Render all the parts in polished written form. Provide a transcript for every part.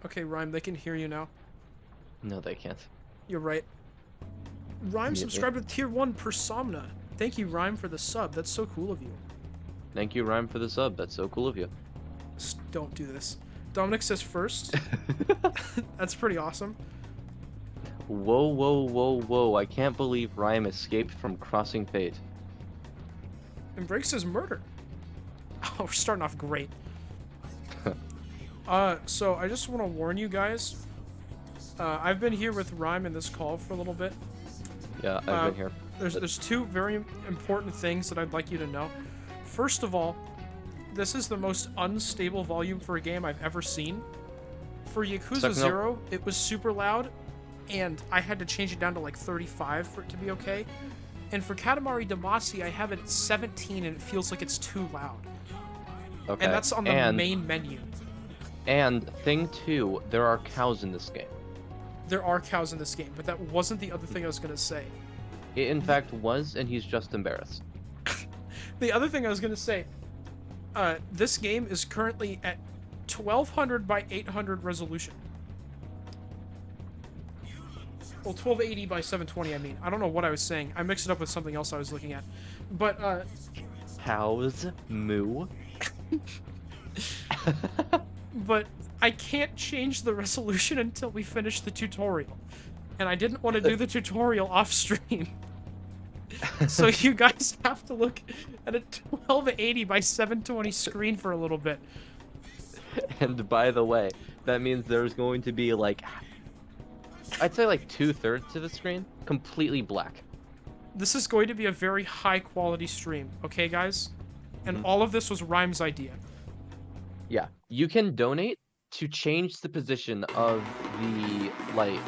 Okay, Rhyme, they can hear you now. No, they can't. You're right. Rhyme Mute me. subscribed with tier 1 Persomna. Thank you, Rhyme, for the sub. That's so cool of you. Thank you, Rhyme, for the sub. That's so cool of you. Don't do this. Dominic says first. That's pretty awesome. Whoa, whoa, whoa, whoa. I can't believe Rhyme escaped from crossing fate. And Break says murder. Oh, we're starting off great. So I just want to warn you guys. I've been here with Rhyme in this call for a little bit. Yeah, I've been here. There's two very important things that I'd like you to know. First of all, this is the most unstable volume for a game I've ever seen. For Yakuza 0, it was super loud, and I had to change it down to like 35 for it to be okay. And for Katamari Damacy, I have it at 17, and it feels like it's too loud. Okay. And that's on the main menu. And thing two, there are cows in this game. There are cows in this game, but that wasn't the other thing I was going to say. It in fact was, and he's just embarrassed. The other thing I was going to say, this game is currently at 1200 by 800 resolution. Well, 1280 by 720, I mean. I don't know what I was saying. I mixed it up with something else I was looking at. But, Cows moo. But I can't change the resolution until we finish the tutorial. And I didn't want to do the tutorial off stream. So you guys have to look at a 1280 by 720 screen for a little bit. And by the way, that means there's going to be like, I'd say like 2/3 of the screen completely black. This is going to be a very high quality stream, okay guys? And all of this was Rhyme's idea. Yeah, you can donate to change the position of the like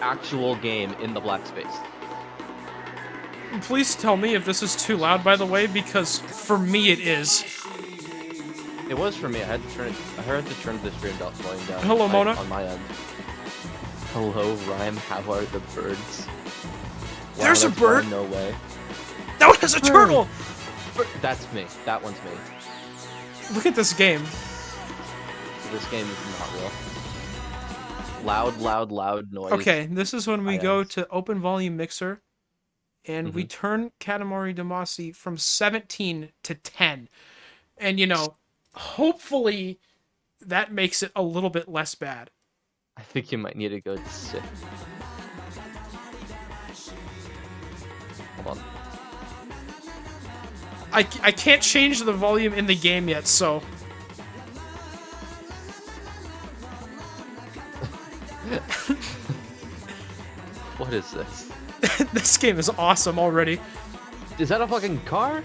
actual game in the black space. Please tell me if this is too loud, by the way, because for me it is. It was for me. I had to turn the stream volume down. Hello, Mona. On my end. Hello, Rhyme. How are the birds? Wow, There's a bird. Fun, no way. That one has a turtle. That's me. That one's me. Look at this game. This game is not real. Loud, loud, loud noise. Okay, this is when we go to open volume mixer, and we turn Katamari Damacy from 17 to 10. And, you know, hopefully that makes it a little bit less bad. I think you might need to go to 6. Hold on. I can't change the volume in the game yet, so... What is this? This game is awesome already. Is that a fucking car?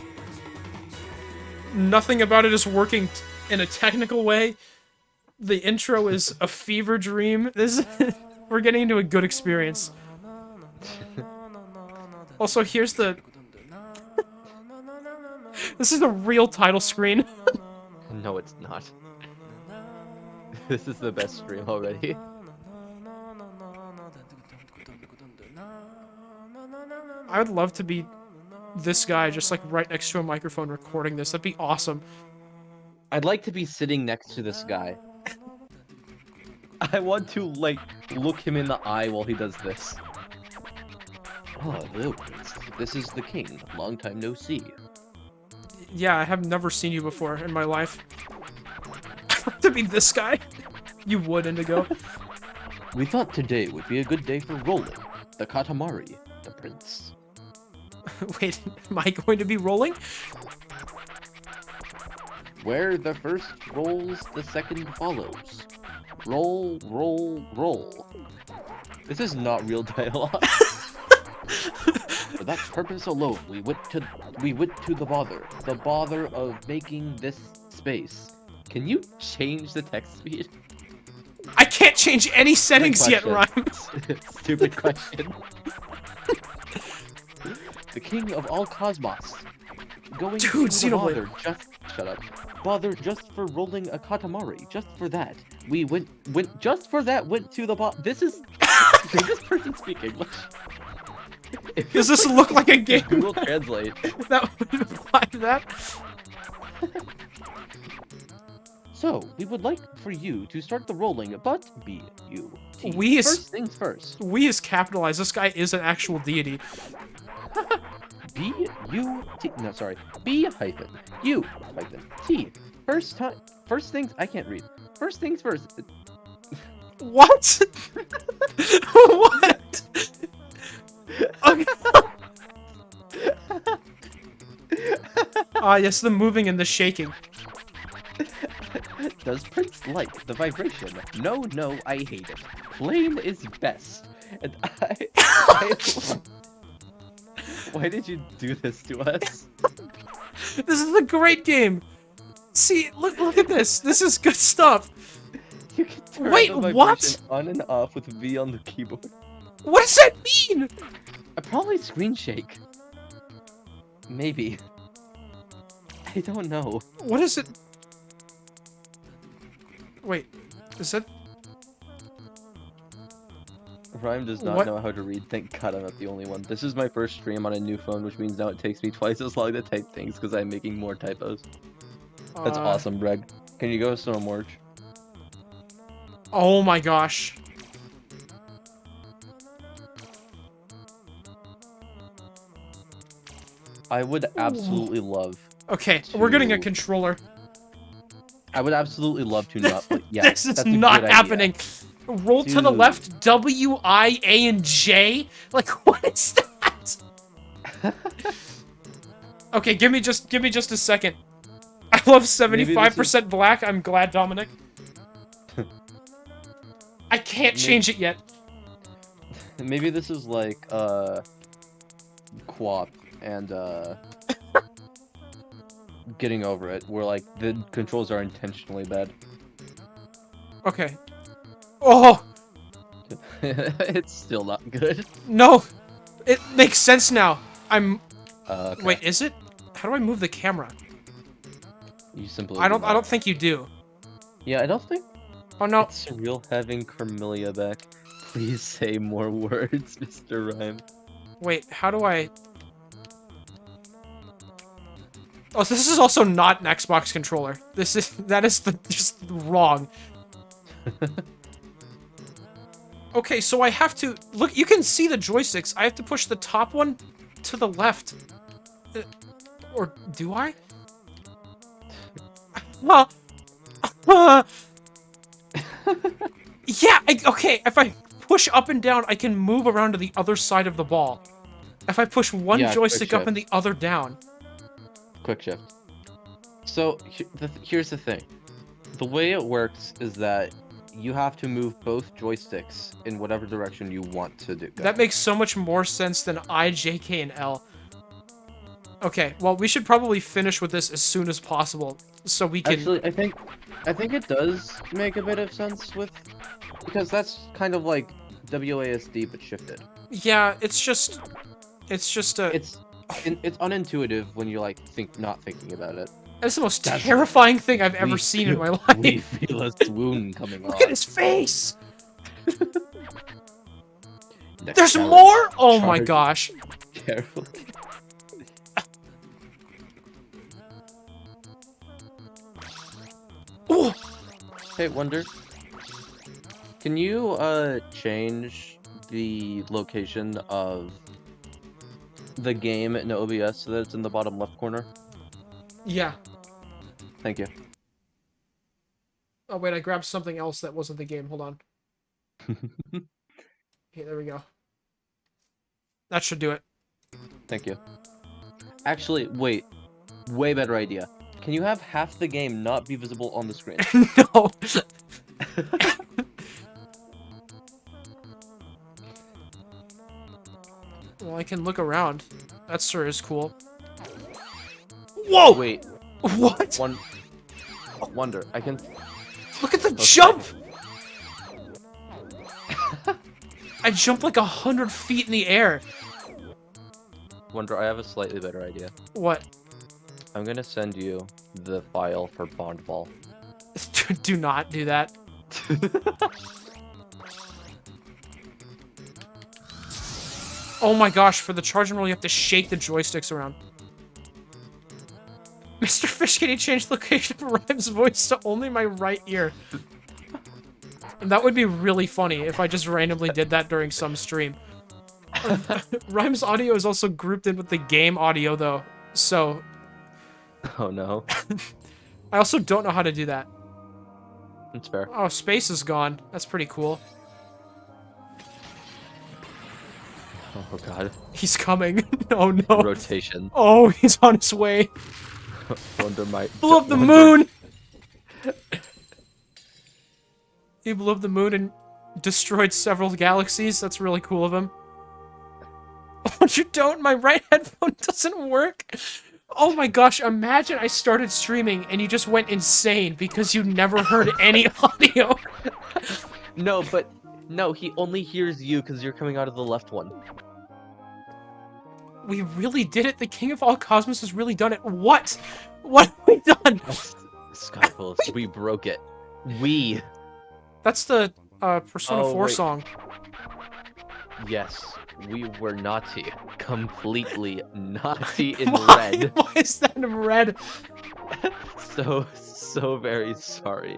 Nothing about it is working in a technical way. The intro is a fever dream. We're getting into a good experience. Also, here's the... This is the real title screen. No, it's not. This is the best stream already. I would love to be this guy just like right next to a microphone recording this. That'd be awesome. I'd like to be sitting next to this guy. I want to, like, look him in the eye while he does this. Oh, hello, Prince. This is the king. Long time no see. Yeah, I have never seen you before in my life. To be this guy? You would, Indigo. We thought today would be a good day for rolling. The Katamari, the prince. Wait, am I going to be rolling? Where the first rolls, the second follows. Roll, roll, roll. This is not real dialogue. For that purpose alone, we went to the bother of making this space. Can you change the text speed? I can't change any settings yet, Rhyme. Stupid question. The king of all cosmos. Going Dude, to the bother just shut up. Bother just for rolling a Katamari. Just for that. We went just for that went to the This is Can this person speak English? Does this look like a game? Google Translate. That would apply to that. So, we would like for you to start the rolling, but B-U-T. We is- First things first. We is capitalized. This guy is an actual deity. B-U-T. No, sorry. B-U-T. First things. I can't read. First things first. What? What? Okay. Ah, yes, the moving and the shaking. Does Prince like the vibration? No, I hate it. Plain is best. And Why did you do this to us? This is a great game. See, look at this. This is good stuff. You can turn Wait, the vibration what? on and off with V on the keyboard. What does that mean? Probably screen shake. Maybe. I don't know. What is it? Wait, is that? Rhyme does not What? know how to read. Thank God I'm not the only one. This is my first stream on a new phone, which means now it takes me twice as long to type things because I'm making more typos. That's awesome, Greg. Can you go some more? Oh my gosh. I would absolutely love. Okay, we're getting a to- controller. I would absolutely love to not. But yeah, This is that's a not good idea. happening. Roll to the Dude. left, W, I, A, and J? Like, what is that? Okay, give me just a second. I love 75% black. I'm glad, Dominic. I can't change it yet. Maybe this is like co-op and getting over it, where like the controls are intentionally bad. Okay. Oh! It's still not good. No! It makes sense now. I'm... Okay. Wait, is it? How do I move the camera? You simply. I don't think you do. Yeah, I don't think. Oh no. It's surreal having Carmelia back. Please say more words, Mr. Rhyme. Wait, how do I... Oh, this is also not an Xbox controller. That is just wrong. Okay, so I have to... Look, you can see the joysticks. I have to push the top one to the left. Or do I? Yeah, okay, if I push up and down, I can move around to the other side of the ball. If I push one Yeah, joystick quick up and the other down. Quick shift. So, here's the thing. The way it works is that you have to move both joysticks in whatever direction you want to do. That makes so much more sense than I, J, K, and L. Okay, well, we should probably finish with this as soon as possible, so we can... Actually, I think it does make a bit of sense with... Because that's kind of like WASD, but shifted. Yeah, it's just a... It's unintuitive when you're, like, not thinking about it. That's the most terrifying thing I've ever seen in my life. We feel a swoon coming on. Look at his face! There's more? Oh my gosh. Careful. Oh! Hey, Wonder. Can you, change the location of the game in OBS so that it's in the bottom left corner? Yeah. Thank you. Oh wait, I grabbed something else that wasn't the game. Hold on. Okay, there we go. That should do it. Thank you. Actually, wait. Way better idea. Can you have half the game not be visible on the screen? No. Well, I can look around. That sure is cool. Whoa! Wait. What? Wonder. I can... Look at the jump! I jumped like 100 feet in the air. Wonder, I have a slightly better idea. What? I'm gonna send you the file for Bondball. Do not do that. Oh my gosh, for the charge and roll you have to shake the joysticks around. Mr. Fish, can you change the location of Rhyme's voice to only my right ear? And that would be really funny if I just randomly did that during some stream. Rhyme's audio is also grouped in with the game audio, though. So... Oh, no. I also don't know how to do that. That's fair. Oh, space is gone. That's pretty cool. Oh, God. He's coming. Oh, no. Rotation. Oh, he's on his way. Blew Up the moon! He blew up the moon and destroyed several galaxies. That's really cool of him. Oh, you don't? My right headphone doesn't work? Oh my gosh, imagine I started streaming and you just went insane because you never heard any audio. No, but... No, he only hears you because you're coming out of the left one. We really did it. The King of all Cosmos has really done it. What? What have we done? Skyfalls, we broke it. We. That's the Persona 4 wait. song. Yes, we were naughty. Completely naughty in Why? red. Why is that in red? So very sorry.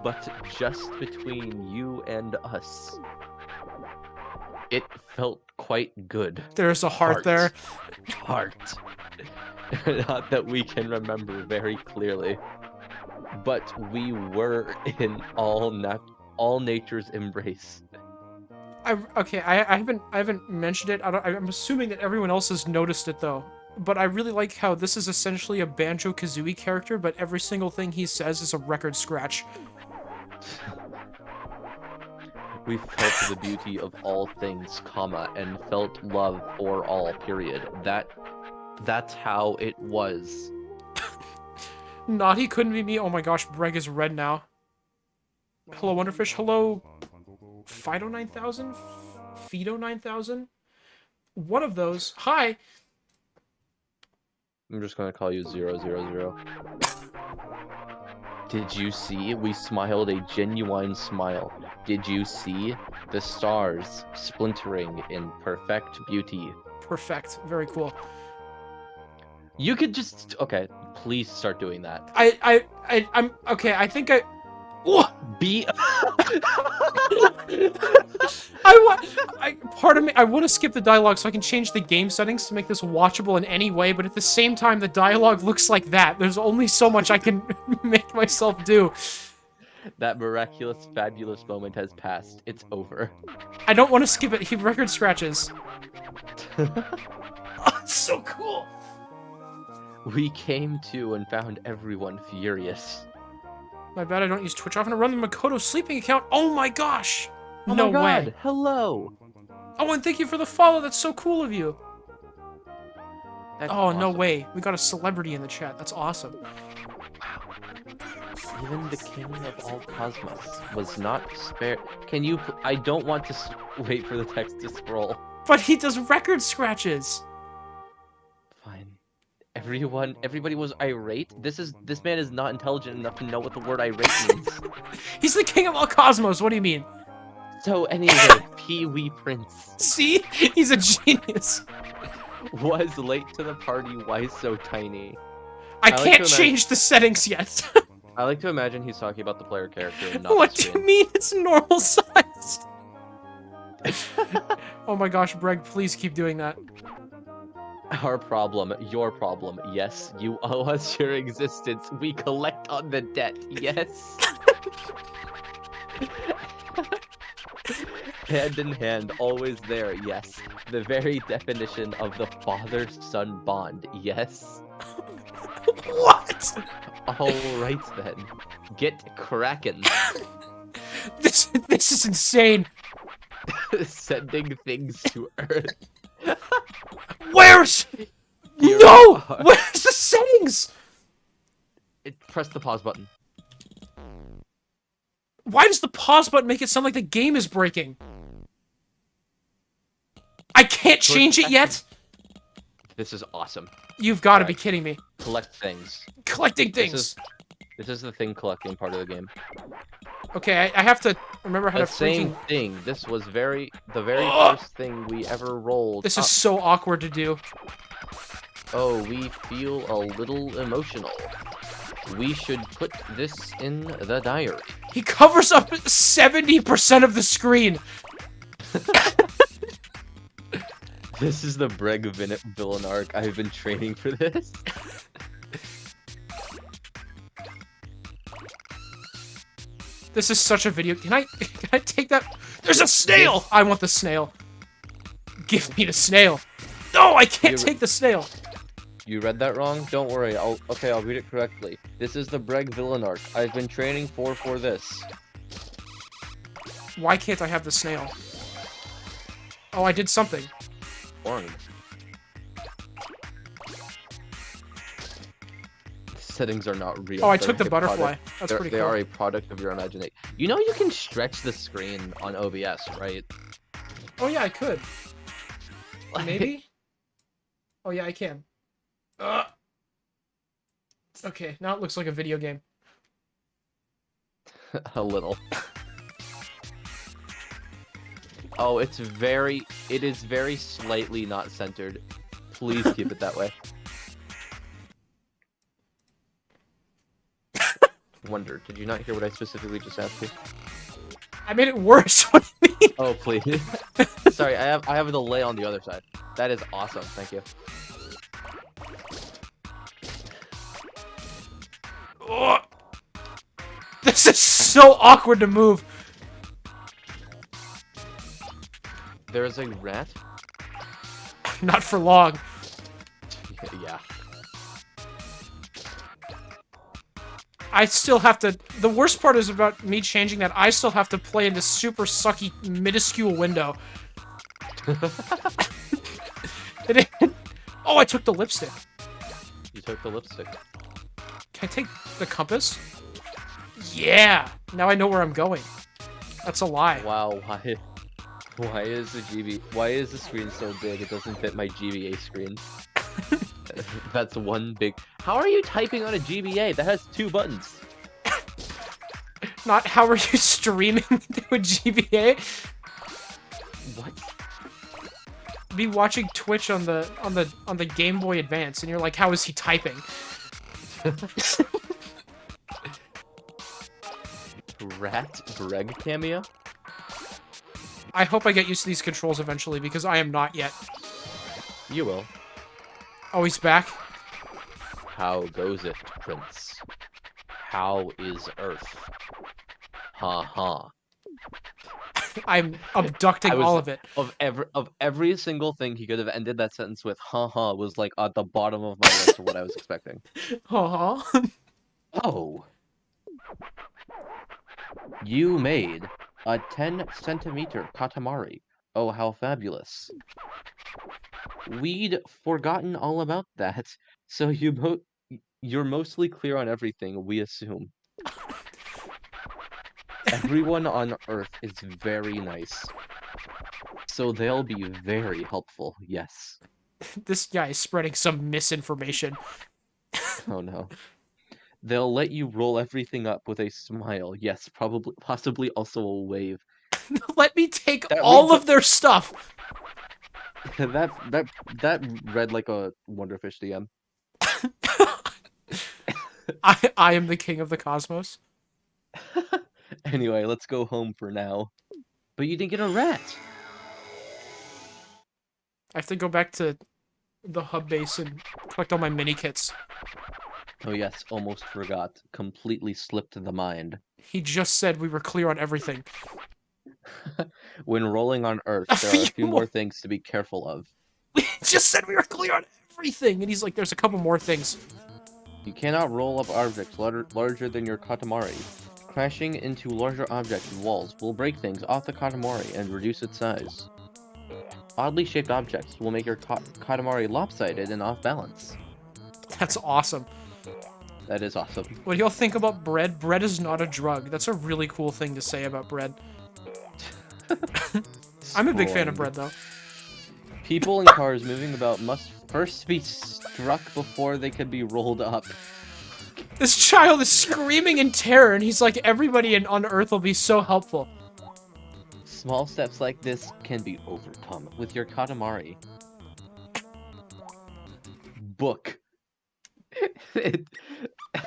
But just between you and us, it felt quite good. There's a heart there. Heart. Not that we can remember very clearly, but we were in all nature's embrace. Okay, I haven't mentioned it. I'm assuming that everyone else has noticed it though. But I really like how this is essentially a Banjo-Kazooie character, but every single thing he says is a record scratch. We felt the beauty of all things, comma, and felt love for all, period. That's how it was. Naughty couldn't be me. Oh my gosh, Breg is red now. Hello, Wonderfish. Hello, Fido 9000? Fido 9000? One of those. Hi. I'm just gonna call you 000. Did you see? We smiled a genuine smile. Did you see the stars splintering in perfect beauty? Perfect. Very cool. You could just... Okay, please start doing that. I'm... Okay, I think I... Be... Part of me, I want to skip the dialogue so I can change the game settings to make this watchable in any way, but at the same time, the dialogue looks like that. There's only so much I can make myself do. That miraculous, fabulous moment has passed. It's over. I don't want to skip it. He record scratches. Oh, it's so cool. We came to and found everyone furious. My bad, I don't use Twitch. I'm gonna run the Makoto sleeping account. Oh my gosh. Oh No my God. way. Hello. Oh, and thank you for the follow. That's so cool of you. That's Oh, no awesome. way. We got a celebrity in the chat. That's awesome. Even the king of all cosmos was not spared. Can you... I don't want to wait for the text to scroll. But he does record scratches. Fine. Everybody was irate. This man is not intelligent enough to know what the word irate means. He's the king of all cosmos. What do you mean? So anyway, Pee-wee Prince See? He's a genius. was late to the party. Why so tiny? I like can't to change the settings yet. I like to imagine he's talking about the player character and not What the do you screen. mean it's normal size? Oh my gosh, Breg, please keep doing that. Our problem, your problem. Yes, you owe us your existence. We collect on the debt. Yes. Hand in hand, always there. Yes. The very definition of the father-son bond. Yes. What? All right then. Get crackin'. This is insane. Sending things to Earth. Where's... Here No! we are. Where's the settings? Press the pause button. Why does the pause button make it sound like the game is breaking? I can't change it yet? This is awesome. You've got to Alright. be kidding me. Collect things. Collecting things. This is the thing collecting part of the game. Okay, I have to remember how The to same freaking... thing. This was the very Ugh. first thing we ever rolled. This is so awkward to do. Oh, we feel a little emotional. We should put this in the diary. He covers up 70% of the screen. This is the villain arc. I've been training for this. This is such a video. Can I take that? There's a snail! I want the snail. Give me the snail. No, I can't take the snail. You read that wrong? Don't worry. I'll read it correctly. This is the villain arc. I've been training for this. Why can't I have the snail? Oh, I did something. Orange. Settings are not real. Oh, I took the butterfly. That's pretty cool. They are a product of your imagination. You know you can stretch the screen on OBS, right? Oh yeah, I could. Maybe? Oh yeah, I can. Okay, now it looks like a video game. A little. Oh, it is very slightly not centered. Please keep it that way. Wonder, did you not hear what I specifically just asked you? I made it worse. What do you mean? Oh, please. Sorry, I have a delay on the other side. That is awesome. Thank you. Oh, this is so awkward to move. There's a rat? Not for long. Yeah. I still have to... The worst part is about me changing that. I still have to play in this super sucky, minuscule window. Oh, I took the lipstick. You took the lipstick. Can I take the compass? Yeah! Now I know where I'm going. That's a lie. Wow, why is the screen so big it doesn't fit my GBA screen? That's one big... How are you typing on a GBA? That has 2 buttons. Not how are you streaming to a GBA? What? Be watching Twitch on the Game Boy Advance, and you're like, how is he typing? Rat Greg cameo? I hope I get used to these controls eventually, because I am not yet. You will. Oh, he's back? How goes it, Prince? How is Earth? Ha ha. I'm abducting all of it. Of every single thing he could have ended that sentence with ha ha was like at the bottom of my list of what I was expecting. Uh-huh. Oh. You made a 10-centimeter Katamari. Oh, how fabulous. We'd forgotten all about that, so you're mostly clear on everything, we assume. Everyone on Earth is very nice. So they'll be very helpful, yes. This guy is spreading some misinformation. Oh no. They'll let you roll everything up with a smile, yes, possibly also a wave. Let me take all of their stuff! That read like a Wonderfish DM. I am the king of the cosmos. Anyway, let's go home for now. But you didn't get a rat! I have to go back to the hub base and collect all my mini kits. Oh yes, almost forgot. Completely slipped the mind. He just said we were clear on everything. When rolling on Earth, there are a few more things to be careful of. We just said we were clear on everything! And he's like, there's a couple more things. You cannot roll up objects larger than your Katamari. Crashing into larger objects and walls will break things off the Katamari and reduce its size. Oddly shaped objects will make your Katamari lopsided and off balance. That's awesome. That is awesome. What do y'all think about bread? Bread is not a drug. That's a really cool thing to say about bread. I'm a big fan of bread, though. People in cars moving about must first be struck before they can be rolled up. This child is screaming in terror, and he's like, everybody on Earth will be so helpful. Small steps like this can be overcome with your Katamari. book.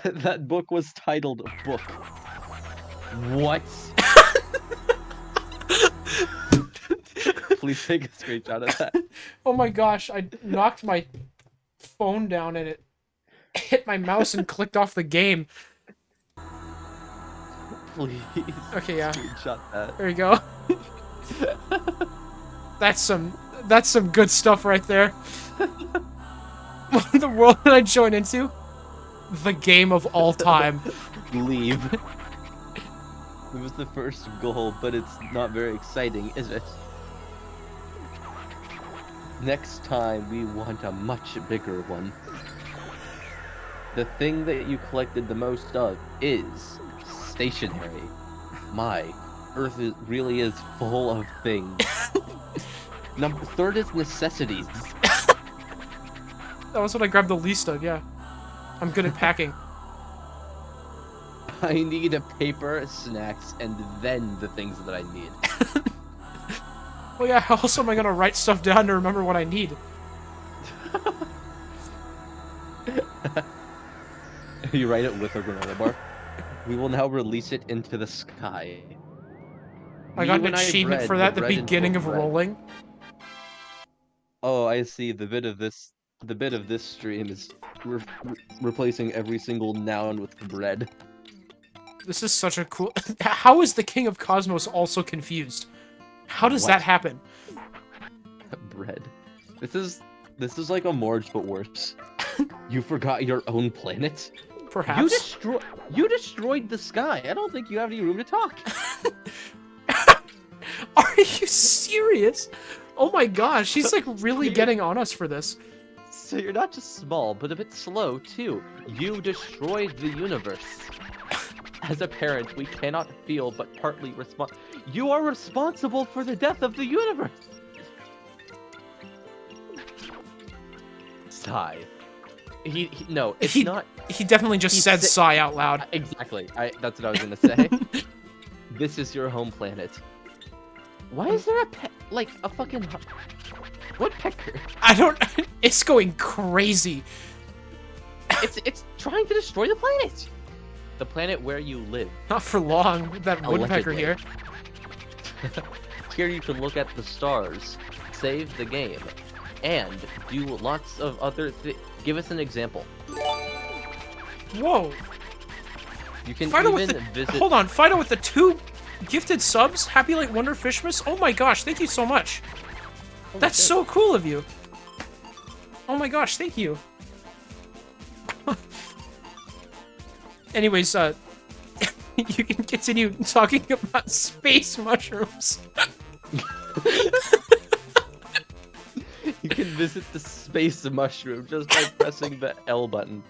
That book was titled Book. What? Please take a screenshot of that. Oh my gosh, I knocked my phone down and it hit my mouse and clicked off the game. Please. Okay, yeah. Screenshot that. There you go. That's some good stuff right there. The world that I joined into? The game of all time. Leave. It was the first goal, but it's not very exciting, is it? Next time, we want a much bigger one. The thing that you collected the most of is stationery. My, Earth really is full of things. Third is necessities. That was what I grabbed the least of, yeah. I'm good at packing. I need a paper, snacks, and then the things that I need. Well, yeah, how else am I gonna write stuff down to remember what I need? You write it with a granola bar. We will now release it into the sky. I got an achievement for that, the beginning of rolling. Oh, I see. The bit of this stream is replacing every single noun with bread. This is such a cool... How is the King of Cosmos also confused? How does that happen? Bread. This is like a Morge, but worse. You forgot your own planet? Perhaps. You destroyed the sky. I don't think you have any room to talk. Are you serious? Oh my gosh, he's like really getting on us for this. So you're not just small, but a bit slow too. You destroyed the universe. As a parent, we cannot feel but partly respond. You are responsible for the death of the universe. Sigh. No, it's not. He definitely just said sigh out loud. Exactly. That's what I was gonna say. This is your home planet. Why is there a fucking what pecker? I don't. It's going crazy. It's trying to destroy the planet. The planet where you live. Not for long. That woodpecker here. Here you can look at the stars, save the game, and do lots of other things. Give us an example. Whoa. You can Fido even visit... Hold on, Fido with the 2 gifted subs? Happy Late Wonderfishmas? Oh my gosh, thank you so much. That's so cool of you. Oh my gosh, thank you. Anyways, you can continue talking about space mushrooms. You can visit the space mushroom just by pressing the L button.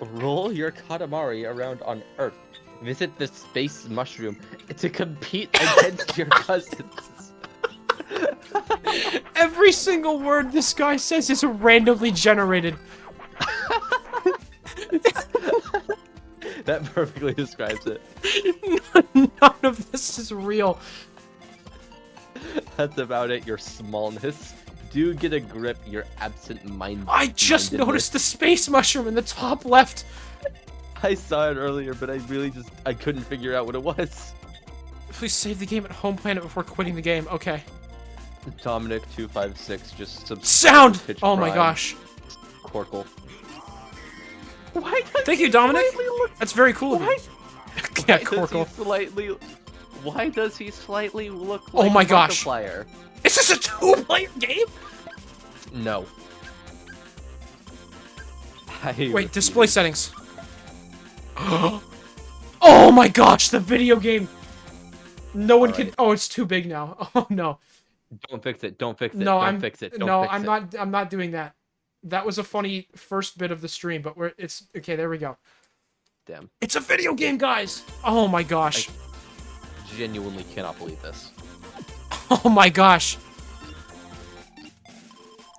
Roll your Katamari around on Earth. Visit the space mushroom to compete against your cousins. Every single word this guy says is randomly generated. That perfectly describes it. None of this is real. That's about it, your smallness. Do get a grip, your absent-mindedness. I just noticed the space mushroom in the top left. I saw it earlier, but I couldn't figure out what it was. Please save the game at home planet before quitting the game. Okay. Dominic256 just sound! Oh my gosh. Corkle. Thank you, Dominic. That's very cool of you. Yeah, Corkle. Why does he slightly look like oh my gosh. Markiplier? Is this a 2-player game? No. Wait, display settings. Oh my gosh, the video game. No one can. Oh, it's too big now. Oh no. Don't fix it. Don't fix it. No, don't fix it. Don't no, fix I'm it. not. I'm not doing that. That was a funny first bit of the stream, but it's okay. There we go. Damn. It's a video game, guys. Oh my gosh. I genuinely cannot believe this. Oh my gosh.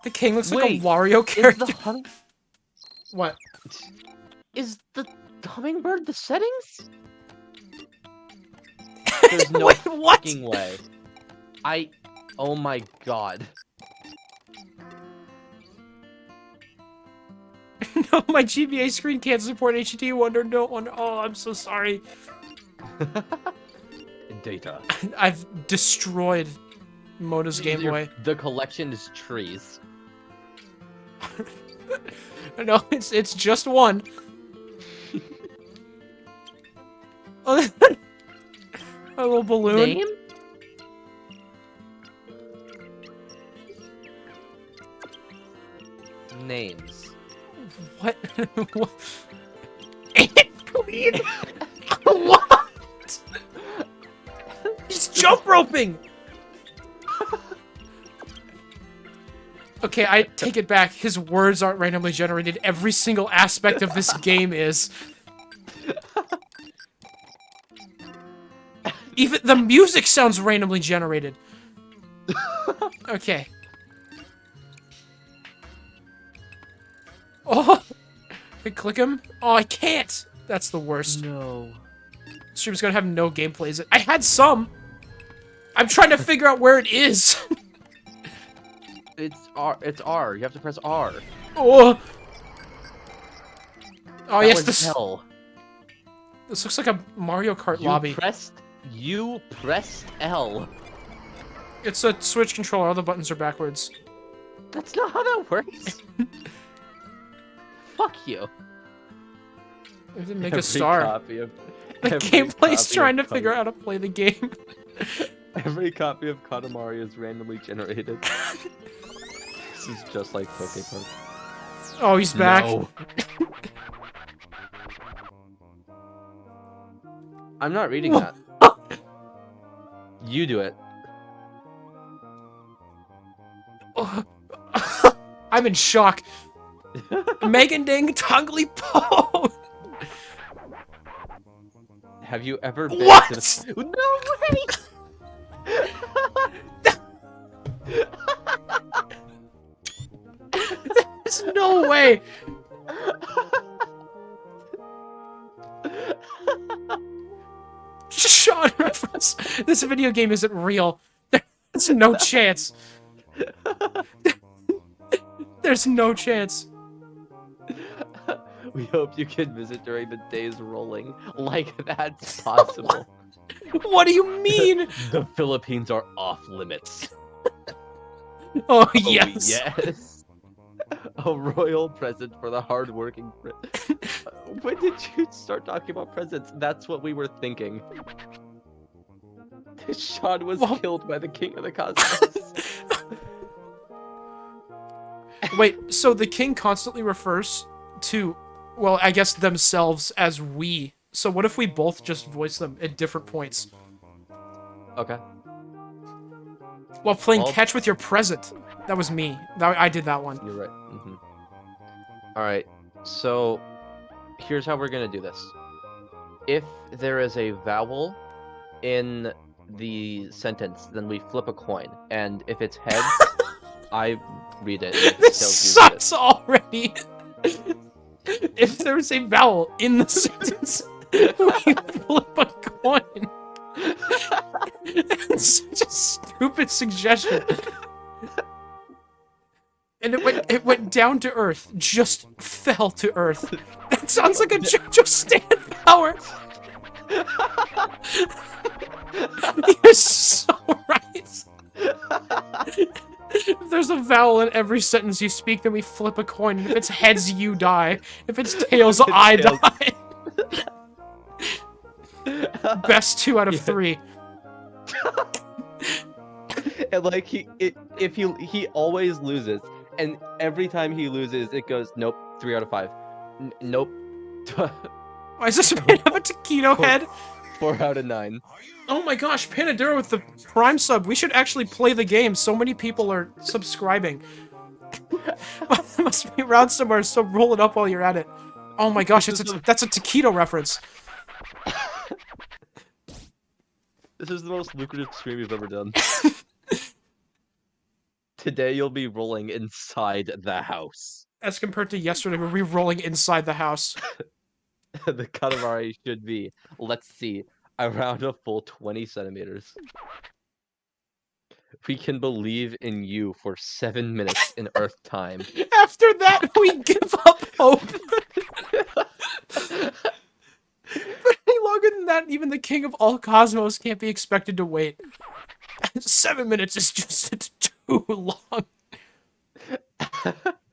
The king looks like a Wario character. What? Is the hummingbird the settings? There's no Wait, what? fucking way. Oh my god. My GBA screen can't support HDD. Wonder, no wonder. Oh, I'm so sorry. Data. I've destroyed Mona's Game Boy. The collection is trees. No, it's just one. Oh, a little balloon. Name? Names. What? What? Queen? What? He's jump roping. Okay, I take it back. His words aren't randomly generated. Every single aspect of this game is. Even the music sounds randomly generated. Okay. Oh! I click him? Oh, I can't! That's the worst. No. Stream's gonna have no gameplays. I had some! I'm trying to figure out where it is! It's R. It's R. You have to press R. Oh! Oh, That yes, was this... L. This looks like a Mario Kart lobby. You pressed L. It's a Switch controller. All the buttons are backwards. That's not how that works. Fuck you. I didn't make a star. The gameplay's trying to figure out how to play the game. Every copy of Katamari is randomly generated. This is just like Pokemon. Oh, he's back. No. I'm not reading that. You do it. I'm in shock. Megan Ding Tongly Po. Have you ever been What? to the... No way! There's no way. Sean reference. This video game isn't real. There's no chance. There's no chance. We hope you can visit during the days rolling. Like that's possible. What do you mean? The Philippines are off limits. Oh, Oh, yes. yes. A royal present for the hardworking. When did you start talking about presents? That's what we were thinking. Sean was killed by the king of the cosmos. Wait, so the king constantly refers to, well, I guess themselves as we. So what if we both just voice them at different points? Okay. While playing catch with your present. That was me. I did that one. You're right. Mm-hmm. All right. So here's how we're gonna do this. If there is a vowel in the sentence, then we flip a coin, and if it's heads, I read it. If This it's tails, you read it. sucks already. If there's a vowel in the sentence, we flip a coin. It's such a stupid suggestion. And it went down to earth. Just fell to earth. That sounds like a JoJo stand power. You're so right. If there's a vowel in every sentence you speak, then we flip a coin. If it's heads, you die. If it's tails, I die. Best 2 out of 3. And like he always loses, and every time he loses, it goes nope, 3 out of 5. Nope. Why is this man have a taquito head? 4 out of 9. Oh my gosh, Panadero with the Prime sub. We should actually play the game. So many people are subscribing. Must be around somewhere, so roll it up while you're at it. Oh my gosh, that's a taquito reference. This is the most lucrative stream we've ever done. Today you'll be rolling inside the house. As compared to yesterday, where we were rolling inside the house. The Katamari should be, let's see, around a full 20 centimeters. We can believe in you for 7 minutes in Earth time. After that, we give up hope. But any longer than that, even the king of all cosmos can't be expected to wait. 7 minutes is just too long.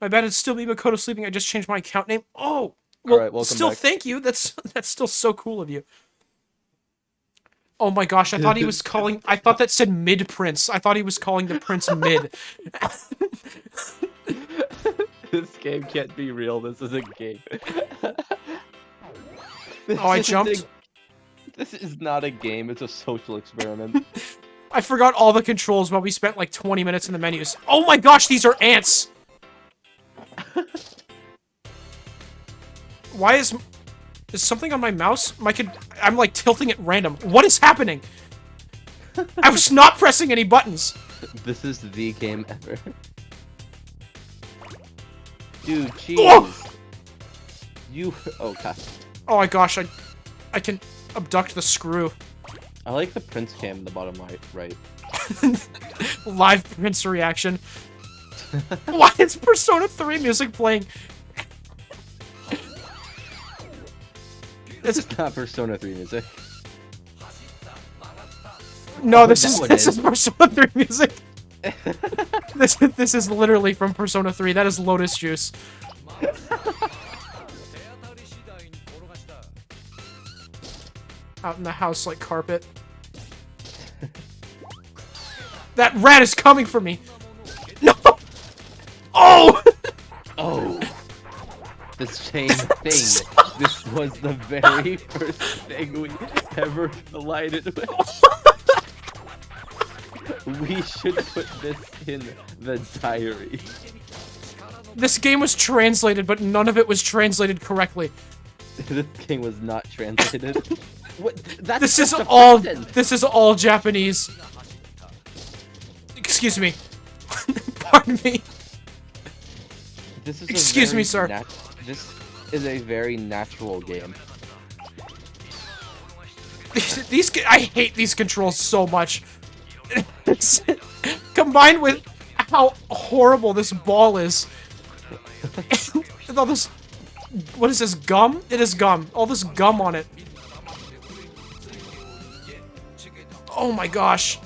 My bad, it's still me, Makoto sleeping. I just changed my account name. Oh, well, Alright, welcome still back. thank you. That's still so cool of you. Oh my gosh, I thought he was calling... I thought that said mid-prince. I thought he was calling the prince mid. This game can't be real. This is a game. Oh, I jumped. This is not a game. It's a social experiment. I forgot all the controls while we spent like 20 minutes in the menus. Oh my gosh, these are ants! Why is something on my mouse? I'm like tilting at random. What is happening? I was not pressing any buttons. This is the game ever. Dude, jeez. Oh! Oh god. Oh my gosh, I can abduct the screw. I like the prince cam in the bottom right. Live prince reaction. Why is Persona 3 music playing? This is not Persona 3 music. No, this is That one Persona 3 music. This is literally from Persona 3. That is Lotus Juice. Out in the house like carpet. That rat is coming for me. No. Oh. Oh. The same thing. This was the very first thing we ever collided with. We should put this in the diary. This game was translated, but none of it was translated correctly. This game was not translated. What? That's This is just a all. person. This is all Japanese. Excuse me. Pardon me. This is Excuse me, sir. This is a very natural game. I hate these controls so much. Combined with how horrible this ball is. With all this... What is this, gum? It is gum. All this gum on it. Oh my gosh.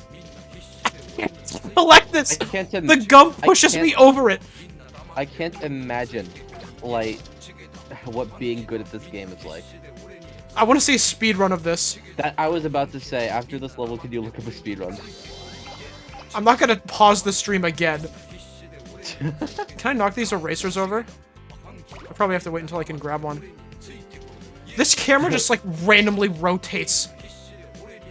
I can't collect this! The gum pushes me over it. I can't imagine, like, what being good at this game is like. I want to see a speedrun of this. That I was about to say, after this level, could you look up a speedrun? I'm not gonna pause the stream again. Can I knock these erasers over? I probably have to wait until I can grab one. This camera just, like, randomly rotates.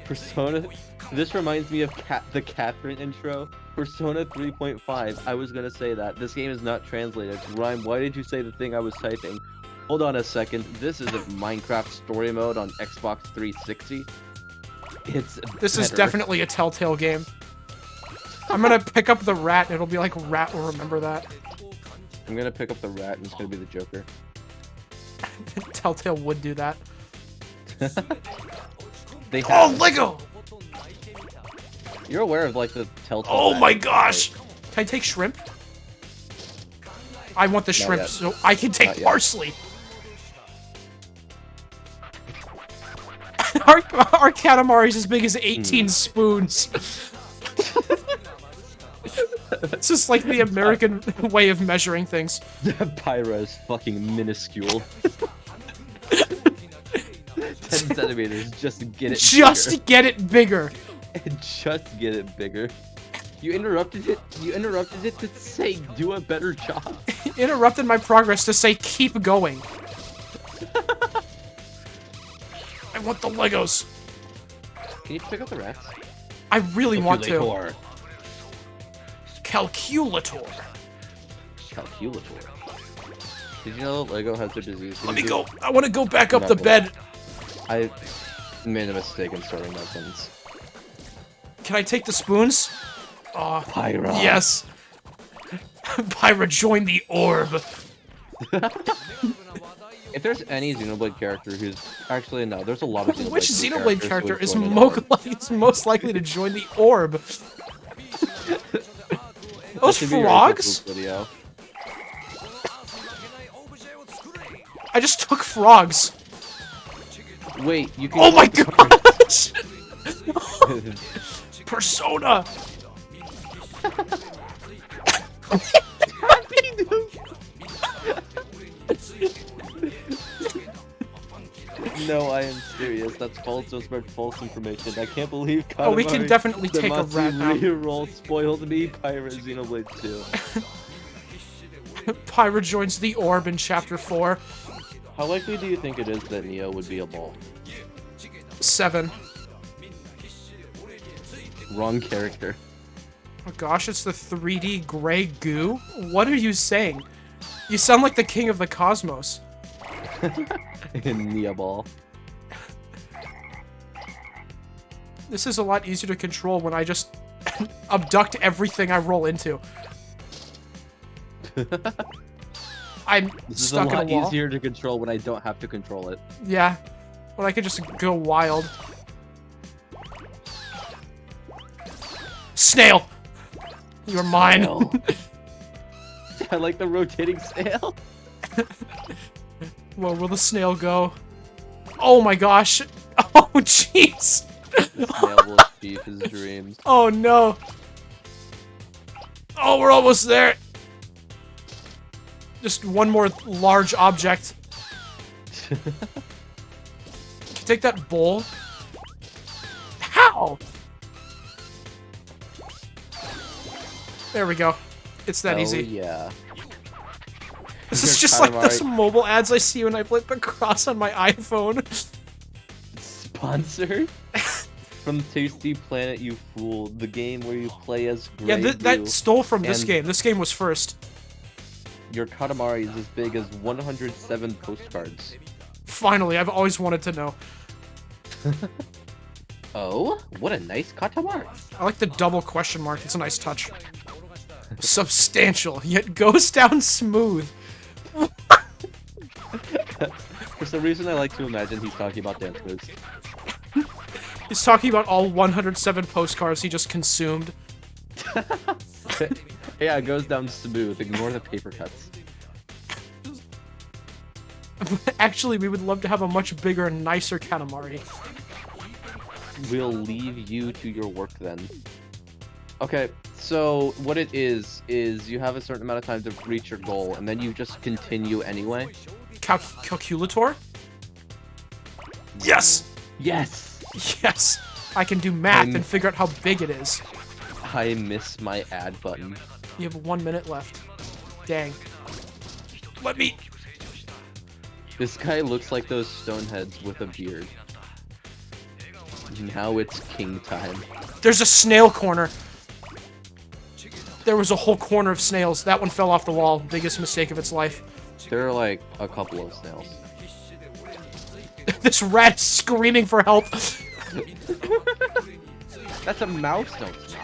Persona... This reminds me of the Catherine intro. Persona 3.5. I was gonna say that. This game is not translated. Rhyme, why did you say the thing I was typing? Hold on a second. This isn't Minecraft story mode on Xbox 360. This is definitely a Telltale game. I'm gonna pick up the rat and it'll be like, rat will remember that. I'm gonna pick up the rat and it's gonna be the Joker. Telltale would do that. They have... Oh, Lego! You're aware of, like, the Telltale... Oh my gosh! Right? Can I take shrimp? I want the shrimp yet. so I can take parsley. our Katamari's as big as 18 spoons. It's just like the American way of measuring things. Pyra is fucking minuscule. 10 centimeters, just get it Just bigger. get it bigger. Just get it bigger. You interrupted it. You interrupted it to say, do a better job. Interrupted my progress to say, keep going. I want the Legos. Can you pick up the rats? I really want to. Calculator. Calculator. Calculator. Did you know that Lego has a disease? Let me go. I want to go back up the bed. I made a mistake in starting that sentence. Can I take the spoons? Oh, Pyra. yes. Pyra, join the orb. If there's any Xenoblade character who's... Actually, no, there's a lot of Xenoblade Which Xenoblade character who's is joining the orb. most likely to join the orb? Those should be your frogs? April Fool's video. I just took frogs. Wait, you can. Oh my collect gosh! the cards. Persona! No, I am serious. That's false. Don't spread false information. I can't believe Katamari Oh, we can definitely take a Damacy rat now. reroll spoiled me. Pirate Xenoblade 2. Pyra joins the orb in Chapter 4. How likely do you think it is that Neo would be a ball? 7. Wrong character. Oh gosh, it's the 3D gray goo? What are you saying? You sound like the king of the cosmos. Neo ball. This is a lot easier to control when I just abduct everything I roll into. I'm This is a stuck in a lot wall. easier to control when I don't have to control it. Yeah, when I can just go wild. Snail! You're mine. Snail. I like the rotating snail. Where will the snail go? Oh my gosh. Oh jeez. The snail will achieve his dreams. Oh no. Oh, we're almost there. Just one more large object. Take that bowl. How? There we go. It's that easy. Yeah. This is Your just like Katamari- those mobile ads I see when I play the cross on my iPhone. Sponsored from Tasty Planet, you fool. The game where you play as Grey Yeah, that Goo. stole from this and- game. This game was first. Your Katamari is as big as 107 postcards. Finally, I've always wanted to know. Oh, what a nice Katamari. I like the double question mark. It's a nice touch. Substantial, yet goes down smooth. For some reason, I like to imagine he's talking about dance moves. He's talking about all 107 postcards he just consumed. Yeah, it goes down smooth. Ignore the paper cuts. Actually, we would love to have a much bigger and nicer Katamari. We'll leave you to your work then. Okay, so what it is you have a certain amount of time to reach your goal, and then you just continue anyway. Calculator? Yes! Yes! Yes! I can do math I'm- and figure out how big it is. I miss my ad button. You have 1 minute left. Dang. Let me... This guy looks like those stoneheads with a beard. Now it's king time. There's a snail corner. There was a whole corner of snails. That one fell off the wall. Biggest mistake of its life. There are like a couple of snails. This rat is screaming for help. That's a mouse, no it's not.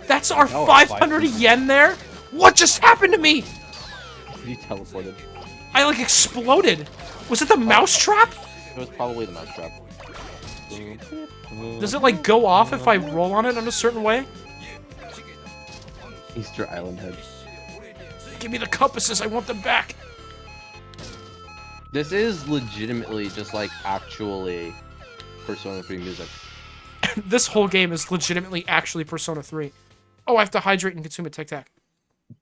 That's our Oh, 500 yen there? What just happened to me? He teleported. I like exploded. Was it the mouse trap? It was probably the mouse trap. Does it like go off if I roll on it in a certain way? Easter Island head. Give me the compasses, I want them back. This is legitimately just like actually Persona 3 music. This whole game is legitimately actually Persona 3. Oh, I have to hydrate and consume a Tic Tac.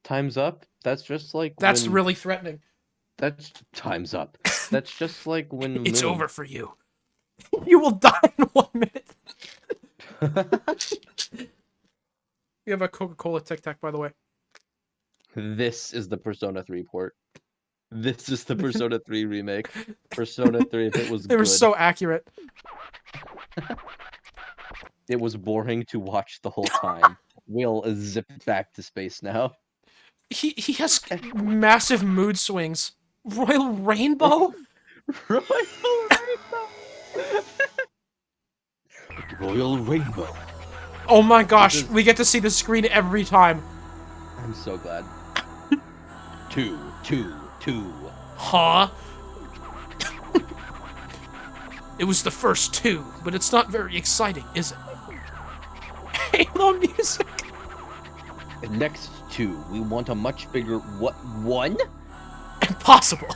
Time's up. That's just like That's when... really threatening. That's time's up. That's just like when It's Moon- over for you. You will die in 1 minute. We have a Coca-Cola Tic Tac, by the way. This is the Persona 3 port. This is the Persona 3 remake. Persona 3 if it was They were good. so accurate. It was boring to watch the whole time. We'll zip back to space now. He has massive mood swings. Royal Rainbow? Royal Rainbow. Oh my gosh, we get to see the screen every time. I'm so glad. 2, 2, 2. Huh? It was the first 2, but it's not very exciting, is it? Halo music. Next 2, we want a much bigger what? 1? Impossible.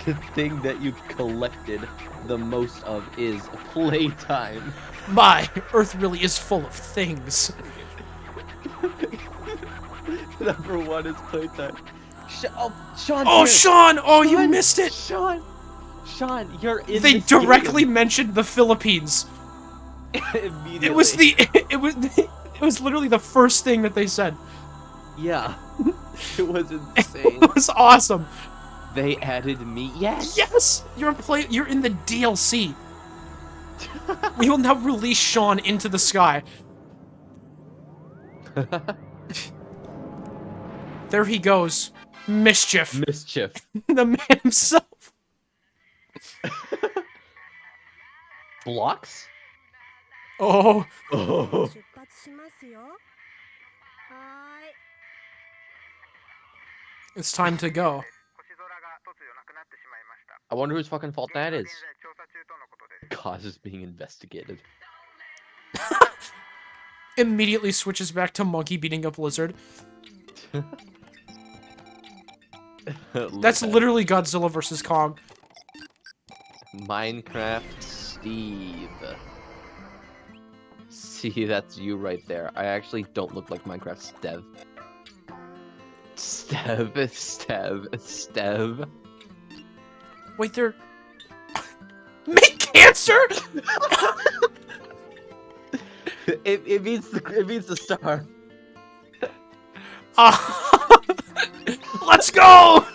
The thing that you've collected the most of is playtime. My, Earth really is full of things. Number 1 is playtime. Sean! Oh, here. Sean! Oh, you Sean, missed it! Sean, you're in They this directly game. mentioned the Philippines. Immediately. It was literally the first thing that they said. Yeah. It was insane. It was awesome. They added me. Yes! Yes! You're in the DLC. We will now release Sean into the sky. There he goes. Mischief. Mischief. The man himself. Blocks? Oh. Oh. It's time to go. I wonder whose fucking fault that is. Cause is being investigated. Immediately switches back to Monkey beating up Lizard. That's literally Godzilla vs. Kong. Minecraft Steve. See, that's you right there. I actually don't look like Minecraft Steve. Steve. Wait, they're... Make cancer?! it means the star. Let's go!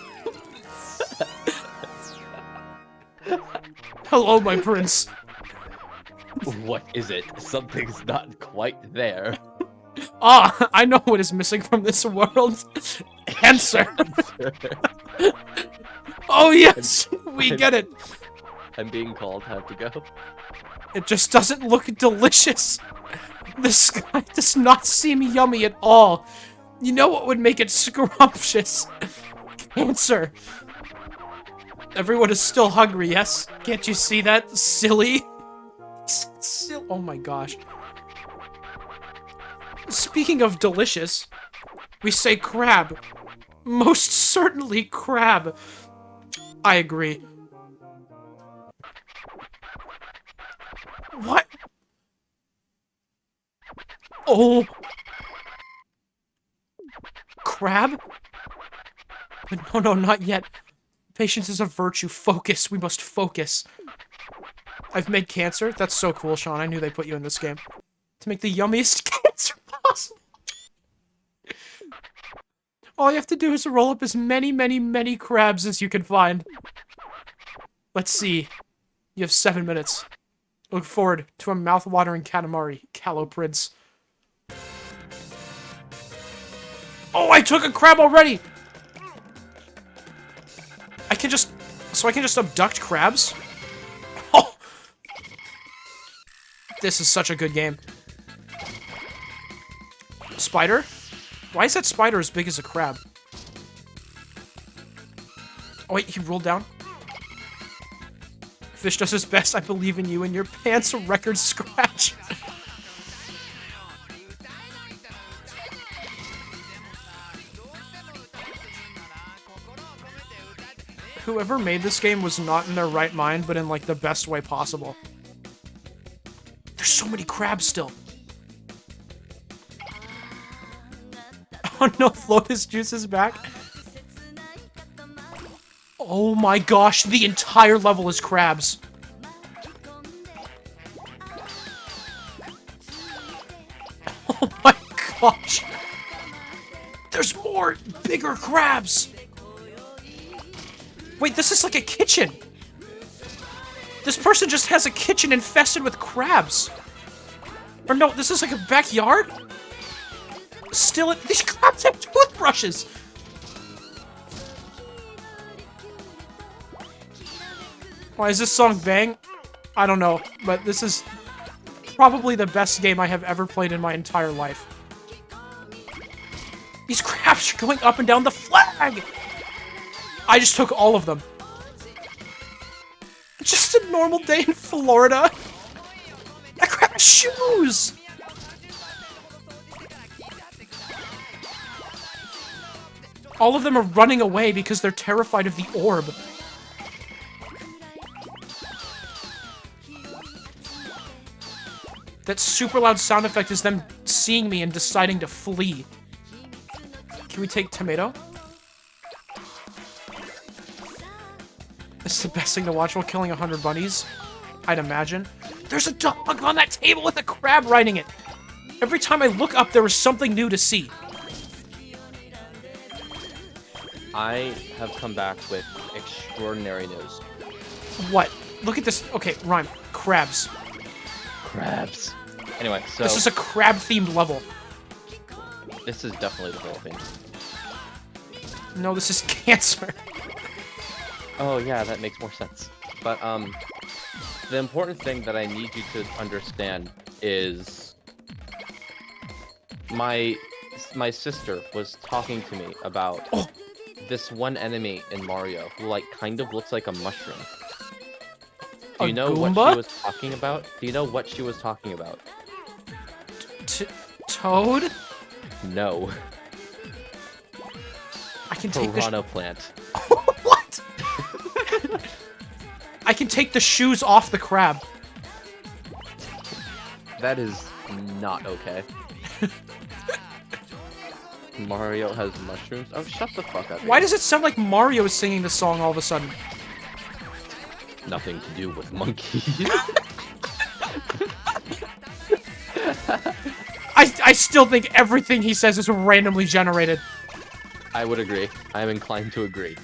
Hello, my prince. What is it? Something's not quite there. I know what is missing from this world. Cancer. Oh yes, we get it. I'm being called. I have to go. It just doesn't look delicious. The sky does not seem yummy at all. You know what would make it scrumptious? Cancer. Everyone is still hungry, yes? Can't you see that? Silly. Oh my gosh. Speaking of delicious, we say crab. Most certainly crab. I agree. What? Oh. Crab? No, not yet. Patience is a virtue. Focus. We must focus. I've made cancer? That's so cool, Sean. I knew they put you in this game. To make the yummiest cancer possible. All you have to do is roll up as many crabs as you can find. Let's see. You have 7 minutes. Look forward to a mouth-watering Katamari, Callow Prince. Oh, I took a crab already! I can just abduct crabs? Oh! This is such a good game. Spider? Why is that spider as big as a crab? Oh wait, he rolled down? Fish does his best, I believe in you, and your pants record scratch. Whoever made this game was not in their right mind, but in like the best way possible. There's so many crabs still. Oh no, Lotus Juice is back. Oh my gosh, the entire level is crabs. Oh my gosh. There's more bigger crabs. Wait, this is like a kitchen. This person just has a kitchen infested with crabs. Or no, this is like a backyard? Still, these crabs have toothbrushes. Why is this song bang? I don't know, but this is probably the best game I have ever played in my entire life. These crabs are going up and down the flag! I just took all of them. Just a normal day in Florida. That crab Shoes! All of them are running away because they're terrified of the orb. That super loud sound effect is them seeing me and deciding to flee. Can we take tomato? It's the best thing to watch while killing 100 bunnies, I'd imagine. There's a dog on that table with a crab riding it. Every time I look up, there is something new to see. I have come back with extraordinary news. What? Look at this. Okay, rhyme. Crabs. Crabs. Anyway, so... This is a crab-themed level. This is definitely the Philippines. No, this is cancer. Oh, yeah, that makes more sense. But, the important thing that I need you to understand is... My sister was talking to me about this one enemy in Mario who, like, kind of looks like a mushroom. Do you know what she was talking about? Do you know what she was talking about? Toad? No. I can take Piranha plant. What? I can take the shoes off the crab. That is not okay. Mario has mushrooms? Oh, shut the fuck up. Why does it sound like Mario is singing the song all of a sudden? Nothing to do with monkeys. I still think everything he says is randomly generated. I would agree. I am inclined to agree.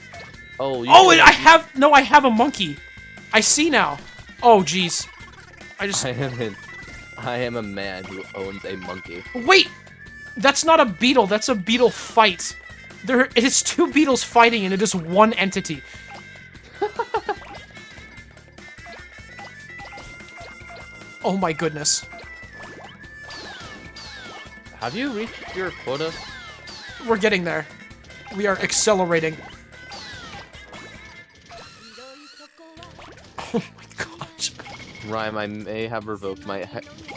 Oh, and I have a monkey. I see now. Oh, jeez. I am a man who owns a monkey. Wait! That's not a beetle, that's a beetle fight. It is two beetles fighting and it is one entity. Oh my goodness. Have you reached your quota? We're getting there. We are accelerating. Oh my gosh. Rhyme, I may have revoked my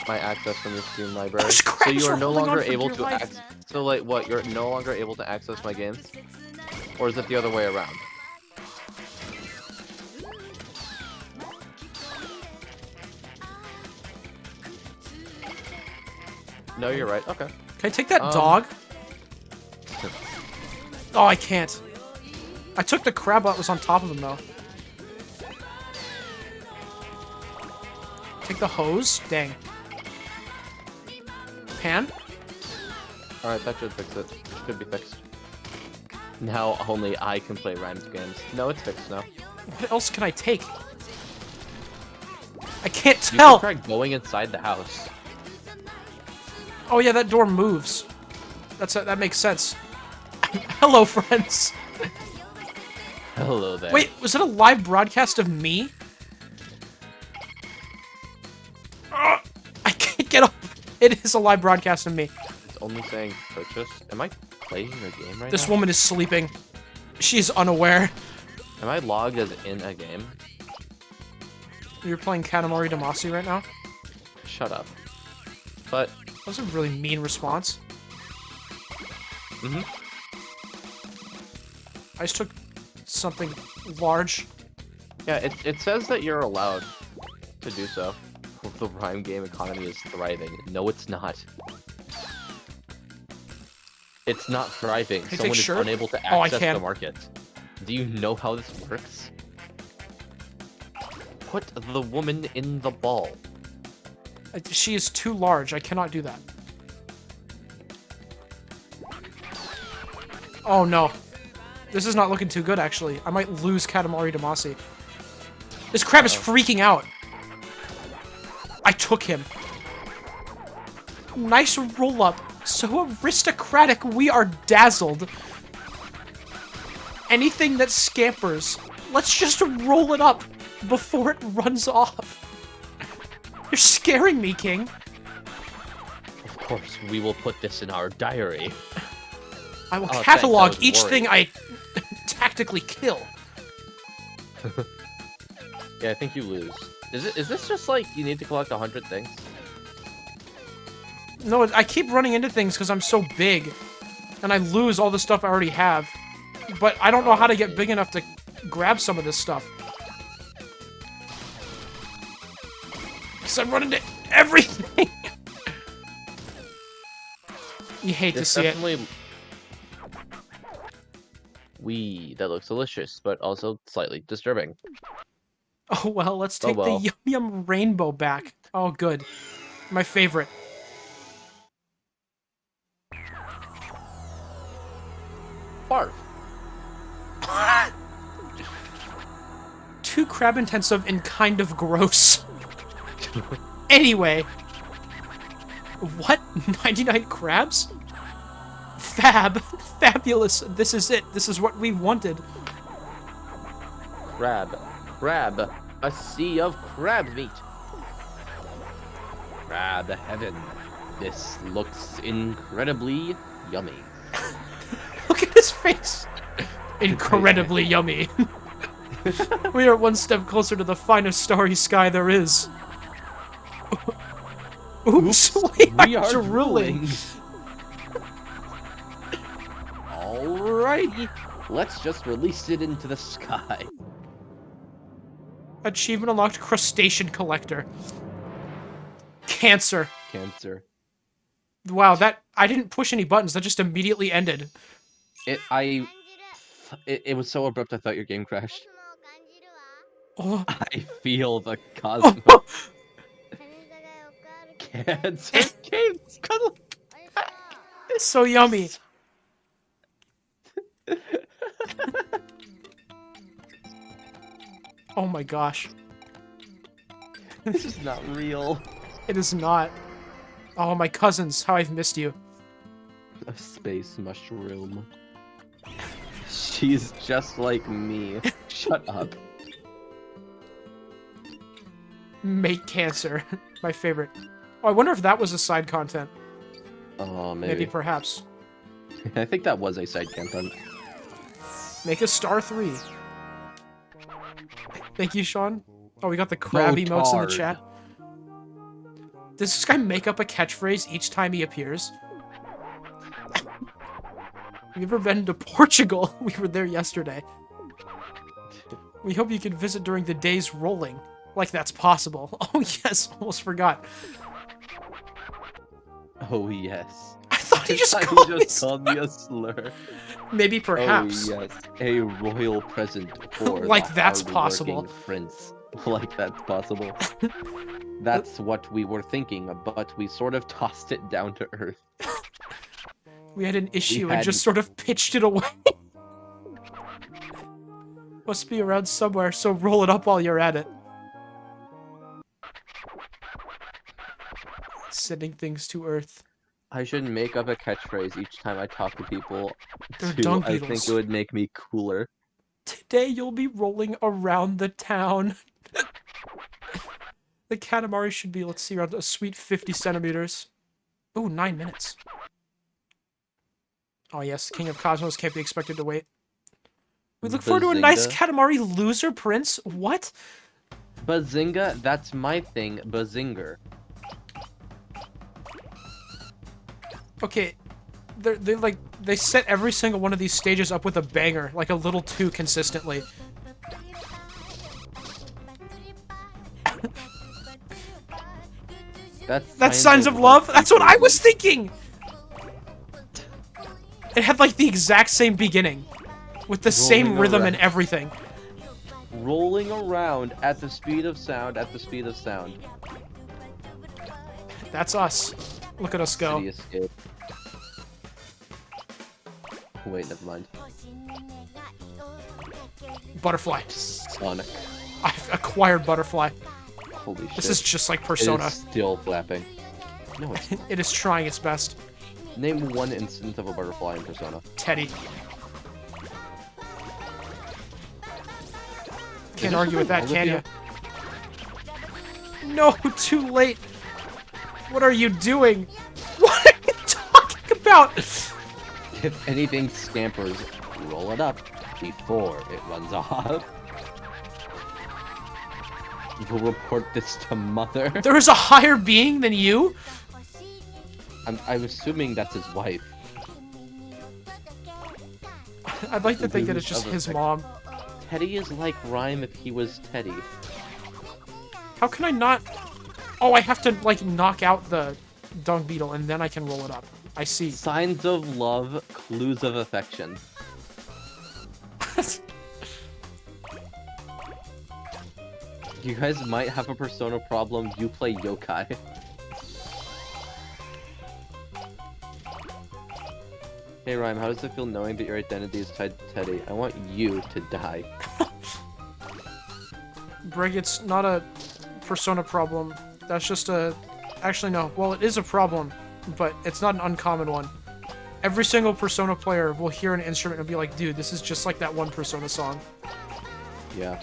access from your Steam library. Those So crabs you are are no holding longer on for able dear to life. access. So like what? You're no longer able to access my games, or is it the other way around? No, you're right. Okay. Can I take that dog? Oh, I can't. I took the crab that was on top of him, though. Take the hose? Dang. Pan? Alright, that should fix it. Should be fixed. Now only I can play Rhymes games. No, it's fixed now. What else can I take? I can't You tell! can try going inside the house. Oh yeah, that door moves. That makes sense. Hello, friends. Hello there. Wait, was it a live broadcast of me? I can't get up. It is a live broadcast of me. It's only saying purchase. Am I playing a game right This now? woman is sleeping. She's unaware. Am I logged as in a game? You're playing Katamari Damacy right now? Shut up. But, That was a really mean response. I just took something large. yeah, it says that you're allowed to do so. The Rhyme game economy is thriving. No, it's not. It's not thriving. Can I Someone take is shirt? unable to Oh, I access can. the market. Do you know how this works? Put the woman in the ball. She is too large. I cannot do that. Oh no. This is not looking too good, actually. I might lose Katamari Damacy. This crab is freaking out. I took him. Nice roll-up. So aristocratic, we are dazzled. Anything that scampers, let's just roll it up before it runs off. You're scaring me, King. Of course, we will put this in our diary. I will Oh, thanks, catalog I was each worried. thing I tactically kill. Yeah, I think you lose. Is this just like you need to collect 100 things? No, I keep running into things because I'm so big. And I lose all the stuff I already have. But I don't know how to get big enough to grab some of this stuff. Because I'm running into everything! You hate to see it. Wee, that looks delicious, but also slightly disturbing. Oh well, let's take the Yum Yum Rainbow back. Oh good. My favorite. Barf. Too crab intensive and kind of gross. Anyway. What? 99 crabs? Fab. Fabulous. This is it. This is what we wanted. Crab. Crab. A sea of crab meat. Crab heaven. This looks incredibly yummy. Look at his face. Incredibly yummy. We are one step closer to the finest starry sky there is. Oops, we are drooling. Alrighty, let's just release it into the sky. Achievement unlocked, crustacean collector. Cancer. Cancer. Wow, I didn't push any buttons. That just immediately ended. It was so abrupt. I thought your game crashed. Oh. I feel the cosmos. Cancer caves. It's so yummy. Oh my gosh. This is not real. It is not. Oh, my cousins, how I've missed you. A space mushroom. She's just like me. Shut up. Make cancer. My favorite. Oh, I wonder if that was a side content. Oh, Maybe perhaps. I think that was a side content. Make a star 3. Thank you, Sean. Oh, we got the crab emotes in the chat. Does this guy make up a catchphrase each time he appears? Have you ever been to Portugal? We were there yesterday. We hope you can visit during the days rolling. Like that's possible. Oh yes, almost forgot. Oh yes. I thought he just called me a slur. Maybe perhaps. Oh yes, a royal present for like that's possible. Prince. Like that's possible. That's what we were thinking, but we sort of tossed it down to earth. We had an issue and just sort of pitched it away. Must be around somewhere, so roll it up while you're at it. Sending things to Earth. I should make up a catchphrase each time I talk to people. They're dung I beetles. think it would make me cooler. Today you'll be rolling around the town. The Katamari should be, let's see, around a sweet 50 centimeters. Oh, 9 minutes. Oh yes, King of Cosmos can't be expected to wait. We look forward to a nice Katamari loser, Prince. What? Bazinga, that's my thing. Bazinger. Okay, they set every single one of these stages up with a banger, like a little too consistently. That's Signs of Love? That's what I was thinking! It had like the exact same beginning, with the same rhythm and everything. Rolling around at the speed of sound, at the speed of sound. That's us. Look at us go. City escape. Wait, never mind. Butterfly. Sonic. I've acquired Butterfly. Holy shit. This is just like Persona. It is still flapping. No, it's not. It is trying its best. Name one instance of a butterfly in Persona. Teddy. Can't argue with that, can you? No, too late. What are you doing? What are you talking about? If anything scampers, roll it up before it runs off. We'll report this to Mother. There is a higher being than you? I'm assuming that's his wife. I'd like to think that it's just his mom. Teddy is like Rhyme if he was Teddy. How can I not... Oh, I have to, like, knock out the dung beetle, and then I can roll it up. I see. Signs of love, clues of affection. You guys might have a Persona problem. You play yokai. Hey Rhyme, how does it feel knowing that your identity is tied to Teddy? I want you to die. Brig, it's not a Persona problem. That's just a... Actually, no. Well, it is a problem, but it's not an uncommon one. Every single Persona player will hear an instrument and be like, dude, this is just like that one Persona song. Yeah.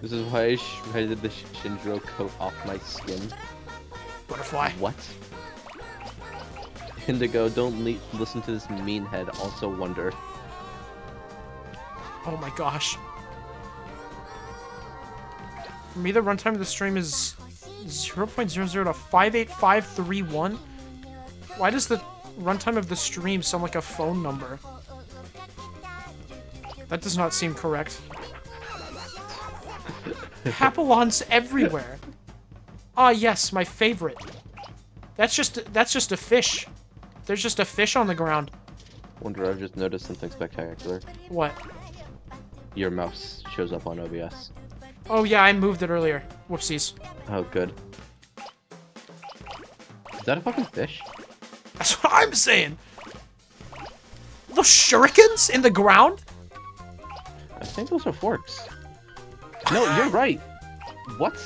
This is why I shredded the Shinjiro coat off my skin. Butterfly. What? Indigo, don't listen to this mean head, also wonder. Oh my gosh. For me, the runtime of the stream is 0.00 to 58531. Why does the runtime of the stream sound like a phone number? That does not seem correct. Papillons everywhere. Ah, yes, my favorite. That's just a fish. There's just a fish on the ground. Wonder, I've just noticed something spectacular. What? Your mouse shows up on OBS. Oh yeah, I moved it earlier. Whoopsies. Oh, good. Is that a fucking fish? That's what I'm saying. Those shurikens in the ground? I think those are forks. No, you're right. What?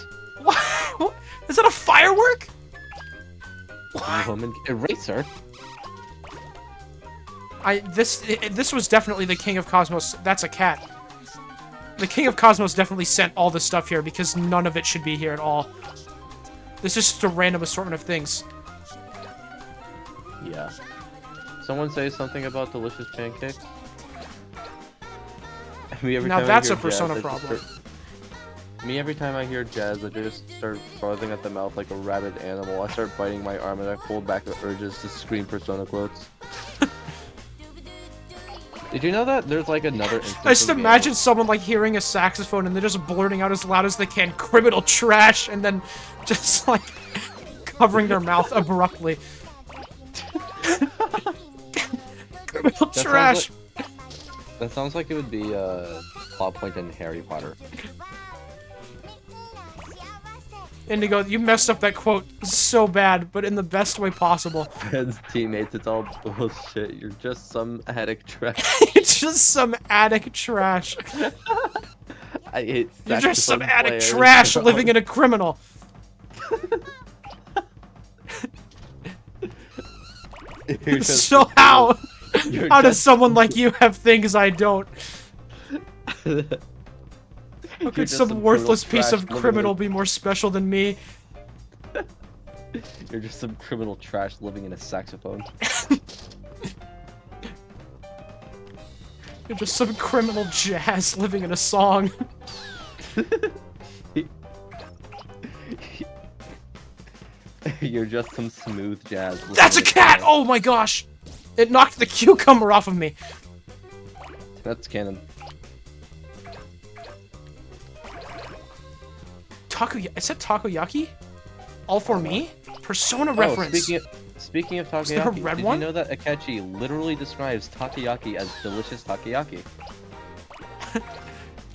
What? Is that a firework? Woman eraser. This was definitely the King of Cosmos. That's a cat. The King of Cosmos definitely sent all this stuff here because none of it should be here at all. This is just a random assortment of things. Yeah. Someone say something about delicious pancakes. Now that's a Persona problem. Me, every time I hear jazz, I just start frothing at the mouth like a rabid animal. I start biting my arm and I hold back the urges to scream Persona quotes. Did you know that there's like another instance I just imagine someone like hearing a saxophone and they're just blurting out as loud as they can, criminal trash, and then just like covering their mouth abruptly. Criminal trash! That sounds like it would be a plot point in Harry Potter. Indigo, you messed up that quote so bad, but in the best way possible. Friends, teammates, it's all bullshit. You're just some attic trash. It's just some attic trash. I hate You're just some attic players. trash living in a criminal. So how? How does someone like you have things I don't? How could some worthless piece of criminal be more special than me? You're just some criminal trash living in a saxophone. You're just some criminal jazz living in a song. You're just some smooth jazz. That's a cat! Oh my gosh! It knocked the cucumber off of me. That's canon. Is that takoyaki? All for me? Persona reference. Speaking of takoyaki, Is there a red one? Did you know that Akechi literally describes takoyaki as delicious takoyaki?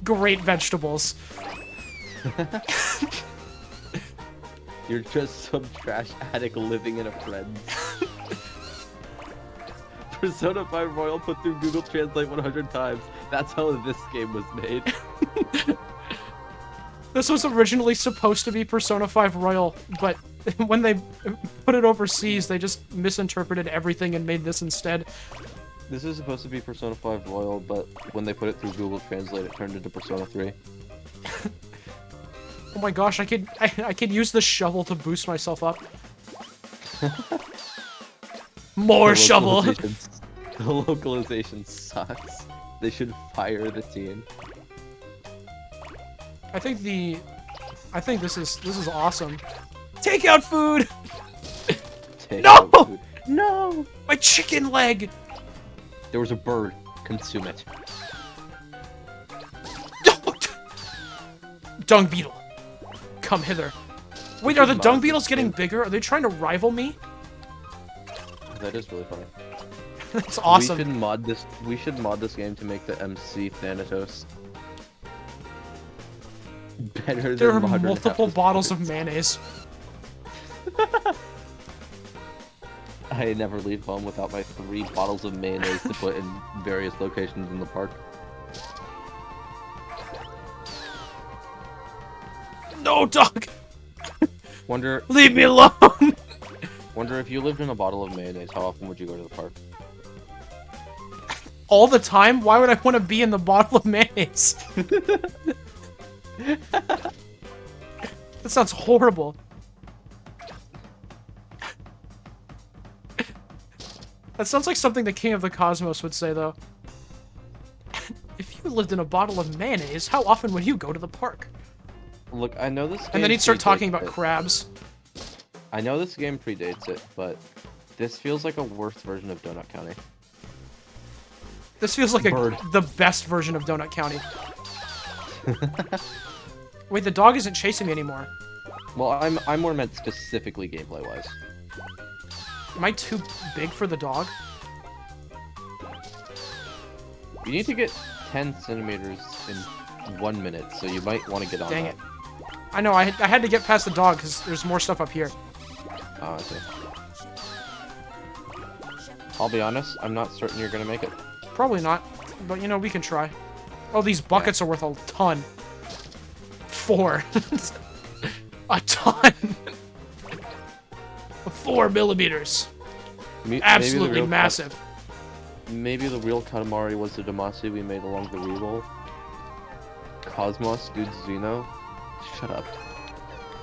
Great vegetables. You're just some trash addict living in a friend. Persona 5 Royal put through Google Translate 100 times. That's how this game was made. This was originally supposed to be Persona 5 Royal, but when they put it overseas, they just misinterpreted everything and made this instead. This is supposed to be Persona 5 Royal, but when they put it through Google Translate, it turned into Persona 3. Oh my gosh, I could use the shovel to boost myself up. More shovel! The localization sucks. They should fire the team. I think the I think this is awesome. Takeout food! Take No! out food. No! My chicken leg! There was a bird. Consume it. Dung beetle. Come hither. Wait, are the dung beetles getting bigger? Are they trying to rival me? That is really funny. That's awesome. We should mod this game to make the MC Thanatos better than There are modern multiple Hephaestus. bottles of mayonnaise. I never leave home without my 3 bottles of mayonnaise to put in various locations in the park. No, dog! Wonder Leave me alone! Wonder if you lived in a bottle of mayonnaise, how often would you go to the park? All the time? Why would I want to be in the bottle of mayonnaise? That sounds horrible. That sounds like something the King of the Cosmos would say, though. If you lived in a bottle of mayonnaise, how often would you go to the park? Look, I know this game And then he'd start talking predates about it. crabs. I know this game predates it, but this feels like a worse version of Donut County. This feels like Bird. the best version of Donut County. Wait, the dog isn't chasing me anymore. Well, I'm more meant specifically gameplay-wise. Am I too big for the dog? You need to get 10 centimeters in 1 minute, so you might want to get on Dang that. it. I know, I had to get past the dog because there's more stuff up here. Oh, I see. I'll be honest, I'm not certain you're gonna make it. Probably not, but you know, we can try. Oh, these buckets are worth a ton. 4. A ton. 4 millimeters. Absolutely massive. Maybe the real Katamari was the Damacy we made along the reroll. Cosmos, dude, Xeno. Shut up.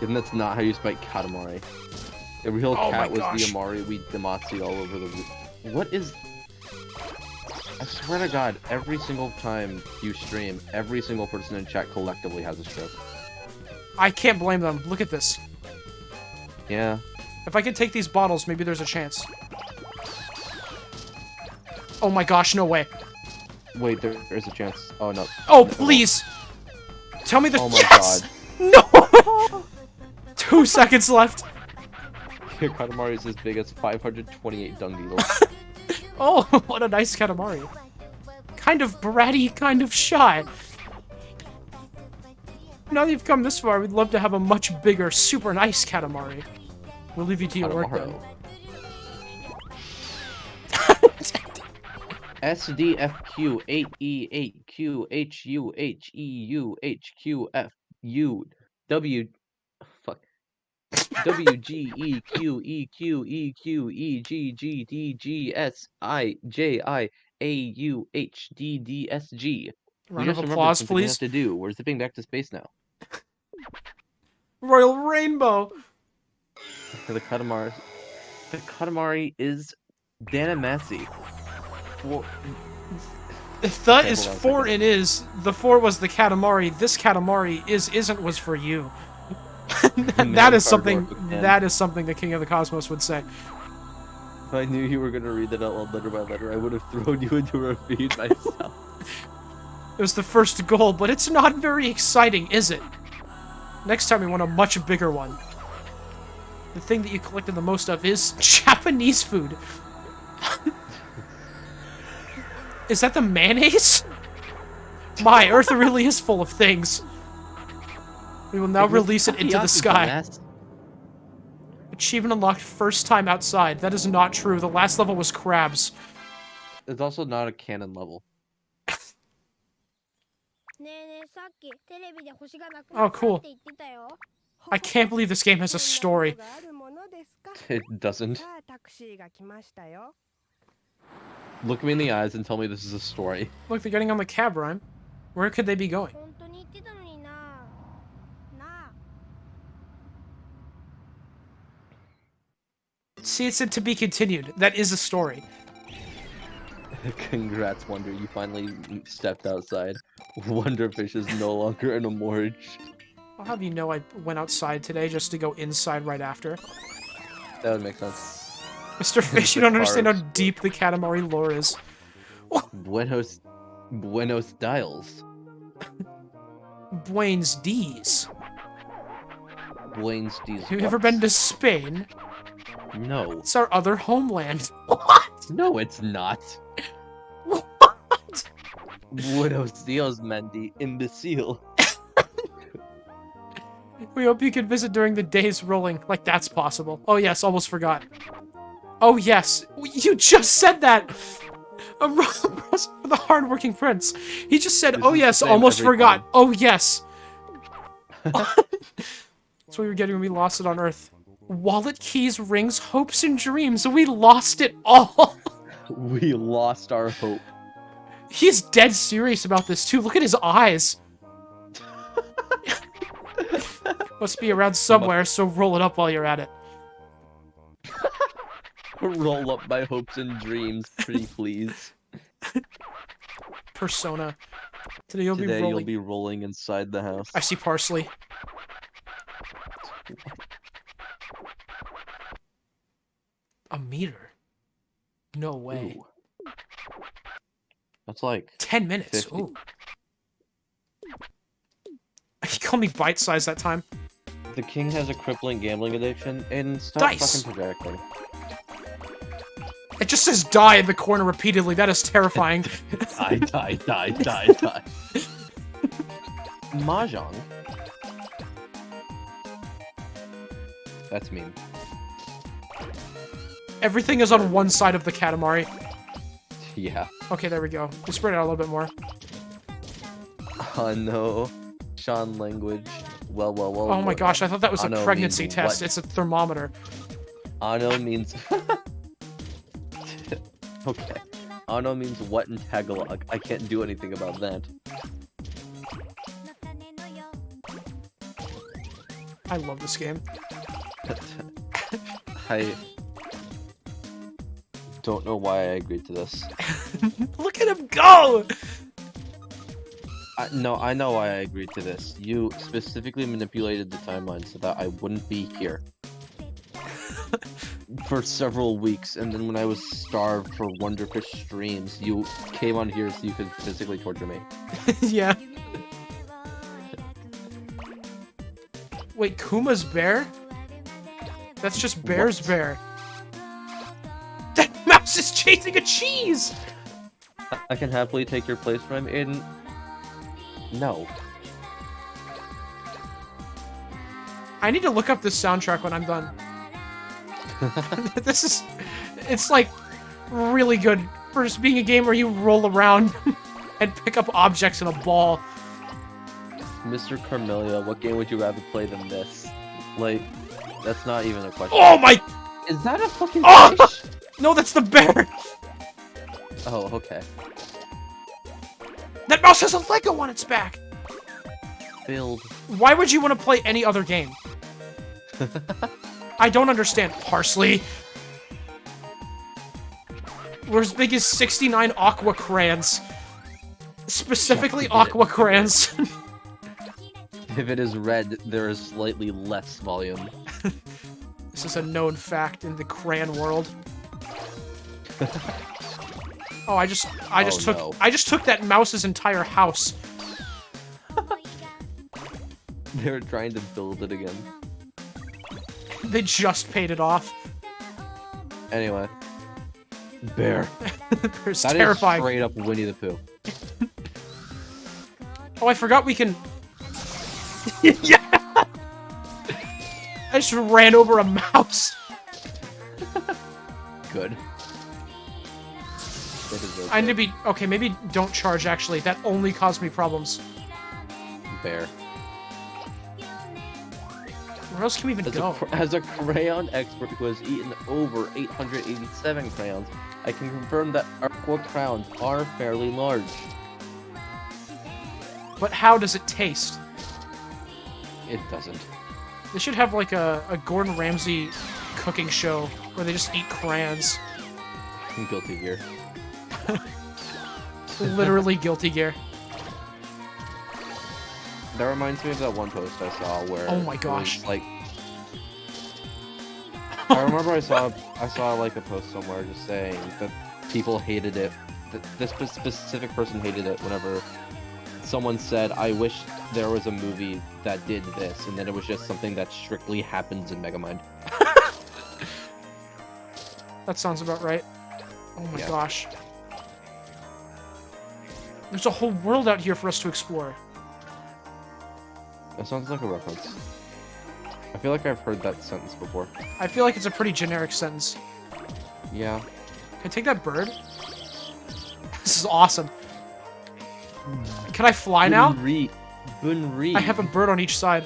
And that's not how you spike Katamari. The real Oh my cat was gosh. the Amari we Damacy all over the... What is... I swear to God, every single time you stream, every single person in chat collectively has a stroke. I can't blame them. Look at this. Yeah. If I could take these bottles, maybe there's a chance. Oh my gosh, no way. Wait, there is a chance. Oh, no. Oh, No. please! Tell me the- Oh my Yes! God. No! 2 seconds left. Your Katamari is as big as 528 dung beetles. Oh, what a nice Katamari. Kind of bratty, kind of shy. Now that you've come this far, we'd love to have a much bigger, super nice Katamari. We'll leave you to your work then. SDFQ 8E8QHUHEUHQFU W fuck WGEQEQEGGDGSIJIAUHDDSG. We Round of just remembered applause, something we have please. to do. We're zipping back to space now. Royal Rainbow! The Katamari is Damacy. Well, The Okay, is hold on a for second. it is. The 4 was the Katamari. This Katamari isn't was for you. that is something. That is something the King of the Cosmos would say. If I knew you were gonna read that out loud letter by letter, I would have thrown you into a ravine myself. It was the first goal, but it's not very exciting, is it? Next time we want a much bigger one. The thing that you collected the most of is Japanese food. Is that the mayonnaise? My, Earth really is full of things. We will now release it into the sky. Achievement unlocked first time outside. That is not true. The last level was crabs. It's also not a canon level. Oh, cool. I can't believe this game has a story. It doesn't. Look me in the eyes and tell me this is a story. Look, they're getting on the cab, Rhyme. Where could they be going? See, it said to be continued. That is a story. Congrats, Wonder. You finally stepped outside. Wonderfish is no longer in a morgue. I'll have you know I went outside today just to go inside right after. That would make sense. Mr. Fish, you don't understand how deep the Katamari lore is. Buenos Dials. Buenos D's. Buenos Dias. Have you ever been to Spain? No. It's our other homeland. What? No, it's not. What? Buenos Dias, Mendy, imbecile. We hope you can visit during the days rolling. Like, that's possible. Oh, yes, almost forgot. Oh, yes. You just said that! A present for the hardworking prince. He just said, oh, yes, almost forgot. Time. Oh, yes. That's what we were getting when we lost it on Earth. Wallet, keys, rings, hopes, and dreams. We lost it all. We lost our hope. He's dead serious about this, too. Look at his eyes. Must be around somewhere, so roll it up while you're at it. Roll up my hopes and dreams, pretty please. Persona. Today you'll be rolling inside the house. I see parsley. A meter? No way. Ooh. That's like 10 minutes. 50. Ooh. You called me bite-sized that time. The king has a crippling gambling addiction, and stop Dice. fucking projecting. It just says die in the corner repeatedly. That is terrifying. Die. Mahjong. That's mean. Everything is on one side of the Katamari. Yeah. Okay, there we go. We spread it out a little bit more. Oh no. Sean language. Well. Oh my gosh, I thought that was a pregnancy test. What? It's a thermometer. Ano means... Okay. Ano means what in Tagalog. I can't do anything about that. I love this game. I don't know why I agreed to this. Look at him go! No, I know why I agreed to this. You specifically manipulated the timeline so that I wouldn't be here. For several weeks, and then when I was starved for Wonderfish streams, you came on here so you could physically torture me. Yeah. Wait, Kuma's bear? That's just Bear's bear. That mouse is chasing a cheese! I can happily take your place from him in... No. I need to look up this soundtrack when I'm done. It's like really good for just being a game where you roll around and pick up objects in a ball. Mr. Carmelia, what game would you rather play than this? Like, that's not even a question. Oh my! Is that a fucking fish? No, that's the bear! Oh, okay. That mouse has a Lego on its back! Build. Why would you want to play any other game? I don't understand. Parsley. We're as big as 69 aqua crayons. Specifically aqua crayons. If it is red, there is slightly less volume. This is a known fact in the crayon world. Oh, I just took that mouse's entire house. They were trying to build it again. They just paid it off. Anyway. Bear. Bear's that terrifying. Is straight up Winnie the Pooh. Oh, I forgot we can... Yeah! I just ran over a mouse. Good. I need to be... Okay, maybe don't charge, actually. That only caused me problems. Bear. Where else can we even go? As a crayon expert who has eaten over 887 crayons, I can confirm that aqua crowns are fairly large. But how does it taste? It doesn't. They should have like a Gordon Ramsay cooking show where they just eat crayons. Guilty Gear. Literally Guilty Gear. That reminds me of that one post I saw where. Oh my it gosh. was, like. I remember I saw like a post somewhere just saying that people hated it. That this specific person hated it whenever someone said, "I wish there was a movie that did this," and then it was just something that strictly happens in Megamind. That sounds about right. Oh my Yeah. gosh. There's a whole world out here for us to explore. That sounds like a reference. I feel like I've heard that sentence before. I feel like it's a pretty generic sentence. Yeah. Can I take that bird? This is awesome. Can I fly now? Bunri. I have a bird on each side.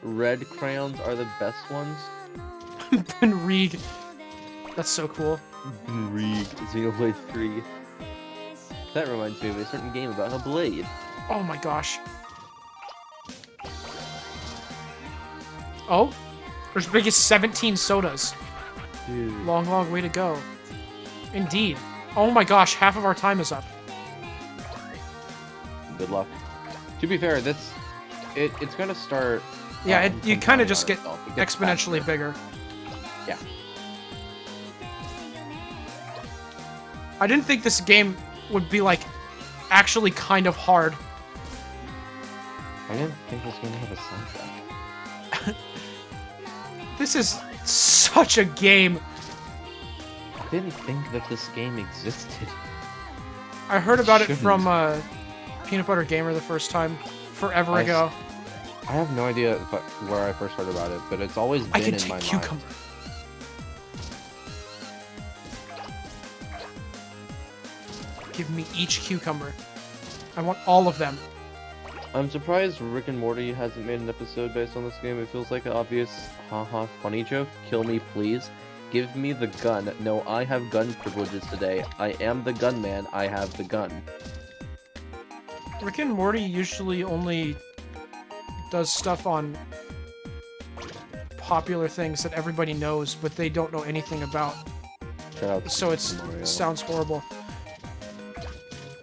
Red crayons are the best ones. Benrig. That's so cool. Bunri. Xenoblade 3. That reminds me of a certain game about a blade. Oh my gosh. Oh? There's as big as 17 sodas. Dude. Long, long way to go. Indeed. Oh my gosh, half of our time is up. Good luck. To be fair, it's gonna start. Yeah, you kind of just get itself. It gets exponentially faster. bigger. Yeah. I didn't think this game would be, like, actually kind of hard. I didn't think this game had a soundtrack. This is such a game. I didn't think that this game existed. I heard about it Shouldn't. from Peanut Butter Gamer the first time, forever ago. I have no idea where I first heard about it, but it's always been I can in my take cucumber. mind. Give me each cucumber. I want all of them. I'm surprised Rick and Morty hasn't made an episode based on this game. It feels like an obvious haha funny joke. Kill me, please. Give me the gun. No, I have gun privileges today. I am the gunman. I have the gun. Rick and Morty usually only does stuff on popular things that everybody knows, but they don't know anything about. Shout out to So it Mario. sounds horrible.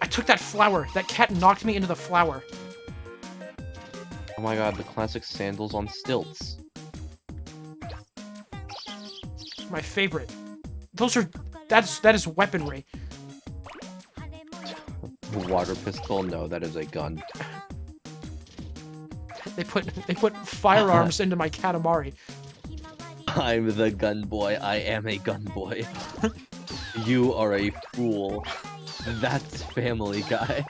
I took that flower. That cat knocked me into the flower. Oh my god, the classic sandals on stilts. My favorite. That is weaponry. Water pistol? No, that is a gun. They put firearms into my Katamari. I'm the gun boy. I am a gun boy. You are a fool. That's Family Guy.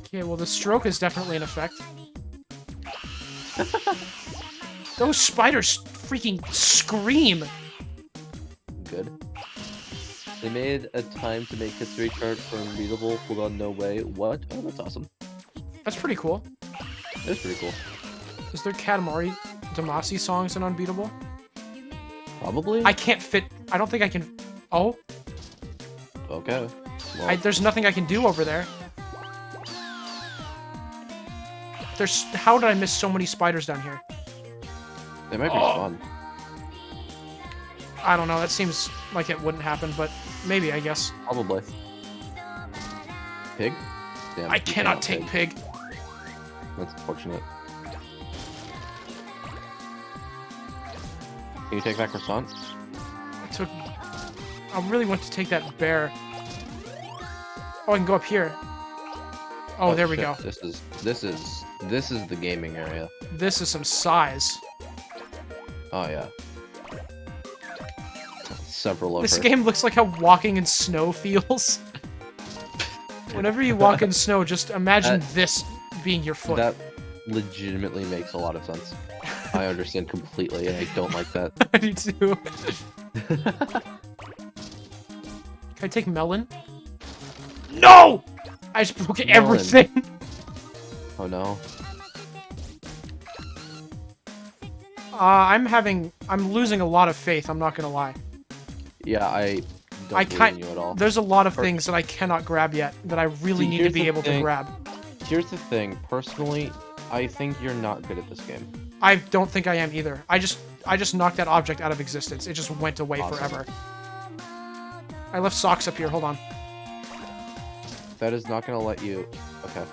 Okay, well the stroke is definitely in effect. Those spiders freaking scream. Good. They made a time to make history chart for unreadable. Hold on, no way. What? Oh, that's awesome. That's pretty cool. That's pretty cool. Is there Katamari Damacy songs in Unbeatable? Probably. I can't fit. I don't think I can. Oh, Okay. Well, there's nothing I can do over there. How did I miss so many spiders down here? they might be fun. I don't know. That seems like it wouldn't happen, but maybe, I guess. Probably. Pig? Damn, I you cannot take pig. That's unfortunate. Can you take that croissant? I really want to take that bear. Oh, I can go up here. Oh, there we shit. go. This is the gaming area. This is some size. Oh yeah. Several of This her. game looks like how walking in snow feels. Whenever you walk in snow, just imagine this being your foot. That legitimately makes a lot of sense. I understand completely, and I don't like that. I do too. Can I take melon? No! I just broke Melon. everything. Oh no. I'm losing a lot of faith, I'm not gonna lie. Yeah, I don't I believe can't, in you at all. there's a lot of things that I cannot grab yet, that I really See, need to here's be the able to thing. grab. Here's the thing. Personally, I think you're not good at this game. I don't think I am either. I just knocked that object out of existence. It just went away Awesome. forever. I left socks up here, hold on. That is not gonna let you. Okay.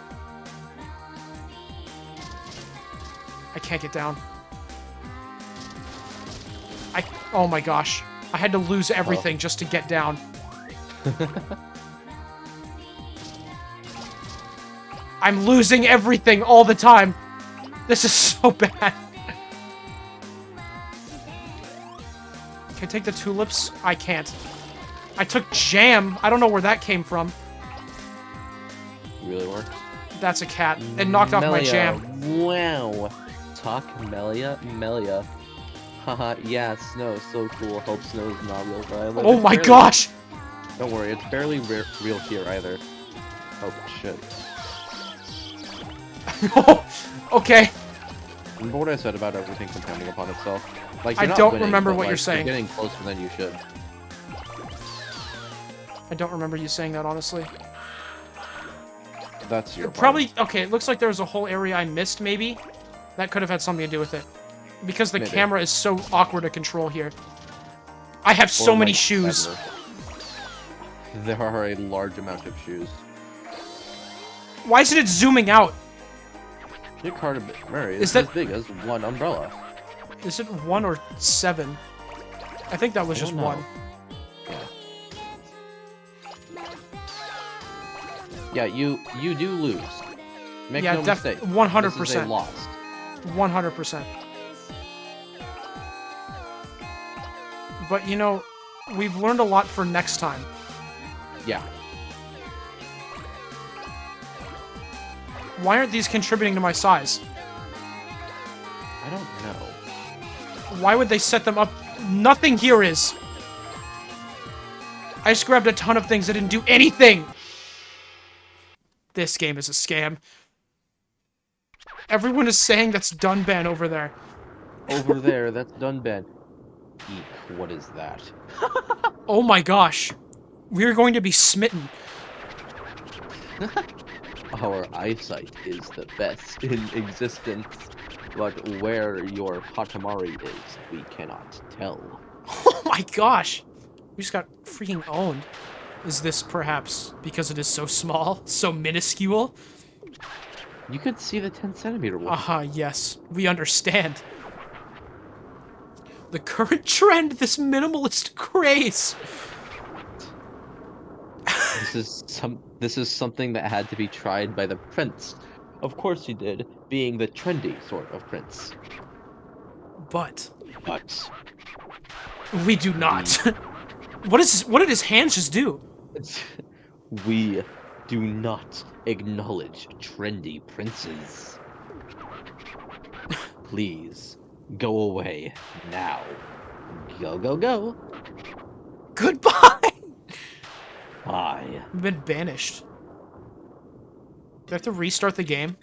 I can't get down. Oh my gosh. I had to lose everything just to get down. I'm losing everything all the time. This is so bad. Can I take the tulips? I can't. I took jam. I don't know where that came from. Really work? That's a cat. It knocked off my jam. Wow. Talk Melia. Haha, yeah, snow, so cool. Hope snow is not real where I live. Oh my gosh! Don't worry, it's barely real here either. Oh shit. Okay. Remember what I said about everything compounding upon itself? Like, I you're not don't winning, remember but, what like, you're saying. You're getting closer than you should. I don't remember you saying that, honestly. That's your Probably, okay, it looks like there was a whole area I missed, maybe. That could have had something to do with it. Because the camera is so awkward to control here. I have so many shoes. Ever. There are a large amount of shoes. Why isn't it zooming out? Your card, Murray, Is is that as big as one umbrella. Is it 1 or 7? I think that was just 1. Yeah, you do lose. Make Yeah, no mistake. 100%. This is a loss. 100%. But, you know, we've learned a lot for next time. Yeah. Why aren't these contributing to my size? I don't know. Why would they set them up? Nothing here is. I just grabbed a ton of things that didn't do anything. This game is a scam. Everyone is saying that's Dunban over there. Over there, that's Dunban. Eek, what is that? Oh my gosh. We're going to be smitten. Our eyesight is the best in existence, but where your Katamari is, we cannot tell. Oh my gosh. We just got freaking owned. Is this perhaps because it is so small, so minuscule? You could see the 10-centimeter one. Aha, yes. We understand. The current trend, this minimalist craze. This is something that had to be tried by the prince. Of course he did, being the trendy sort of prince. But But we do not. What did his hands just do? we do not acknowledge trendy princes. Please, go away now. Go, go, go. Goodbye! Bye. We've been banished. Do I have to restart the game?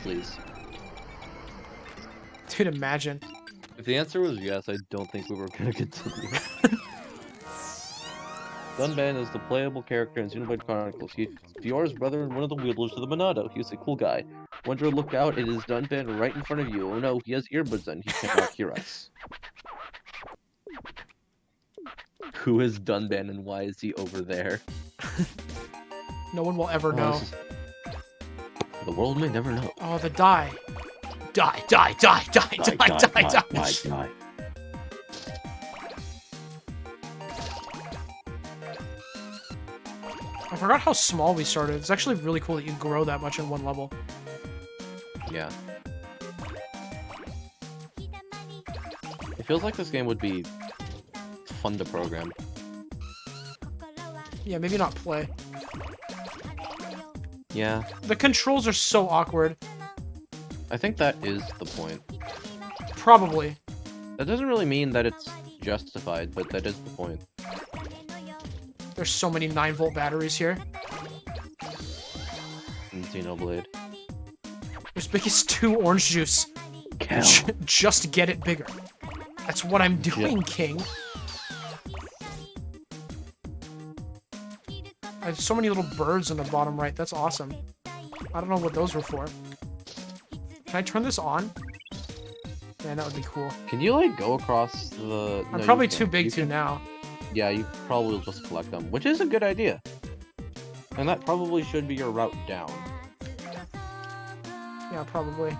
Please. Dude, imagine. If the answer was yes, I don't think we were gonna continue. Dunban is the playable character in Xenoblade Chronicles. He's Fior's brother and one of the wielders of the Monado. He's a cool guy. Wonder, look out, it is Dunban right in front of you. Oh no, he has earbuds on. He cannot hear us. Who is Dunban and why is he over there? No one will ever know. The world may never know. Oh, the die. Die, die, die, die, die, die, die. Die. I forgot how small we started. It's actually really cool that you grow that much in one level. Yeah. It feels like this game would be fun to program. Yeah, maybe not play. Yeah. The controls are so awkward. I think that is the point. Probably. That doesn't really mean that it's justified, but that is the point. There's so many 9-volt batteries here. In Xenoblade. There's big as 2 orange juice. Just get it bigger. That's what I'm doing, King. I have so many little birds in the bottom right. That's awesome. I don't know what those were for. Can I turn this on? Man, that would be cool. Can you, like, go across the... I'm probably too big to now. Yeah, you probably will just collect them, which is a good idea. And that probably should be your route down. Yeah, probably.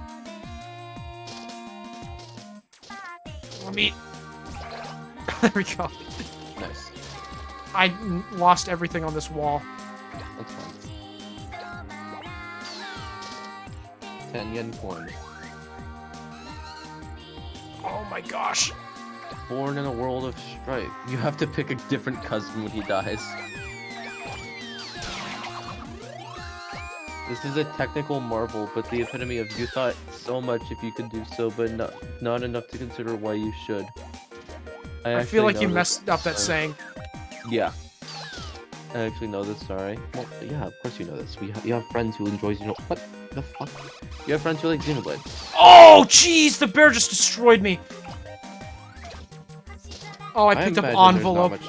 Let me... There we go. Nice. I lost everything on this wall. That's fine. 10 yen coin. Oh my gosh. Born in a world of strife. You have to pick a different cousin when he dies. This is a technical marvel, but the epitome of you thought so much if you could do so, but not enough to consider why you should. I feel like you messed up that saying. Yeah. I actually know this, sorry. Well, yeah, of course you know this. You have friends who enjoy what the fuck? You have friends who like Xenoblade. Oh, jeez! The bear just destroyed me! Oh, I picked up envelope.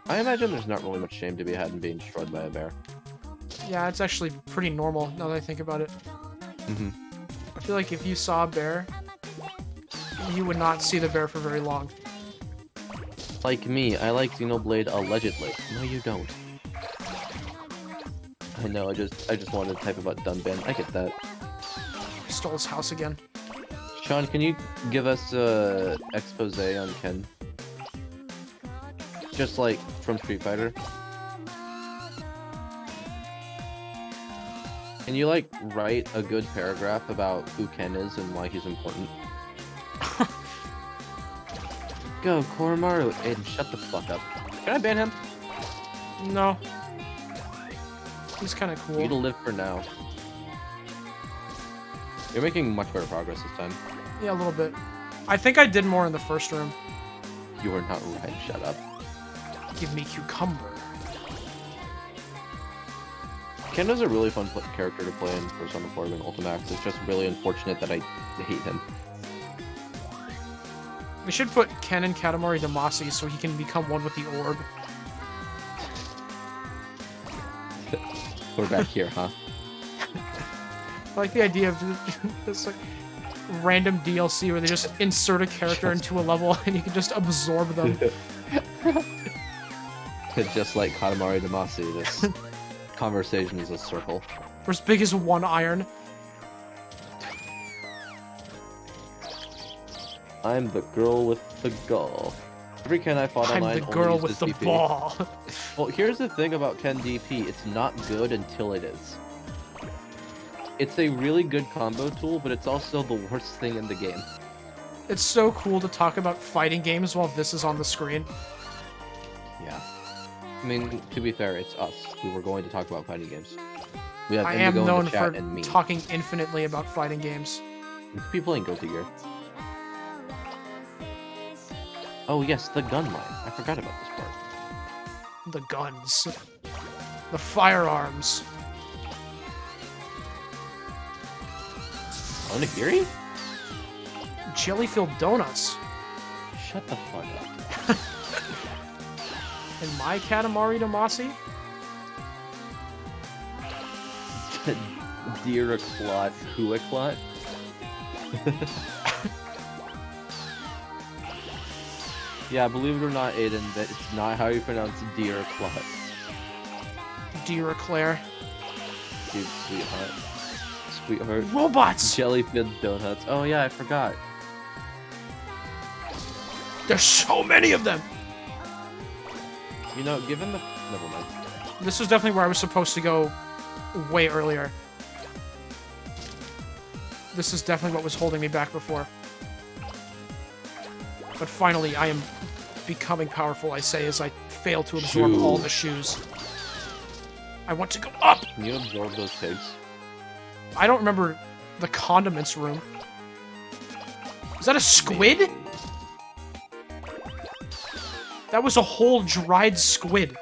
I imagine there's not really much shame to be had in being destroyed by a bear. Yeah, it's actually pretty normal, now that I think about it. Mm-hmm. I feel like if you saw a bear, you would not see the bear for very long. Like me, I like Xenoblade allegedly. No, you don't. I know, I just wanted to type about Dunban. I get that. I stole his house again. Sean, can you give us a expose on Ken? Just like from Street Fighter. Can you like write a good paragraph about who Ken is and why he's important? Go, Koromaru! Aiden, shut the fuck up. Can I ban him? No. He's kind of cool. You to live for now. You're making much better progress this time. Yeah, a little bit. I think I did more in the first room. You are not right, shut up. Give me cucumber. Kendo's a really fun character to play in Persona 4 and Ultimax. It's just really unfortunate that I hate him. We should put Ken in Katamari Damacy so he can become one with the orb. We're back here, huh? I like the idea of this like random DLC where they just insert a character into a level and you can just absorb them. Just like Katamari Damacy, this conversation is a circle. We're as big as one iron. I'm the girl with the gall. Every Ken I fought online I'm the girl with the DP. ball. Well, here's the thing about Ken DP. It's not good until it is. It's a really good combo tool, but it's also the worst thing in the game. It's so cool to talk about fighting games while this is on the screen. Yeah. I mean, to be fair, it's us. We were going to talk about fighting games. We have I am Indigo known in the chat for and me. talking infinitely about fighting games. We could be playing Guilty Gear. Oh yes, the gun line. I forgot about this part. The guns. The firearms. Onigiri? Jelly-filled donuts. Shut the fuck up. In my Katamari Damacy? Deer-a-clot, Huaclot? Yeah, believe it or not, Aiden, that it's not how you pronounce deer-a-clot. Dear Claire. Dude, sweetheart. Robots! Jelly-filled donuts. Oh yeah, I forgot. There's so many of them! You know, given the... Never mind. This is definitely where I was supposed to go way earlier. This is definitely what was holding me back before. But finally, I am becoming powerful, I say, as I fail to absorb all the shoes. I want to go up! Can you absorb those pigs? I don't remember the condiments room. Is that a squid? Maybe. That was a whole dried squid.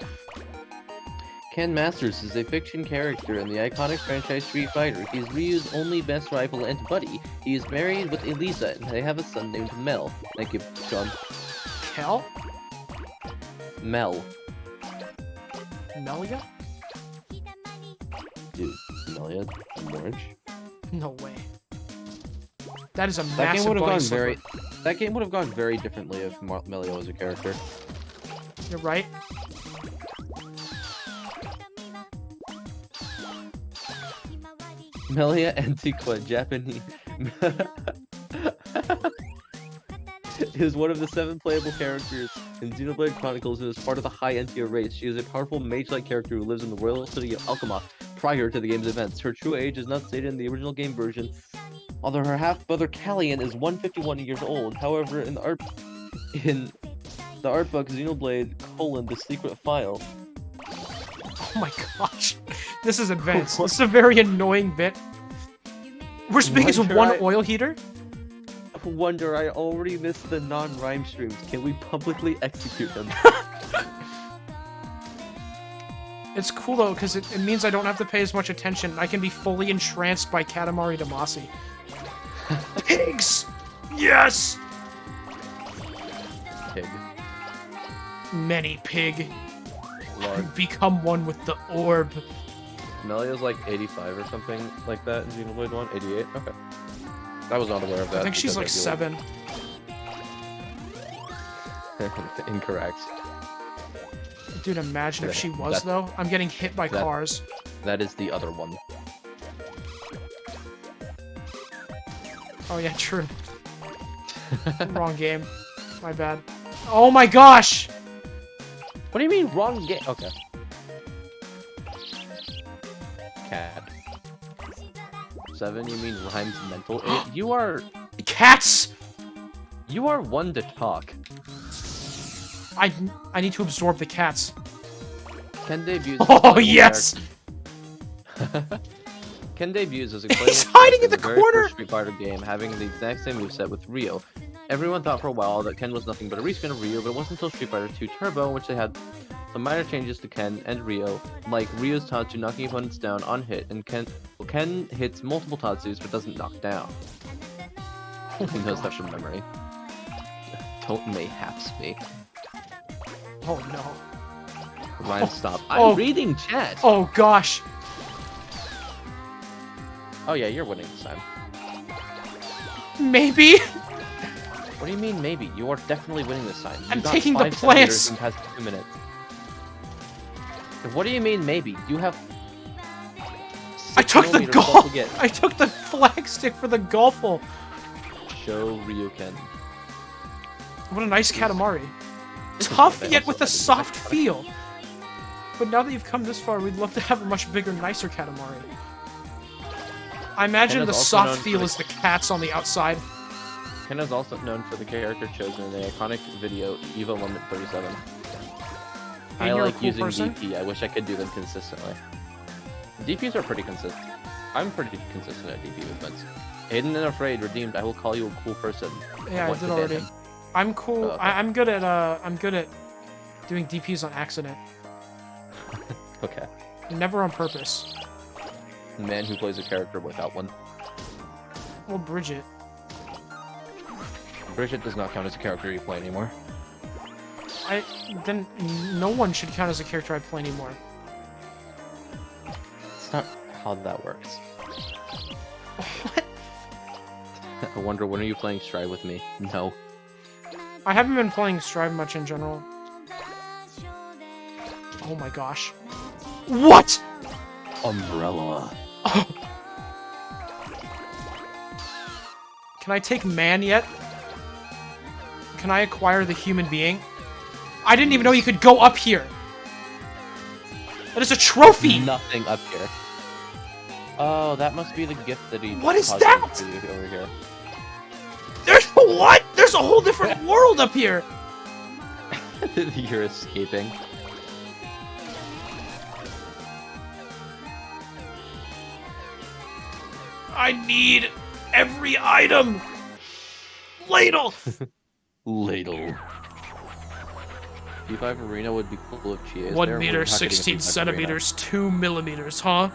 Ken Masters is a fiction character in the iconic franchise Street Fighter. He is Ryu's only best rival and buddy. He is married with Elisa, and they have a son named Mel. Thank you, Sean. Kel? Mel. Melia? Dude, Melia, orange. No way. That is a That massive game would have body gone slipper. very. That game would have gone very differently if Melia was a character. You're right. Melia Antiqua, Japanese. is one of the 7 playable characters in Xenoblade Chronicles and is part of the High Entia race. She is a powerful mage-like character who lives in the royal city of Alkmaar prior to the game's events. Her true age is not stated in the original game version, although her half-brother Callian is 151 years old. However, in the art book Xenoblade: The Secret File. Oh my gosh. This is advanced. This is a very annoying bit. We're as big as one oil heater? Wonder, I already missed the non-rhyme streams. Can we publicly execute them? It's cool though, because it means I don't have to pay as much attention. I can be fully entranced by Katamari Damacy. Pigs! Yes! Pig. Many pig. Lord. Become one with the orb. Melio's like 85 or something like that in Xenoblade 1? 88? Okay. I was not aware of that. I think she's like 7. Incorrect. Dude, imagine if she was, though. I'm getting hit by cars. That is the other one. Oh, yeah, true. Wrong game. My bad. Oh my gosh! What do you mean, wrong game? Okay. Cat. 7, you mean rhymes mental? You are... Cats! You are one to talk. I need to absorb the cats. Ken debuts... Oh, yes! Ken debuts as a He's hiding in the very corner! first Street Fighter game, having the exact same moveset with Ryo. Everyone thought for a while that Ken was nothing but a reskin of Ryo, but it wasn't until Street Fighter 2 Turbo in which they had some minor changes to Ken and Ryo, like Ryo's Tatsu knocking opponents down on hit, and Ken hits multiple Tatsus but doesn't knock down. He knows that from memory. Don't mayhaps me. Oh no. Ryan, stop. I'm reading chat! Oh gosh. Oh yeah, you're winning this time. Maybe? What do you mean maybe? You are definitely winning this time. I'm taking the plants! In the past 2 minutes. What do you mean maybe? You have... I took the golf! I took the flag stick for the golf hole! Show Ryuken. What a nice Katamari. Tough, yet with a soft feel. But now that you've come this far, we'd love to have a much bigger, nicer Katamari. I imagine the soft feel is the cats on the outside. Ken is also known for the character chosen in the iconic video Evo Moment 37. I like using DP. I wish I could do them consistently. DPs are pretty consistent. I'm pretty consistent at DP movements. Hidden and Afraid redeemed. I will call you a cool person. Yeah, I did already. I'm cool. Oh, okay. I'm good at doing DPs on accident. Okay. Never on purpose. Man who plays a character without one. Well, Bridget. Bridget does not count as a character you play anymore. Then no one should count as a character I play anymore. It's not how that works. What? I wonder, when are you playing Strive with me? No. I haven't been playing Strive much in general. Oh my gosh. What? Umbrella. Oh. Can I take man yet? Can I acquire the human being? I didn't even know you could go up here. That is a trophy! Nothing up here. Oh, that must be the gift that he... What is that? Over here. There's what? There's a whole different world up here! You're escaping. I need every item! Ladle! Ladle. D5 Arena would be cool if she is 1 meter, 16 centimeters, 2 millimeters, huh?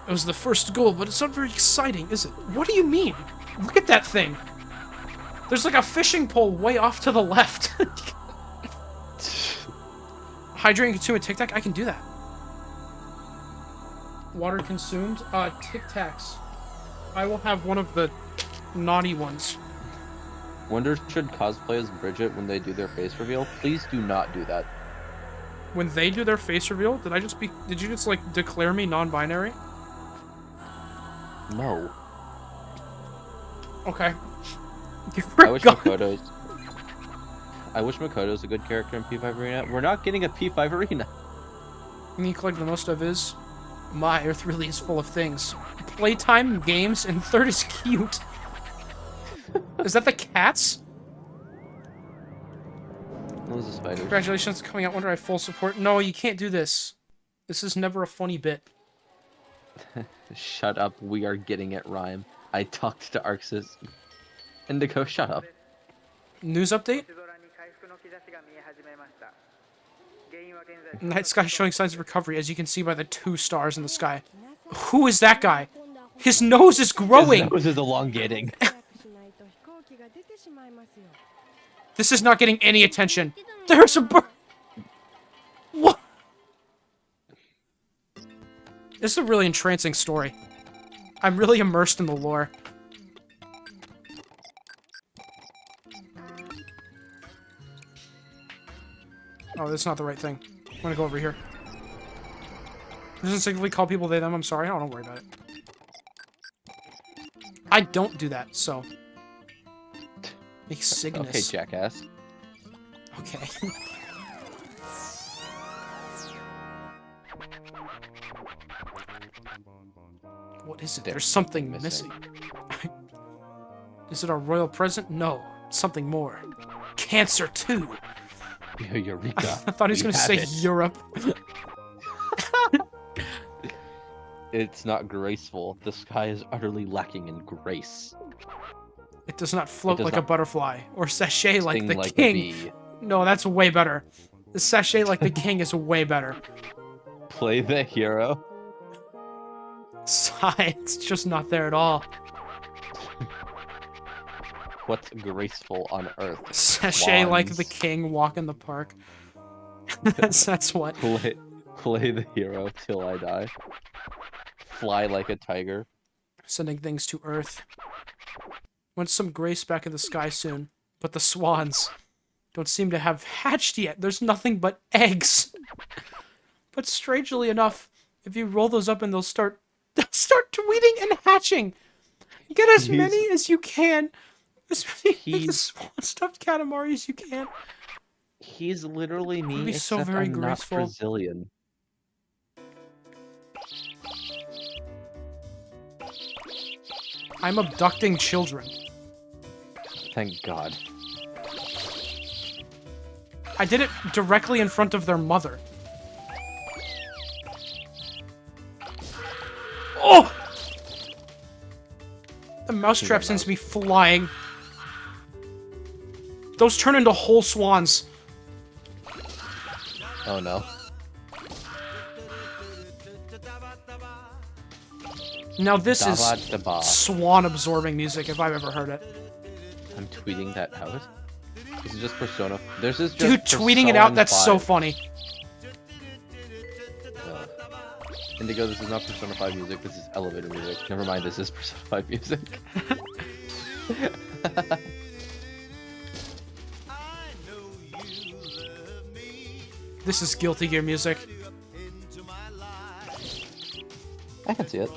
It was the first goal, but it's not very exciting, is it? What do you mean? Look at that thing! There's like a fishing pole way off to the left. Hydrating, consume, and Tic Tac? I can do that. Water consumed? Tic Tacs. I will have one of the naughty ones. Wonder should cosplay as Bridget when they do their face reveal? Please do not do that. When they do their face reveal, did you just like declare me non-binary? No. Okay. You I wish forgot. Makoto's a good character in P5 Arena. We're not getting a P5 Arena. And you collect the most of is... My Earth really is full of things. Playtime, games, and third is cute. Is that the cats? Those are spiders. Congratulations on coming out. Wonder I have full support. No, you can't do this. This is never a funny bit. Shut up, we are getting it, Rhyme. I talked to Arxis. Indigo, shut up. News update? Night sky showing signs of recovery, as you can see by the 2 stars in the sky. Who is that guy? His nose is growing! His nose is elongating. This is not getting any attention. There's a bird! What? This is a really entrancing story. I'm really immersed in the lore. Oh, that's not the right thing. I'm gonna go over here. Doesn't simply call people they, them. I'm sorry. Oh, don't worry about it. I don't do that, so. Make Cygnus. Okay, jackass. Okay. What is it? There's something missing. Is it our royal present? No. It's something more. Cancer, too. Eureka. I thought he was going to say Europe. It's not graceful. The sky is utterly lacking in grace. It does not float like a butterfly, or sashay like the king. Bee. No, that's way better. The sashay like the king is way better. Play the hero. Sigh, it's just not there at all. What's graceful on Earth? Sashay Swans. like the king, walk in the park. that's what. Play the hero till I die. Fly like a tiger. Sending things to Earth. Want some grace back in the sky soon. But the swans don't seem to have hatched yet. There's nothing but eggs. But strangely enough, if you roll those up and they'll start tweeting and hatching. Get as many as you can. As many swan stuffed Katamari as you can. He's literally me, be except so very I'm graceful. not Brazilian. I'm abducting children. Thank God. I did it directly in front of their mother. Oh! The mousetrap sends me flying. Those turn into whole swans. Oh no. Now this is swan-absorbing music, if I've ever heard it. I'm tweeting that out. This is just Persona. This is just Dude, tweeting it out, that's so funny. Indigo, this is not Persona 5 music, this is elevator music. Never mind, this is Persona 5 music. This is Guilty Gear music. I can see it.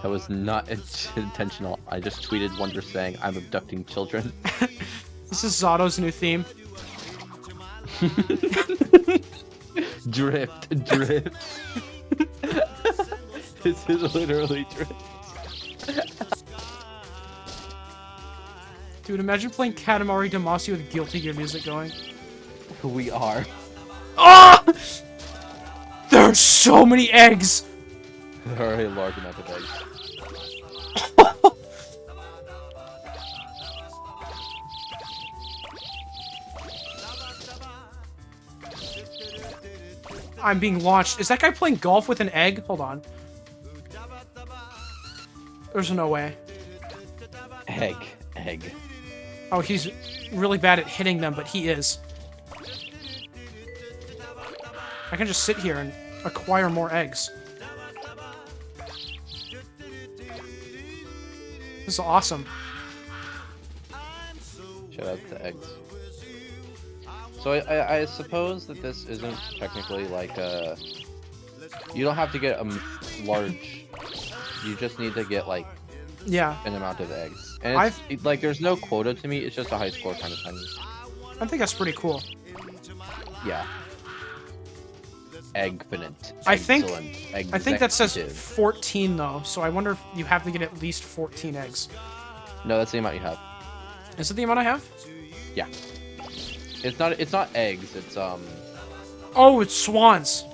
That was not intentional. I just tweeted Wonder saying, I'm abducting children. This is Zato's new theme. Drift. This is literally drift. Dude, imagine playing Katamari Damacy with Guilty Gear music going. We are. Ah! There are so many eggs! There are a large amount of eggs. I'm being launched. Is that guy playing golf with an egg? Hold on. There's no way. Egg. Oh, he's really bad at hitting them, but he is. I can just sit here and acquire more eggs. This is awesome. Shout out to eggs. So I suppose that this isn't technically like a... You don't have to get a large... You just need to get like Yeah. an amount of eggs. And like, there's no quota to me. It's just a high score kind of thing. I think that's pretty cool. Yeah. Eggfinite. I think that says Executive. 14 though, so I wonder if you have to get at least 14 eggs. No, that's the amount you have. Is it the amount I have? Yeah. It's not eggs. It's Oh, it's swans.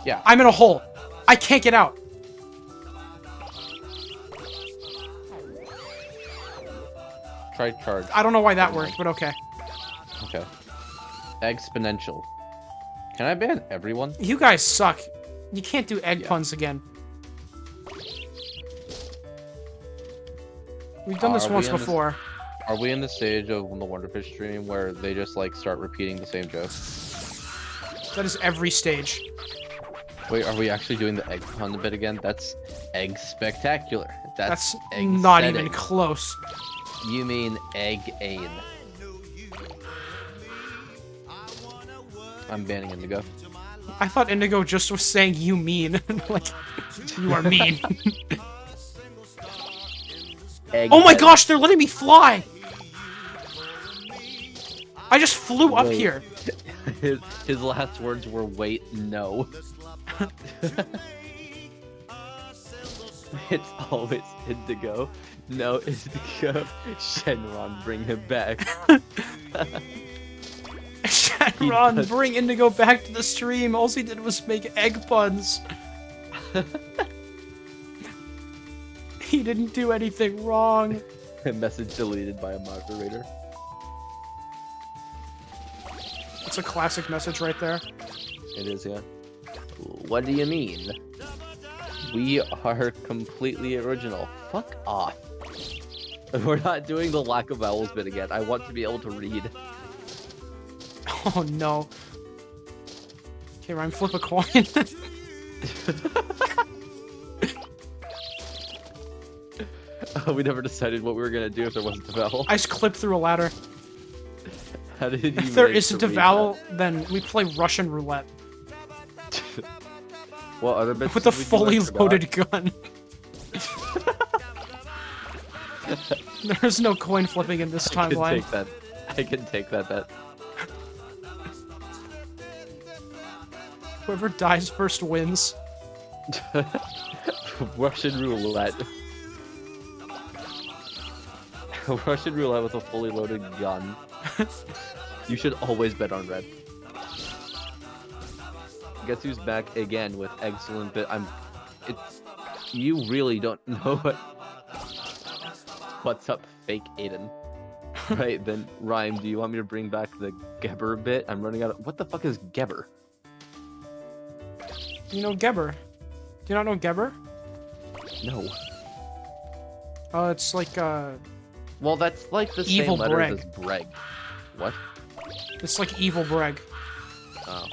Yeah. I'm in a hole. I can't get out. Try charge. I don't know why that worked, but okay. Okay. Exponential. Can I ban everyone? You guys suck. You can't do egg puns again. We've done this once before. Are we in the stage of the Wonderfish stream where they just like start repeating the same joke? That is every stage. Wait, are we actually doing the egg pun bit again? That's egg spectacular. That's egg not setting. even close. You mean egg ain. I'm banning Indigo. I thought Indigo just was saying you mean. Like, you are mean. Oh my gosh, they're letting me fly! I just flew up here. His last words were, wait, no. It's always Indigo. No, Indigo. Shenron, bring him back. Shenron, bring Indigo back to the stream. All he did was make egg puns. He didn't do anything wrong. A message deleted by a moderator. It's a classic message right there. It is, yeah. What do you mean? We are completely original. Fuck off. We're not doing the lack of vowels bit again. I want to be able to read. Oh no. Okay, Ryan, flip a coin. We never decided what we were gonna do if there wasn't a vowel. I just clipped through a ladder. How did you If there manage isn't to a read vowel, then we play Russian roulette. that? What other bits With a did we do? fully I forgot. loaded gun. There's no coin flipping in this I can timeline. take that. I can take that bet. Whoever dies first wins. Russian roulette. Russian roulette with a fully loaded gun. You should always bet on red. Guess who's back again with excellent bit? You really don't know what's up, fake Aiden. Right then, Rhyme, do you want me to bring back the Geber bit? I'm running out of... What the fuck is Geber? You know Geber. Do you not know Geber? No. It's like, Well, that's like the Evil same letters Breg. as Breg. What? It's like evil Breg. Oh.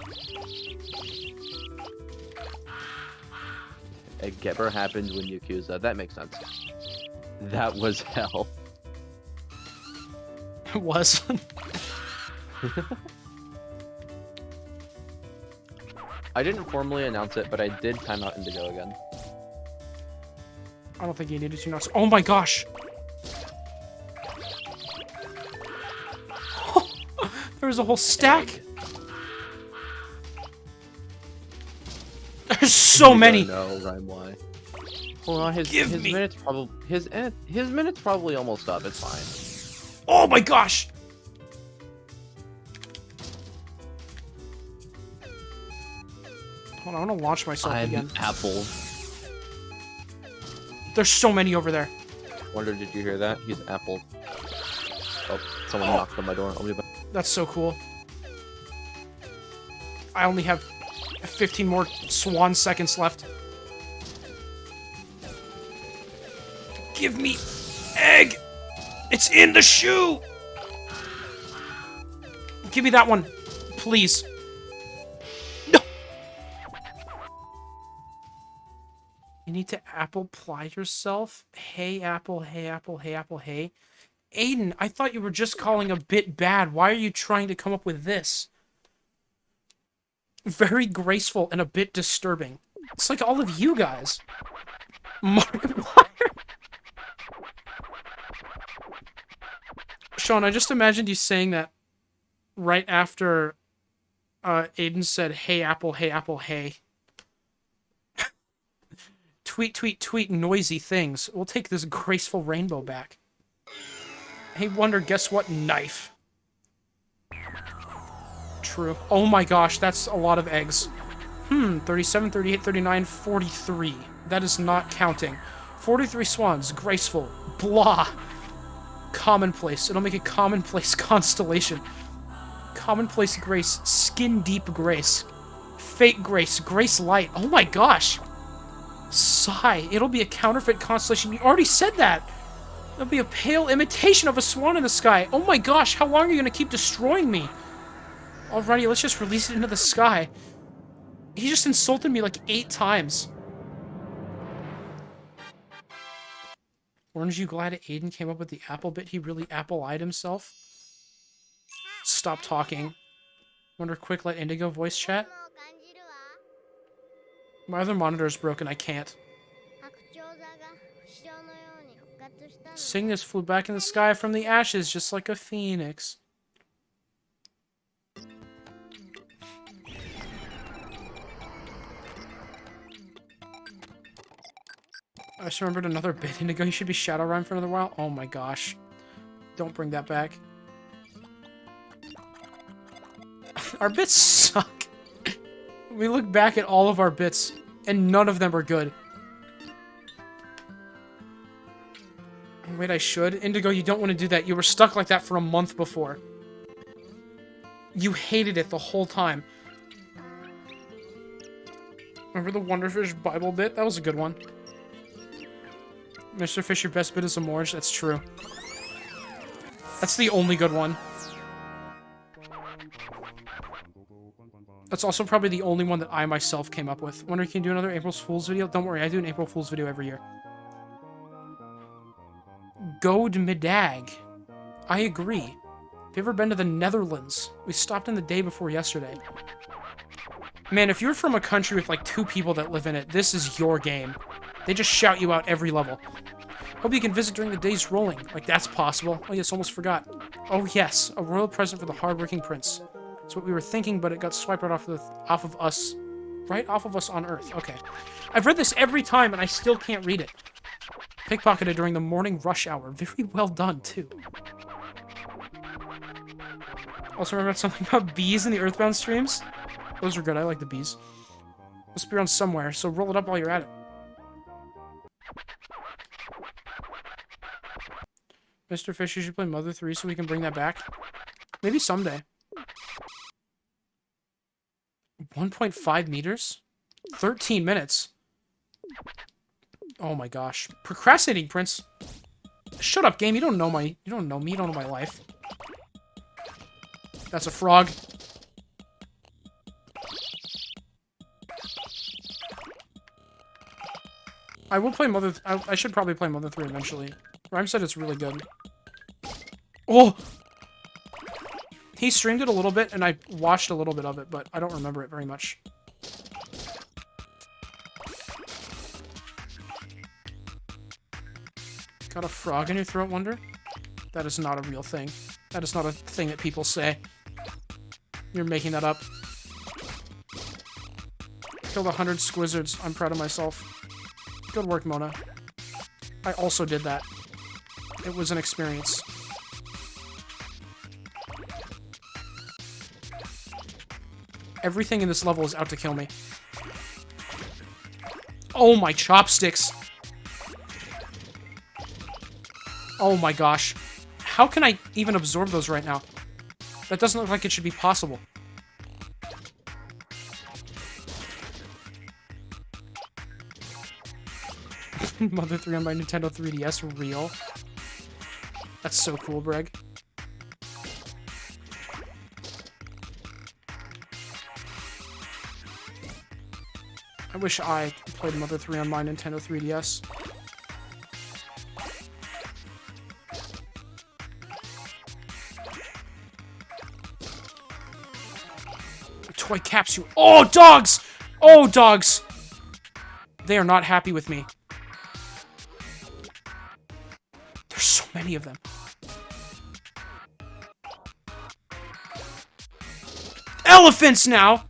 A Geber happened when Yakuza. That makes sense. That was hell. It was. I didn't formally announce it, but I did time out Indigo again. I don't think you needed to know. Oh my gosh! There was a whole stack. There's so many. No, Rhyme, why? Hold on, his me. minutes probably his minutes probably almost up. It's fine. Oh my gosh! Hold on, I want to launch myself I'm again. Apple. There's so many over there. Wonder, did you hear that? He's Apple. Oh, someone knocked on my door. I'll be back. That's so cool. I only have 15 more swan seconds left. Give me egg! It's in the shoe! Give me that one, please. No! You need to apple-ply yourself? Hey, apple, hey, apple, hey, apple, hey. Aiden, I thought you were just calling a bit bad. Why are you trying to come up with this? Very graceful and a bit disturbing. It's like all of you guys. Markiplier. Sean, I just imagined you saying that right after Aiden said, hey, Apple, hey. Tweet, tweet, tweet, noisy things. We'll take this graceful rainbow back. Hey, Wonder, guess what? Knife. True. Oh my gosh, that's a lot of eggs. 37, 38, 39, 43. That is not counting. 43 swans. Graceful. Blah. Commonplace. It'll make a commonplace constellation. Commonplace grace. Skin deep grace. Fake grace. Grace light. Oh my gosh. Sigh. It'll be a counterfeit constellation. You already said that. It'll be a pale imitation of a swan in the sky. Oh my gosh, how long are you going to keep destroying me? Alrighty, let's just release it into the sky. He just insulted me like 8 times. Orange, you glad Aiden came up with the apple bit? He really apple-eyed himself? Stop talking. Wonder quick let Indigo voice chat? My other monitor is broken, I can't. Cygnus flew back in the sky from the ashes just like a phoenix. I just remembered another bit. Indigo, you should be Shadowrun for another while. Oh my gosh. Don't bring that back. Our bits suck. We look back at all of our bits, and none of them are good. Wait, I should? Indigo, you don't want to do that. You were stuck like that for a month before. You hated it the whole time. Remember the Wonderfish Bible bit? That was a good one. Mr. Fish, your best bit is a Morge. That's true. That's the only good one. That's also probably the only one that I myself came up with. Wonder, can you do another April Fool's video? Don't worry, I do an April Fool's video every year. Goad Medag. I agree. Have you ever been to the Netherlands? We stopped in the day before yesterday. Man, if you're from a country with like 2 people that live in it, this is your game. They just shout you out every level. Hope you can visit during the day's rolling. Like, that's possible. Oh, yes, almost forgot. Oh, yes, a royal present for the hardworking prince. That's what we were thinking, but it got swiped right off of us. Right off of us on Earth. Okay. I've read this every time, and I still can't read it. Pickpocketed during the morning rush hour. Very well done, too. Also remember something about bees in the Earthbound streams? Those are good. I like the bees. Must be around somewhere, so roll it up while you're at it. Mr. Fish, you should play Mother 3 so we can bring that back. Maybe someday. 1.5 meters? 13 minutes. Oh my gosh. Procrastinating, Prince. Shut up, game. You don't know me. You don't know my life. That's a frog. I will play Mother... I should probably play Mother 3 eventually. Rhyme said it's really good. Oh! He streamed it a little bit, and I watched a little bit of it, but I don't remember it very much. Got a frog in your throat, Wonder? That is not a real thing. That is not a thing that people say. You're making that up. Killed 100 squizzards. I'm proud of myself. Good work, Mona. I also did that. It was an experience. Everything in this level is out to kill me. Oh, my chopsticks. Oh my gosh. How can I even absorb those right now? That doesn't look like it should be possible. Mother 3 on my Nintendo 3DS, real. That's so cool, Breg. I wish I played Mother 3 on my Nintendo 3DS. Toy capsule. Oh, dogs! Oh, dogs! They are not happy with me. There's so many of them. elephants now!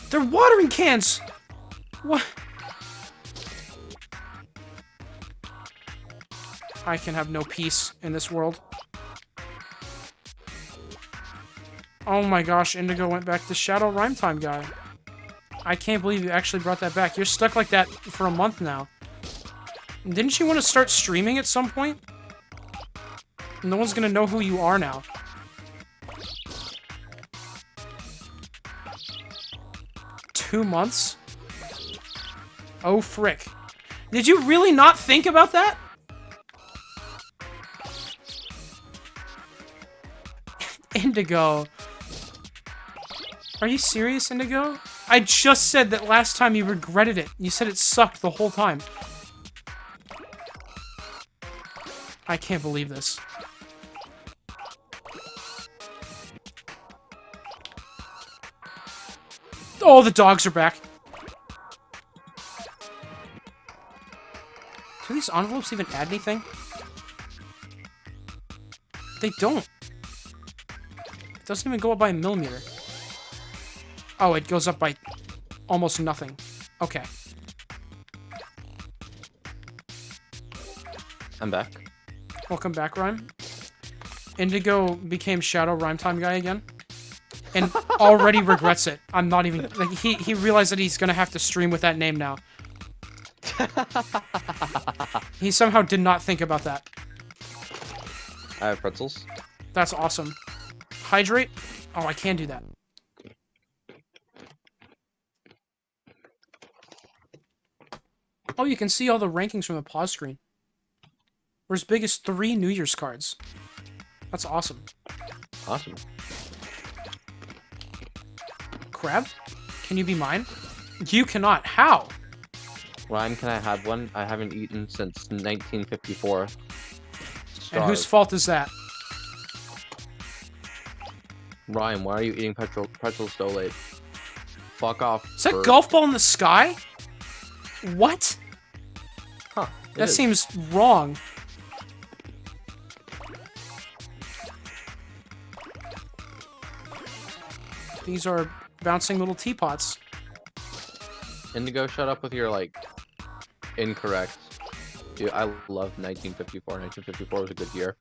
They're watering cans! What? I can have no peace in this world. Oh my gosh, Indigo went back to Shadow Rhyme Time guy. I can't believe you actually brought that back. You're stuck like that for a month now. Didn't you want to start streaming at some point? No one's gonna know who you are now. Two months? Oh, frick. Did you really not think about that? Indigo. Are you serious, Indigo? I just said that last time you regretted it. You said it sucked the whole time. I can't believe this. Oh, the dogs are back. Do these envelopes even add anything? They don't. It doesn't even go up by a millimeter. Oh, it goes up by almost nothing. Okay. I'm back. Welcome back, Rhyme. Indigo became Shadow Rhyme Time guy again. And already regrets it. I'm not even... Like, he realized that he's gonna have to stream with that name now. He somehow did not think about that. I have pretzels. That's awesome. Hydrate? Oh, I can do that. Oh, you can see all the rankings from the pause screen. We're as big as 3 New Year's cards. That's awesome. Awesome. Crab? Can you be mine? You cannot. How? Ryan, can I have one? I haven't eaten since 1954. And whose fault is that? Ryan, why are you eating pretzels so late? Fuck off. Is that golf ball in the sky? What? Huh. That seems wrong. These are bouncing little teapots. Indigo, shut up with your, like, incorrect. Dude, I love 1954. 1954 was a good year.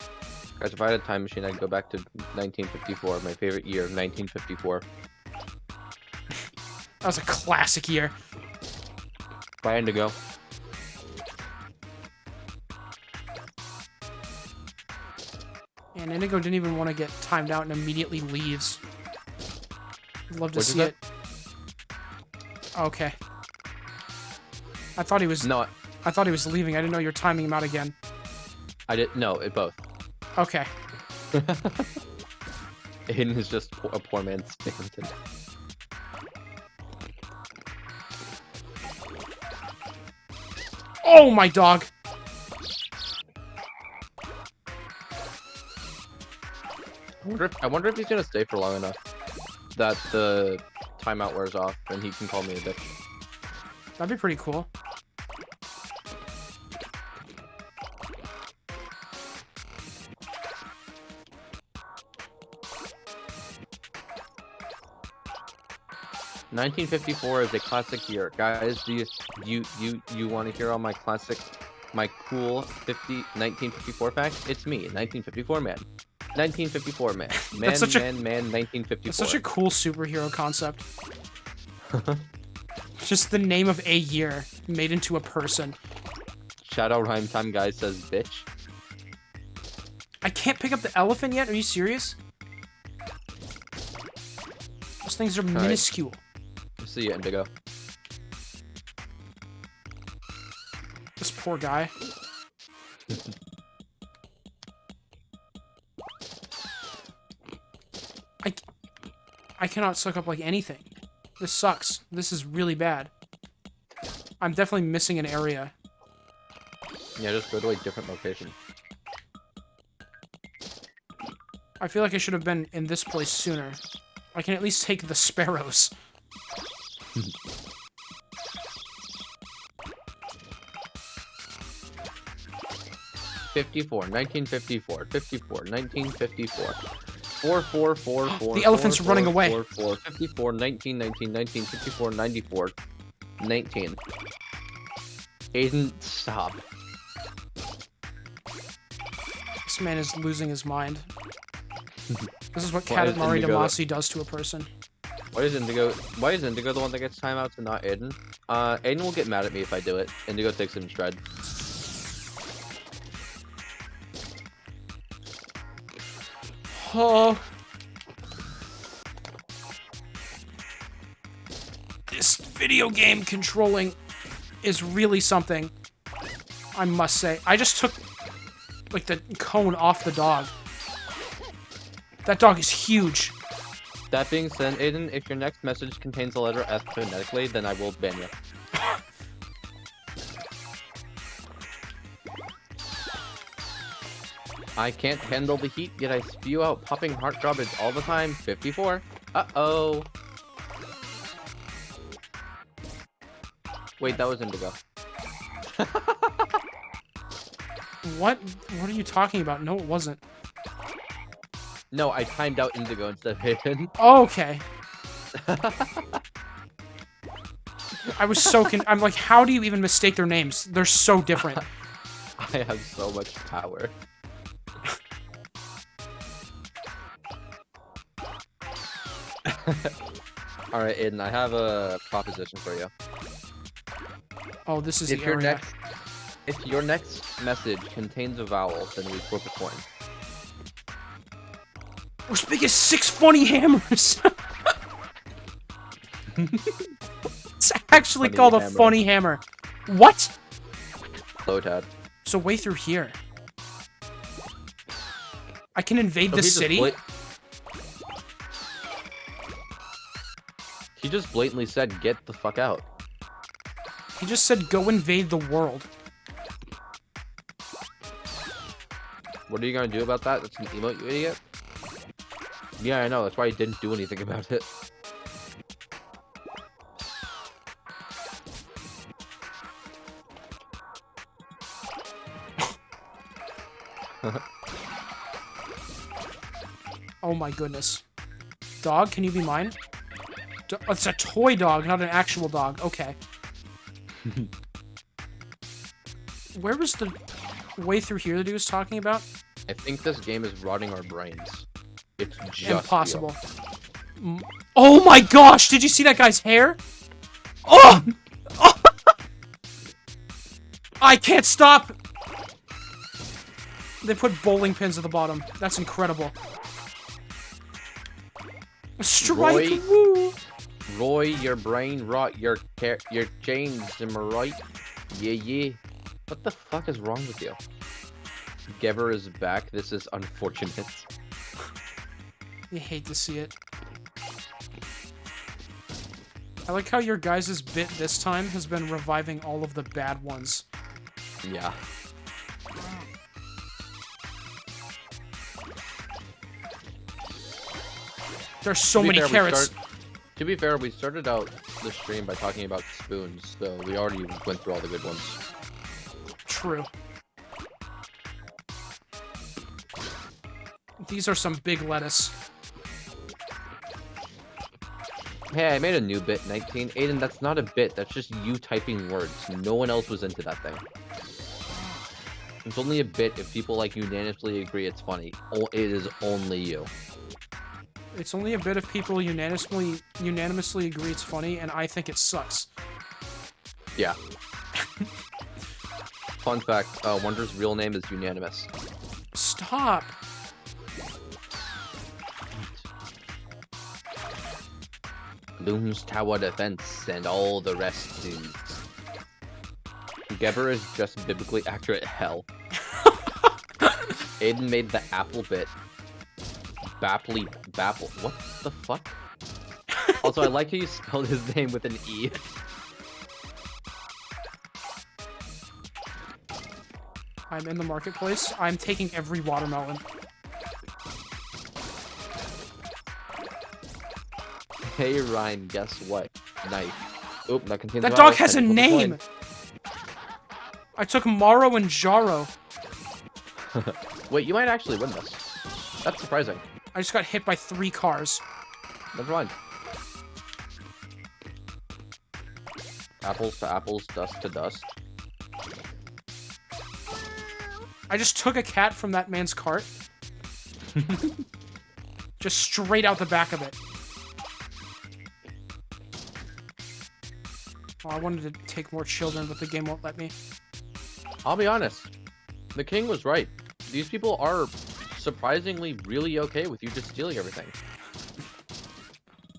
Guys, if I had a time machine, I'd go back to 1954. My favorite year, 1954. That was a classic year. Bye, Indigo. And Indigo didn't even want to get timed out and immediately leaves. I'd love to see it. Okay. I thought he was... No, I thought he was leaving. I didn't know you were timing him out again. I didn't. No, it both. Okay. Aiden is just a poor man's Stanton. Oh, my dog! I wonder if he's gonna stay for long enough that the timeout wears off and he can call me a bitch. That'd be pretty cool. (1954) is a classic year, guys. Do you want to hear all my classic, my cool 1954 facts? It's me, 1954 man. 1954 man. Man, man, 1954. That's such a cool superhero concept. Just the name of a year made into a person. Shadow Rhyme Time guy says bitch. I can't pick up the elephant yet? Are you serious? Those things are minuscule. See you, Indigo. This poor guy. I cannot suck up like anything. This sucks. This is really bad. I'm definitely missing an area. Yeah, just go to a different location. I feel like I should have been in this place sooner. I can at least take the sparrows. 54, 1954, 54, 1954. 4. The elephant's running away. 4. 54, 19, 19, 19, 54, 94, 19. Aiden, stop. This man is losing his mind. This is what Why is Katamari Indigo Damacy does to a person. Why is Indigo the one that gets timeouts and not Aiden? Aiden will get mad at me if I do it. Indigo takes him shred. Oh. This video game controlling is really something, I must say. I just took, like, the cone off the dog. That dog is huge. That being said, Aiden, if your next message contains the letter F phonetically, then I will ban you. I can't handle the heat, yet I spew out popping heart garbage all the time. 54. Uh-oh. Wait, that was Indigo. What? What are you talking about? No, it wasn't. No, I timed out Indigo instead of Aiden. Okay. I was so I'm like, how do you even mistake their names? They're so different. I have so much power. Alright, Aiden, I have a proposition for you. Oh, this is If the your area. if your next message contains a vowel, then we flip a coin. We're as big as 6 funny hammers. It's actually Funny called a hammer. funny hammer. What? Low Tad. So way through here. I can invade So the city? He just blatantly said, get the fuck out. He just said, go invade the world. What are you gonna do about that? That's an emote, you idiot. Yeah, I know. That's why he didn't do anything about it. Oh my goodness. Dog, can you be mine? It's a toy dog, not an actual dog. Okay. Where was the way through here that he was talking about? I think this game is rotting our brains. It's just Impossible. Oh my gosh! Did you see that guy's hair? Oh! Oh! I can't stop! They put bowling pins at the bottom. That's incredible. Strike! Roy? Woo! Roy, your brain rot, your chains, am I right? Yeah. What the fuck is wrong with you? Gever is back. This is unfortunate. You hate to see it. I like how your guys' bit this time has been reviving all of the bad ones. Yeah. There's so many carrots. To be fair, we started out the stream by talking about spoons, so we already went through all the good ones. True. These are some big lettuce. Hey, I made a new bit, 19. Aiden, that's not a bit. That's just you typing words. No one else was into that thing. It's only a bit if people like unanimously agree it's funny. It is only you. It's only a bit if people unanimously agree it's funny, and I think it sucks. Yeah. Fun fact, Wonder's real name is Unanimous. Stop! Looms Tower Defense and all the rest too. Geber is just biblically accurate hell. Aiden made the apple bit. Bapple. What the fuck? Also, I like how you spelled his name with an E. I'm in the marketplace. I'm taking every watermelon. Hey Ryan, guess what? Knife. Oop, that contains. That dog has a name! I took Maro and Jaro. Wait, you might actually win this. That's surprising. I just got hit by 3 cars. Never mind. Apples to apples, dust to dust. I just took a cat from that man's cart. Just straight out the back of it. Oh, I wanted to take more children, but the game won't let me. I'll be honest. The king was right. These people are surprisingly really okay with you just stealing everything.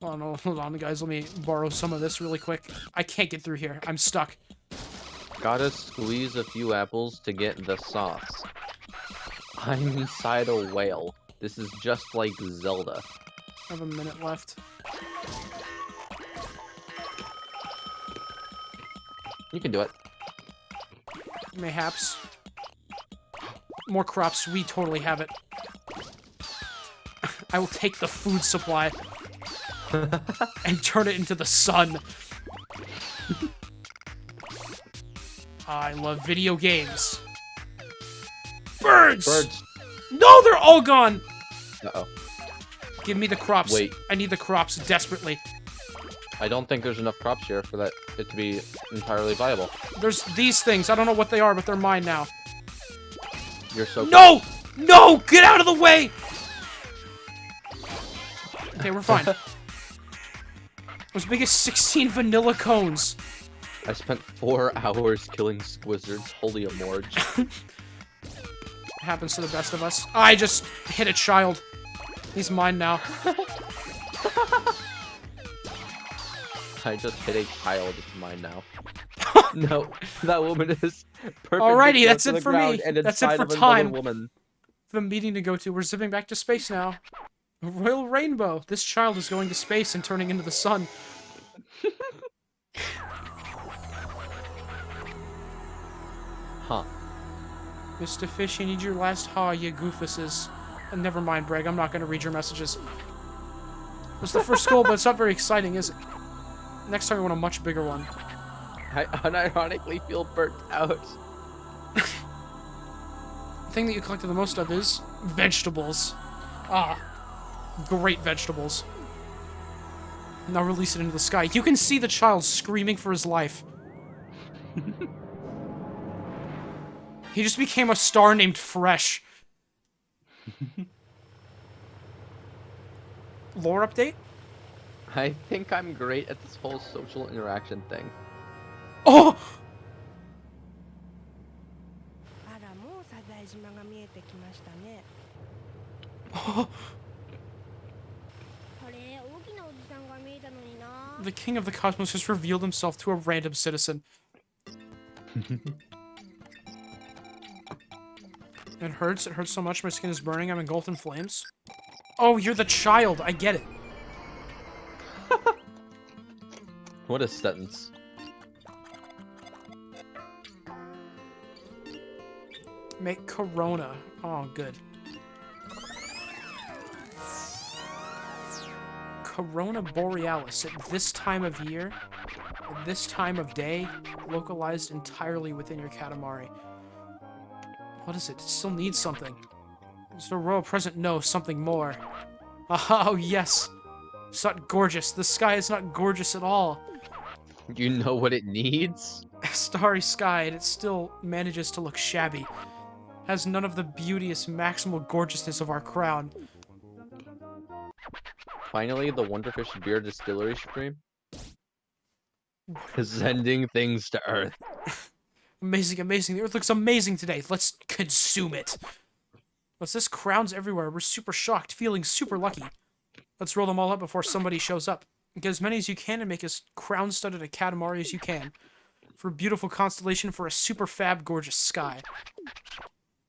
Oh no, hold on guys, let me borrow some of this really quick. I can't get through here. I'm stuck. Gotta squeeze a few apples to get the sauce. I'm inside a whale. This is just like Zelda. I have a minute left. You can do it. Mayhaps. More crops. We totally have it. I will take the food supply and turn it into the sun. I love video games. Birds! Birds. No, they're all gone! Uh-oh. Give me the crops. Wait. I need the crops desperately. I don't think there's enough crops here for it to be entirely viable. There's these things. I don't know what they are, but they're mine now. You're so No! No! Get out of the way! Okay, we're fine. As big as 16 vanilla cones. I spent 4 hours killing squizzards. Holy amorge. Happens to the best of us. I just hit a child. He's mine now. I just hit a child. It's mine now. No, that woman is perfect. Alrighty, that's it for me. And That's it inside for of another time. woman. The meeting to go to. We're zipping back to space now. A royal rainbow. This child is going to space and turning into the sun. Huh. Mr. Fish, I need your last ha, you goofuses. Never mind, Breg. I'm not going to read your messages. It's the first goal, but it's not very exciting, is it? Next time I want a much bigger one. I unironically feel burnt out. The thing that you collected the most of is vegetables. Ah, great vegetables. Now release it into the sky. You can see the child screaming for his life. He just became a star named Fresh. Lore update? I think I'm great at this whole social interaction thing. Oh! あらもうサザエ島が見えてきましたね。 Oh, あれ大きなおじさんが見えたのにな。 the king of the cosmos has revealed himself to a random citizen. It hurts. It hurts so much. My skin is burning. I'm engulfed in flames. Oh, you're the child. I get it. What a sentence. Make Corona. Oh, good. Corona Borealis at this time of year, at this time of day, localized entirely within your Katamari. What is it? It still needs something. Is it a royal present? No, something more. Oh, yes. It's not gorgeous. The sky is not gorgeous at all. You know what it needs? A starry sky, and it still manages to look shabby. Has none of the beauteous maximal gorgeousness of our crown. Finally, the Wonderfish beer distillery stream. Sending things to Earth. Amazing, amazing. The Earth looks amazing today. Let's consume it. What's this? Crowns everywhere. We're super shocked, feeling super lucky. Let's roll them all up before somebody shows up. Get as many as you can and make as crown-studded a Katamari as you can. For a beautiful constellation for a super fab gorgeous sky.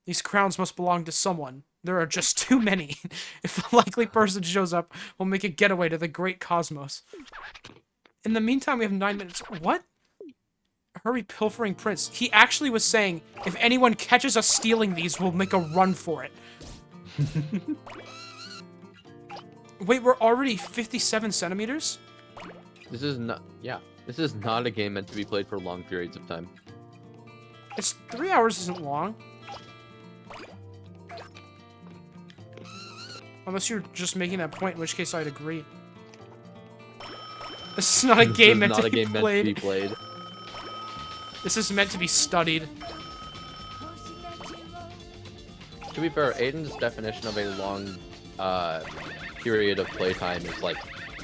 These crowns must belong to someone. There are just too many. If the likely person shows up, we'll make a getaway to the great cosmos. In the meantime, we have 9 minutes. What? Hurry, pilfering prince. He actually was saying, if anyone catches us stealing these, we'll make a run for it. Wait, we're already 57 centimeters? This is not... Yeah. This is not a game meant to be played for long periods of time. It's 3 hours isn't long. Unless you're just making that point, in which case I'd agree. This is not a game meant to be played. This is meant to be studied. To be fair, Aiden's definition of a long period of playtime is like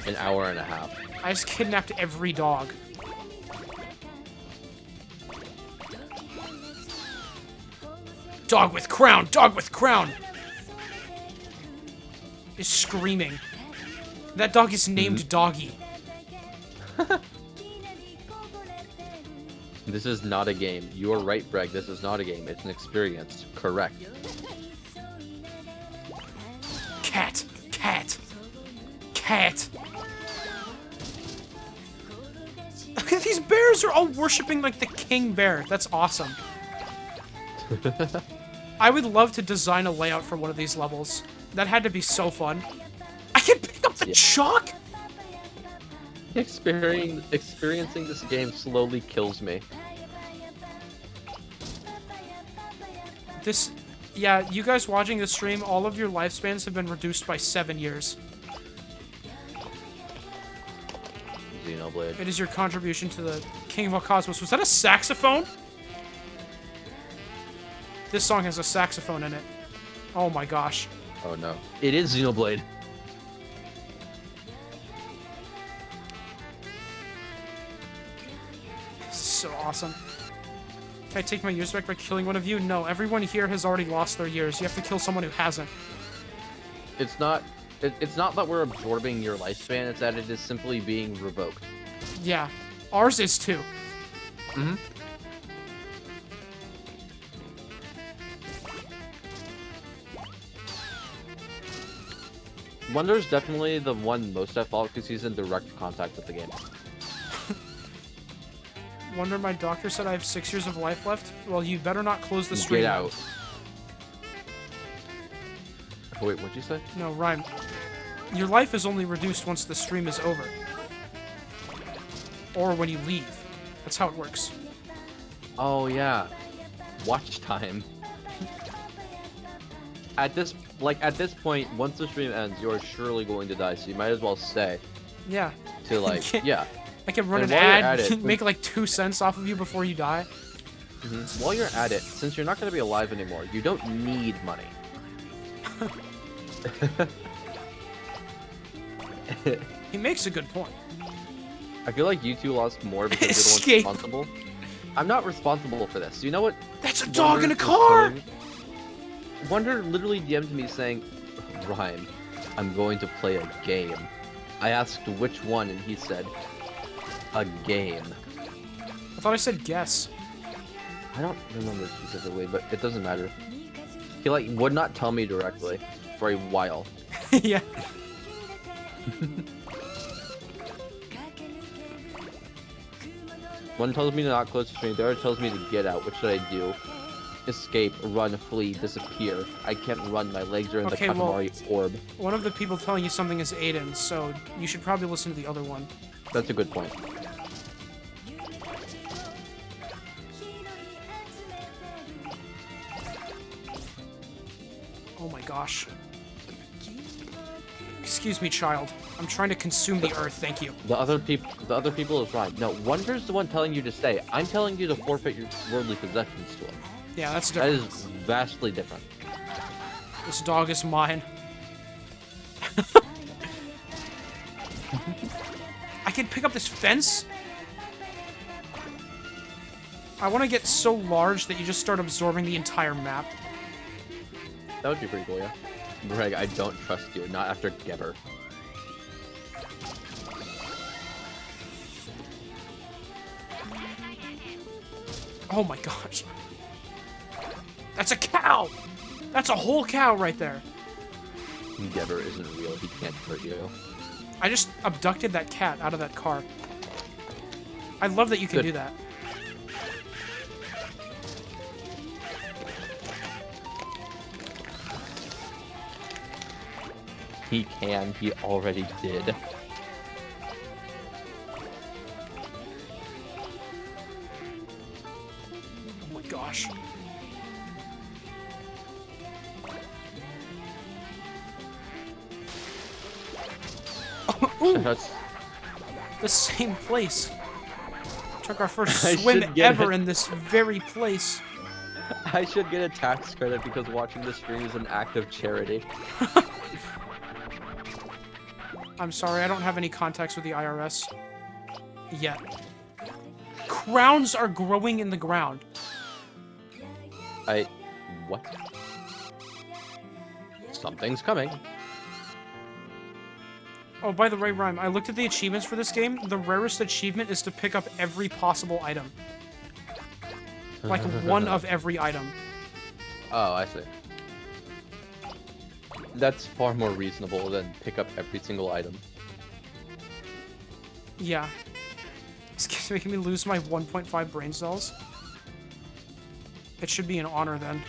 an hour and a half. I just kidnapped every dog. Dog with crown! Dog with crown! Is screaming. That dog is named Doggy. This is not a game. You are right, Greg. This is not a game. It's an experience. Correct. Cat! Cat! Cat! Look at these bears are all worshipping like the king bear. That's awesome. I would love to design a layout for one of these levels. That had to be so fun. I can pick up the chalk? Experiencing this game slowly kills me. Yeah, you guys watching this stream, all of your lifespans have been reduced by 7 years. Xenoblade. It is your contribution to the King of All Cosmos. Was that a saxophone? This song has a saxophone in it. Oh my gosh. Oh no. It is Xenoblade. This is so awesome. Can I take my years back by killing one of you? No, everyone here has already lost their years. You have to kill someone who hasn't. It's not that we're absorbing your lifespan, it's that it is simply being revoked. Yeah. Ours is too. Mm-hmm. Wonder's definitely the one most at fault because he's in direct contact with the game. Wonder, my doctor said I have 6 years of life left. Well, you better not close the stream. Get out. Oh, wait, what'd you say? No, Rhyme. Your life is only reduced once the stream is over. Or when you leave. That's how it works. Oh, yeah. Watch time. At this point, once the stream ends, you are surely going to die, so you might as well stay. Yeah. To, like, yeah. I can run And an while you're ad, at it, make like 2 cents off of you before you die. Mm-hmm. While you're at it, since you're not going to be alive anymore, you don't need money. He makes a good point. I feel like you two lost more because you're the one responsible. I'm not responsible for this. You know what? That's a dog in a car! Wonder literally DM'd me saying, Rhyme, I'm going to play a game. I asked which one, and he said, a game. I thought I said guess. I don't remember specifically, but it doesn't matter. He, like, would not tell me directly for a while. Yeah. One tells me to not close the stream, the other tells me to get out. What should I do? Escape, run, flee, disappear. I can't run, my legs are in the Katamari orb. One of the people telling you something is Aiden, so you should probably listen to the other one. That's a good point. Oh my gosh. Excuse me, child. I'm trying to consume the earth, thank you. The other people is right. No, Wonder's the one telling you to stay. I'm telling you to forfeit your worldly possessions to him. Yeah, that's different. That is vastly different. This dog is mine. I can pick up this fence? I want to get so large that you just start absorbing the entire map. That would be pretty cool, yeah. Greg, I don't trust you. Not after Geber. Oh my gosh. That's a cow! That's a whole cow right there. Geber isn't real. He can't hurt you. I just abducted that cat out of that car. I love that you can do that. He can. He already did. Oh my gosh. Ooh, Shoutouts. the same place. Took our first I swim should get ever it. in this very place. I should get a tax credit because watching the stream is an act of charity. I'm sorry, I don't have any contacts with the IRS. Yet. Crowns are growing in the ground. What? Something's coming. Oh, by the way, Rhyme, I looked at the achievements for this game. The rarest achievement is to pick up every possible item. Like, one of every item. Oh, I see. That's far more reasonable than pick up every single item. Yeah. This game's making me lose my 1.5 brain cells. It should be an honor, then.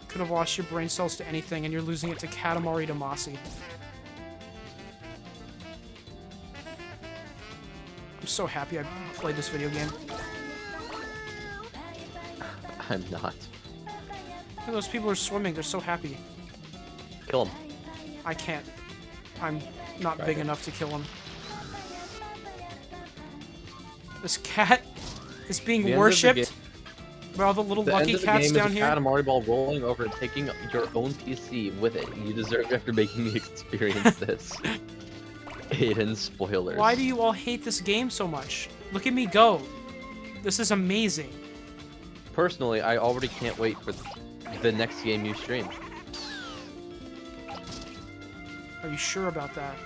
Could have lost your brain cells to anything, and you're losing it to Katamari Damacy. I'm so happy I played this video game. I'm not. Look at those people are swimming, they're so happy. Kill him. I can't. I'm not big enough to kill him. This cat is being worshipped by all the little lucky cats down here. The end of the game is a Katamari ball rolling over and taking your own PC with it. You deserve it after making me experience this. Aiden spoilers. Why do you all hate this game so much? Look at me go. This is amazing. Personally, I already can't wait for the next game you stream. Are you sure about that?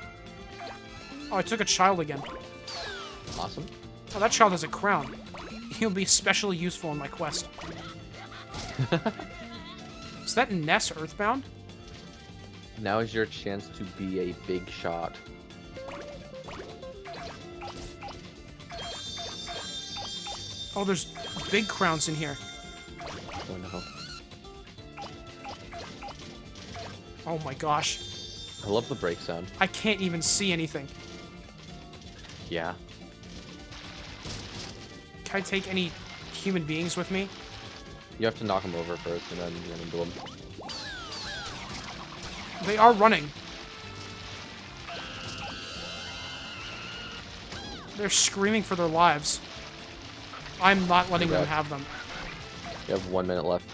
Oh, I took a child again. Awesome. Oh, that child has a crown. He'll be especially useful in my quest. Is that Ness Earthbound? Now is your chance to be a big shot. Oh, there's big crowns in here. Oh no. Oh my gosh. I love the break sound. I can't even see anything. Yeah. Can I take any human beings with me? You have to knock them over first and then run into them. They are running. They're screaming for their lives. I'm not letting them have them. You have 1 minute left.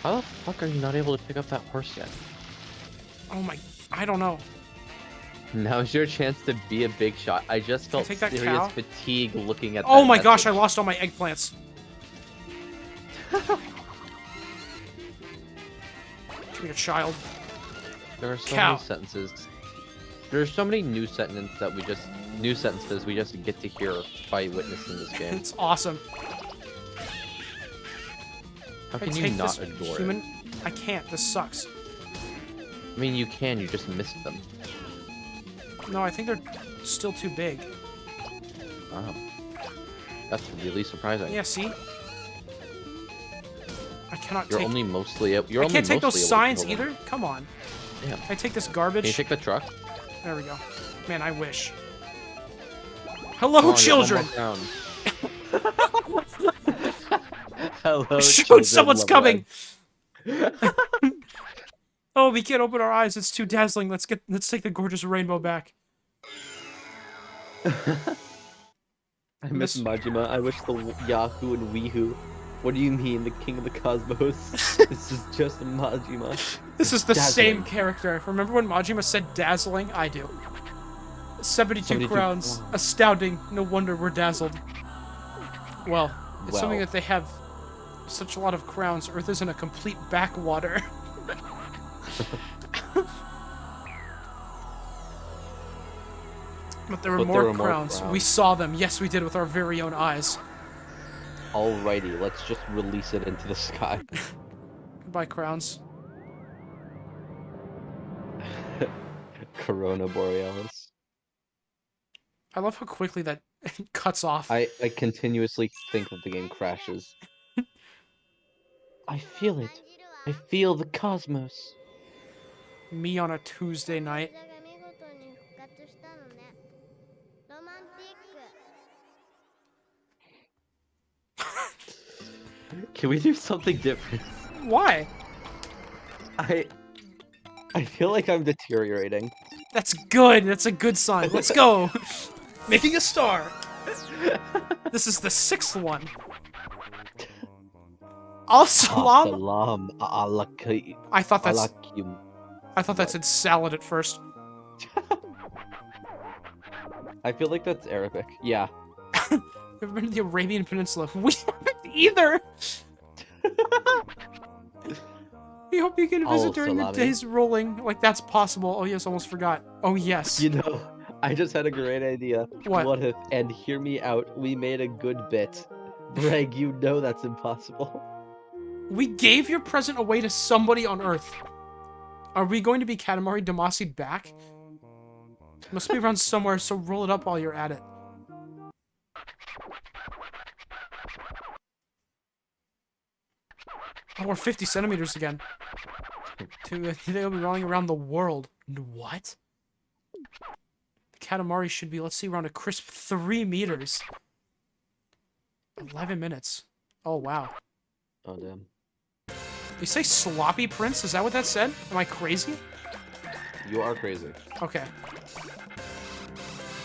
How the fuck are you not able to pick up that horse yet? Oh my... I don't know. Now's your chance to be a big shot. I just felt take that serious cow? fatigue looking at Oh that my gosh, I message. lost all my eggplants. Come here, child. There are so Cow. many sentences. There's so many new sentences that we just get to hear by witnessing this game. It's awesome. How Can can I you take not this adore human? it? I can't. This sucks. I mean, you can. You just missed them. No, I think they're still too big. Wow. That's really surprising. Yeah, see? I cannot You're take... only mostly. You're I only can't take those mostly able to signs kill them. either? Come on. Damn. Can I take this garbage? Can you take the truck? There we go. Man, I wish. Hello, Come on, you have children! one more round. Hello, Shoot, children, someone's love coming! life. Oh, we can't open our eyes. It's too dazzling. Let's take the gorgeous rainbow back. I miss Miss- Majima. I wish the Yahoo and Weehoo. What do you mean, the king of the cosmos? This is just Majima. This is the Dazzling. same character. Remember when Majima said dazzling? I do. 72 72 crowns. crowns. Astounding. No wonder we're dazzled. Well, it's something Well. that they have such a lot of crowns. Earth isn't a complete backwater. But there were more crowns. We saw them. Yes, we did with our very own eyes. Alrighty, let's just release it into the sky. Goodbye, crowns. Corona Borealis. I love how quickly that cuts off. I continuously think that the game crashes. I feel it. I feel the cosmos. Me on a Tuesday night. が見事に復活したのね。ロマンティック。 Can we do something different? Why? I feel like I'm deteriorating. That's good. That's a good sign. Let's go. Making a star. This is the 6th one. Al-Salam. Salam alaikum. I thought that said salad at first. I feel like that's Arabic. Yeah. Ever been to the Arabian Peninsula? We haven't either. We hope you can visit during the Al-Salami. days rolling. Like that's possible. Oh yes, almost forgot. Oh yes. You know, I just had a great idea. What? If, and hear me out, we made a good bit. Greg, you know that's impossible. We gave your present away to somebody on Earth. Are we going to be Katamari Damacy back? Must be around somewhere, so roll it up while you're at it. Oh, we're 50 centimeters again. Today we'll be rolling around the world. What? The Katamari should be, let's see, around a crisp 3 meters. 11 minutes. Oh, wow. Oh, damn. You say sloppy prince? Is that what that said? Am I crazy? You are crazy. Okay.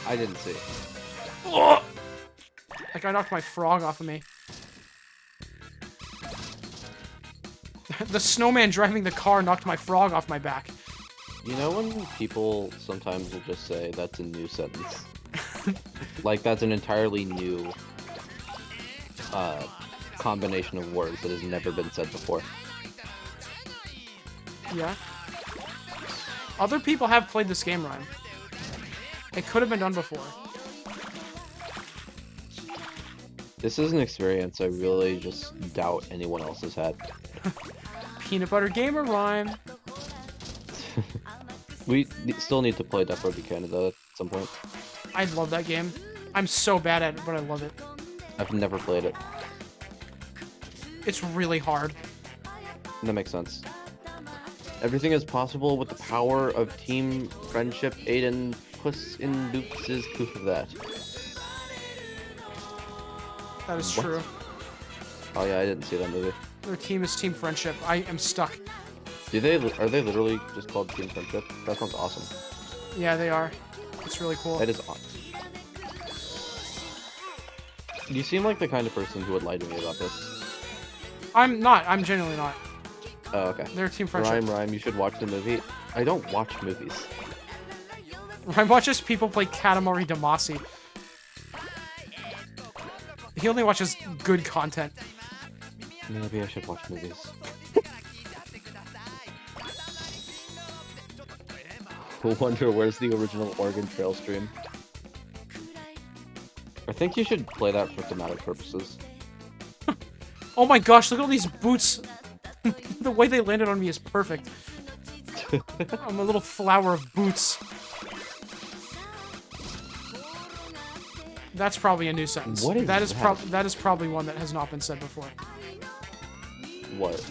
I didn't see. Ugh! That guy knocked my frog off of me. The snowman driving the car knocked my frog off my back. You know when people sometimes will just say that's a new sentence? Like that's an entirely new combination of words that has never been said before. Yeah. Other people have played this game, Ryan. It could have been done before. This is an experience I really just doubt anyone else has had. Peanut butter gamer rhyme. We still need to play Death Road to Canada at some point. I love that game. I'm so bad at it, but I love it. I've never played it. It's really hard. That makes sense. Everything is possible with the power of team friendship. Aiden Puss in Boots is proof of that. That is What? true. Oh yeah, I didn't see that movie. Their team is team friendship. I am stuck. Are they literally just called team friendship? That sounds awesome. Yeah, they are. It's really cool. That is awesome. You seem like the kind of person who would lie to me about this. I'm not. I'm genuinely not. Oh, okay. They're team friendship. Rhyme, you should watch the movie. I don't watch movies. Ryan watches people play Katamari Damacy. He only watches good content. Maybe I should watch movies. Wonder where's the original Oregon Trail stream? I think you should play that for thematic purposes. Oh my gosh, look at all these boots. The way they landed on me is perfect. I'm a little flower of boots. That's probably a new sentence. What is that? that? That is probably one that has not been said before. What?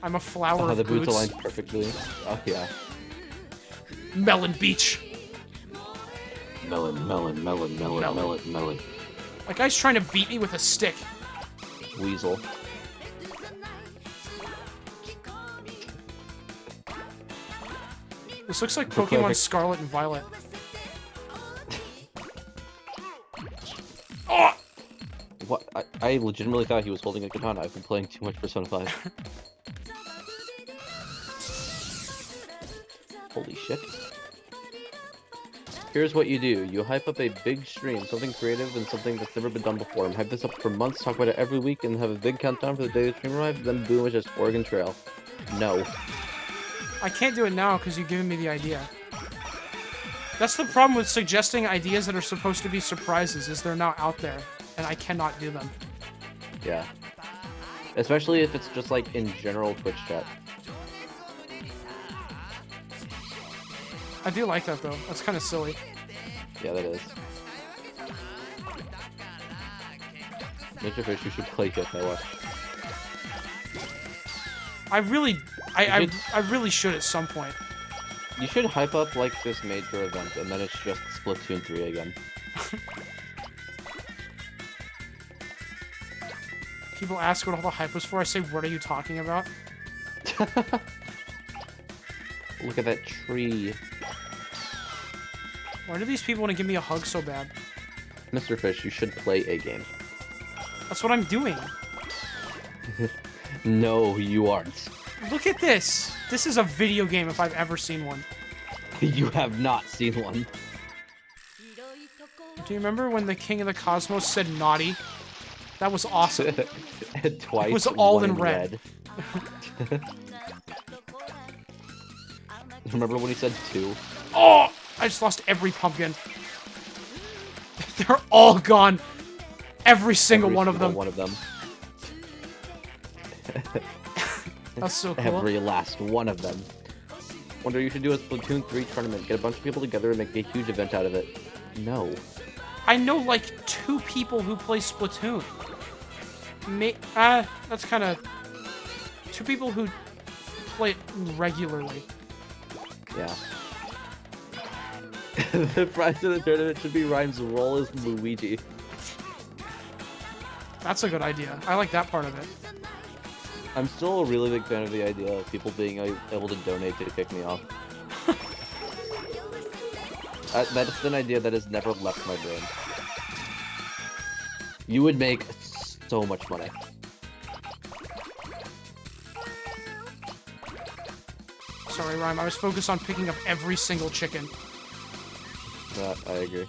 I'm a flower of The boots. boots align perfectly. Oh yeah. Melon Beach. Melon. That guy's trying to beat me with a stick. Weasel. This looks like Looks like Pokemon a- Scarlet and Violet. Oh! What? I legitimately thought he was holding a katana. I've been playing too much Persona 5. Holy shit. Here's what you do. You hype up a big stream, something creative and something that's never been done before, and hype this up for months, talk about it every week, and have a big countdown for the day the stream arrives, then boom, it's just Oregon Trail. No. I can't do it now because you've given me the idea. That's the problem with suggesting ideas that are supposed to be surprises, is they're now out there, and I cannot do them. Yeah. Especially if it's just like in general Twitch chat. I do like that though. That's kind of silly. Yeah, that is. Mr. Fish, you should play Get My Watch. I really should at some point. You should hype up like this major event, and then it's just Splatoon 3 again. People ask what all the hype was for. I say, what are you talking about? Look at that tree. Why do these people want to give me a hug so bad? Mr. Fish, you should play a game. That's what I'm doing. No, you aren't. Look at this. This is a video game if I've ever seen one. You have not seen one. Do you remember when the King of the Cosmos said naughty? That was awesome. Twice. It was all one in red. Remember when he said 2? Oh! I just lost every pumpkin. They're all gone. Every single one of them. One of them. That's so cool. Every last one of them. Wonder you should do a Splatoon 3 tournament. Get a bunch of people together and make a huge event out of it. No. I know like 2 people who play Splatoon. That's kind of 2 people who play it regularly. Yeah. The prize of the tournament should be Rhyme's role as Luigi. That's a good idea. I like that part of it. I'm still a really big fan of the idea of people being able to donate to kick me off. That's an idea that has never left my brain. You would make so much money. Sorry, Rhyme. I was focused on picking up every single chicken. I agree.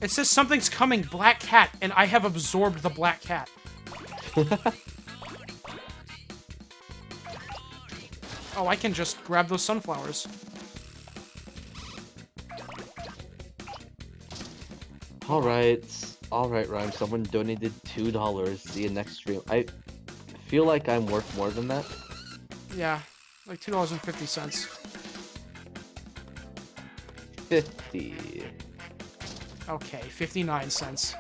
It says something's coming, black cat, and I have absorbed the black cat. Oh, I can just grab those sunflowers. Alright, Rhyme. Someone donated $2. See you next stream. I feel like I'm worth more than that. Yeah, like $2.50. 50. Okay, 59 cents.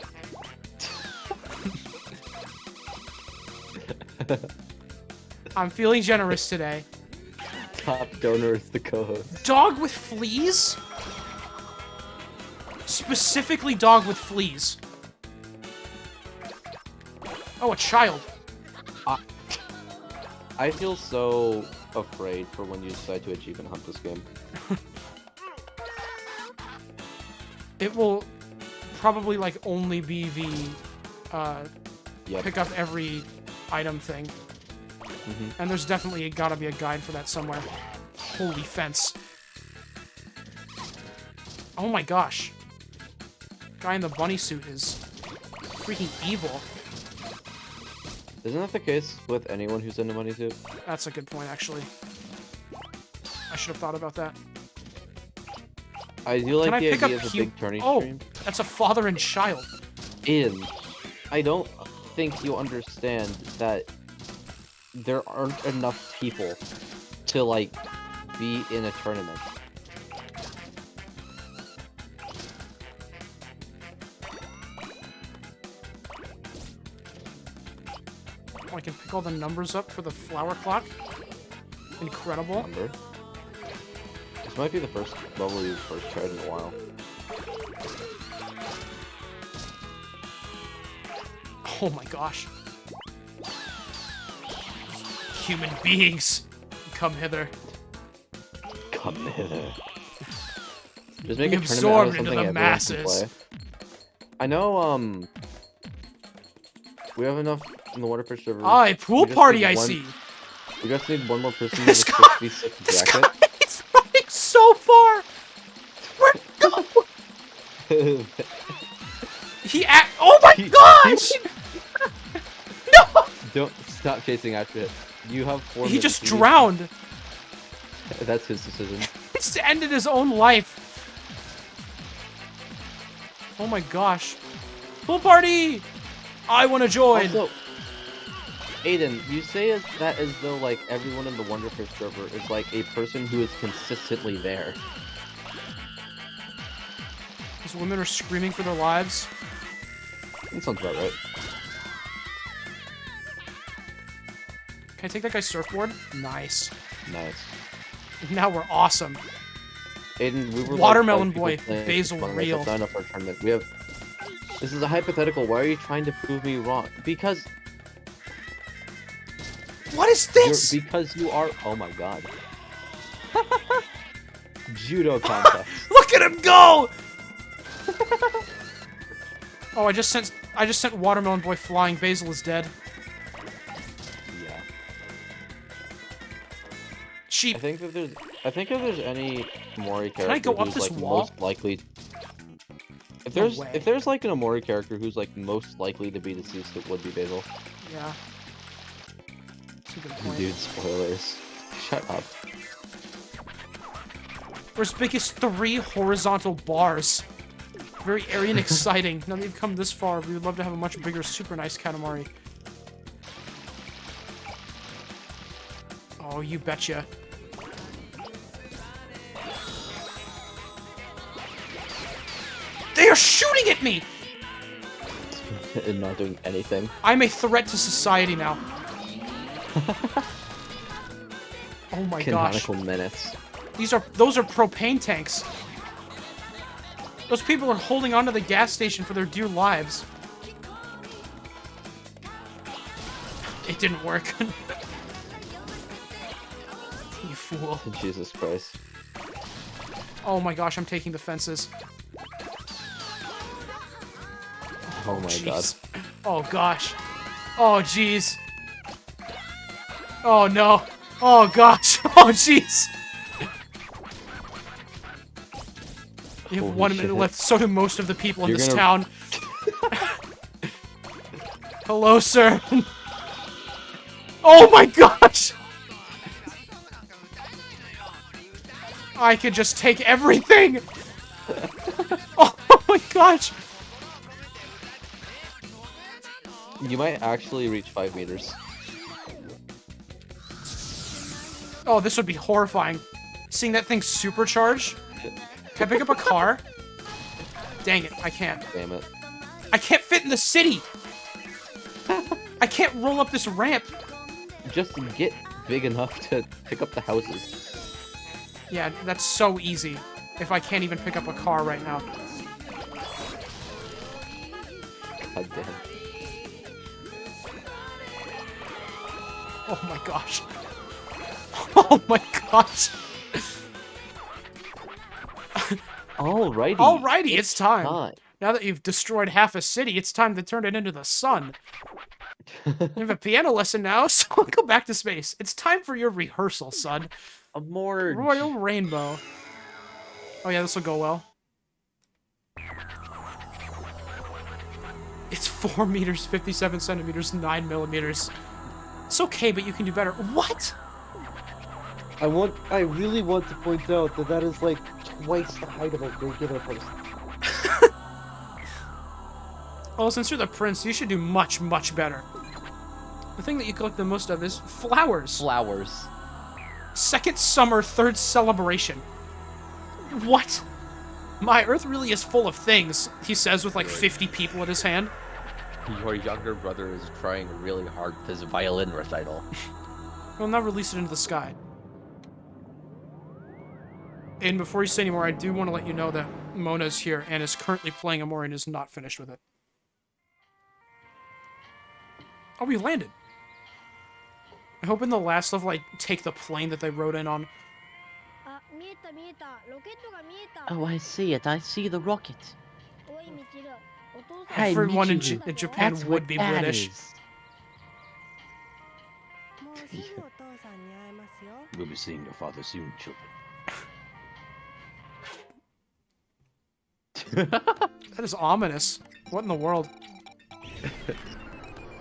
I'm feeling generous today. Top donor is the co-host. Dog with fleas? Specifically dog with fleas. Oh, a child. I feel so afraid for when you decide to achievement hunt this game. It will probably like only be the Yep. pick up every item thing. And there's definitely gotta be a guide for that somewhere. Holy fence. Oh my gosh. Guy in the bunny suit is freaking evil. Isn't that the case with anyone who's in a money suit? That's a good point, actually. I should have thought about that. I do like Can I the pick idea up of a big turning Oh, stream. that's a father and child. I don't think you understand that there aren't enough people to, like, be in a tournament. Oh, I can pick all the numbers up for the flower clock. Incredible. Number. This might be the first level you've first tried in a while. Oh my gosh. Human beings, come hither. Come hither. Just make Be a tournament out of absorbed into something the everyone masses. can play. I know, we have enough in the Wonderfish server. Ah, a pool We just party, need I one- see. We just need one more person with a This guy- 6v6 This bracket. guy is running so far. Where go? Oh my gosh! No! Don't stop chasing after it. You have 4 He minutes. just You need- drowned. That's his decision. He's ended his own life. Oh my gosh. Pool party! I want to join. Also, Aiden, you say that as though, like, everyone in the Wonderfish server is, like, a person who is consistently there. These women are screaming for their lives. That sounds about right. Can I take that guy's surfboard? Nice. Nice. Now we're awesome. Aiden, we were Watermelon like, boy, people playing basil Among Us. real. That's not enough for a tournament. We have. This is a hypothetical. Why are you trying to prove me wrong? Because What is this? because you are. Oh my god. Judo contest. Look at him go! Oh, I just sent Watermelon Boy flying. Basil is dead. Yeah. Sheep. I think if there's any Mori character Can I go up who's this like wall? most likely. If No there's way. if there's like an Omori character who's like most likely to be deceased, it would be Basil. Yeah. That's a good point. Dude, spoilers. Shut up. We're as big as 3 horizontal bars. Very airy and exciting. Now that you've come this far, we would love to have a much bigger, super nice Katamari. Oh, you betcha. They are shooting at me! And not doing anything. I'm a threat to society now. Oh my gosh. Canonical menace. Those are propane tanks. Those people are holding onto the gas station for their dear lives. It didn't work. You fool. Jesus Christ. Oh my gosh, I'm taking the fences. Oh my god. Jeez. Oh gosh. Oh jeez. Oh no. Oh gosh. Oh jeez. You have Holy 1 minute shit. left. So do most of the people in You're this gonna- town. Hello, sir. Oh my gosh. I could just take everything. Oh my gosh. You might actually reach 5 meters. Oh, this would be horrifying. Seeing that thing supercharge. Can I pick up a car? Dang it, I can't. Damn it. I can't fit in the city! I can't roll up this ramp! Just get big enough to pick up the houses. Yeah, that's so easy. If I can't even pick up a car right now. God damn. Oh my gosh. Oh my gosh. Alrighty. Alrighty, it's time. Time. Now that you've destroyed half a city, it's time to turn it into the sun. You have a piano lesson now, so I'll go back to space. It's time for your rehearsal, son. A more Royal Rainbow. Oh yeah, this will go well. It's 4 meters, 57 centimeters, 9 millimeters. It's okay, but you can do better. What? I really want to point out that that is like twice the height of a regular person. Well, since you're the prince, you should do much, much better. The thing that you collect the most of is flowers. flowers. Second summer, third celebration. What? My Earth really is full of things, he says with like 50 people at his hand. Your younger brother is trying really hard with his violin recital. We'll now release it into the sky. And before you say any more, I do want to let you know that Mona's here and is currently playing Amori and is not finished with it. Oh, we landed. I hope in the last level I take the plane that they rode in on. あ、見えた見えた。ロケットが見えた。 Oh, I see it. I see the rocket. おい、ミチル。お父さん Hey, Everyone in, Michiru. in Japan That's would what be that British. is. もうすぐお父さんに会えますよ。 We'll be seeing your father soon, children. That is ominous. What in the world?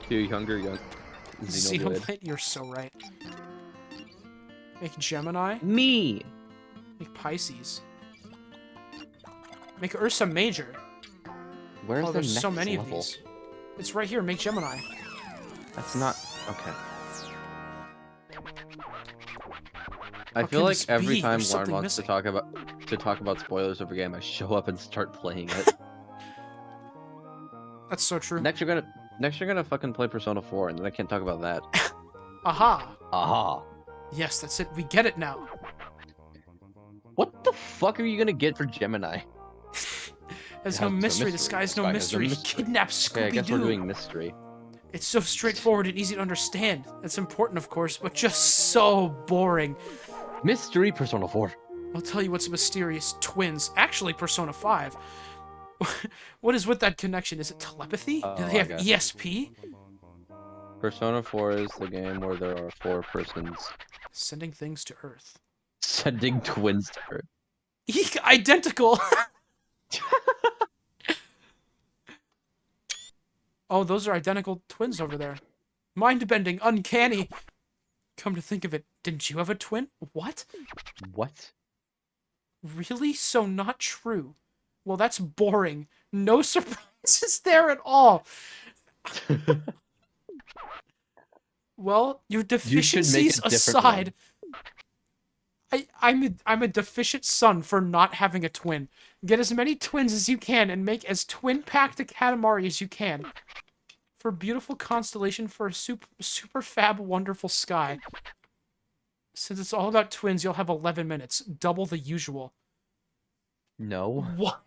Your younger Xenoblade. Xenoblade? You're so right. Make Gemini? Me. Make Pisces. Make Ursa Major. Where's Oh, the there's next so many level? of these. It's right here. Make Gemini. That's not okay. I How feel can like this every be? time There's Lauren something wants to talk about spoilers of a game, I show up and start playing it. That's so true. Next you're gonna fucking play Persona 4, and then I can't talk about that. Aha! Aha! Yes, that's it. We get it now. What the fuck are you gonna get for Gemini? There's It no has no mystery. The mystery. sky's The no sky has no mystery. mystery. Kidnap Okay, I guess we're Scooby-Doo. doing mystery. It's so straightforward and easy to understand. It's important, of course, but just so boring. Mystery Persona 4. I'll tell you what's mysterious. Twins. Actually, Persona 5. What is with that connection? Is it telepathy? Do they have ESP? Persona 4 is the game where there are 4 persons Sending things to Earth. sending twins to Earth. Eek, identical! Oh, those are identical twins over there. Mind-bending, uncanny. Come to think of it, didn't you have a twin? What? What? Really? So not true. Well, that's boring. No surprises there at all. Well, your deficiencies aside, I'm a deficient son for not having a twin. Get as many twins as you can and make as twin-packed a Katamari as you can. For a beautiful constellation for a super fab wonderful sky. Since it's all about twins, you'll have 11 minutes. Double the usual. No. What?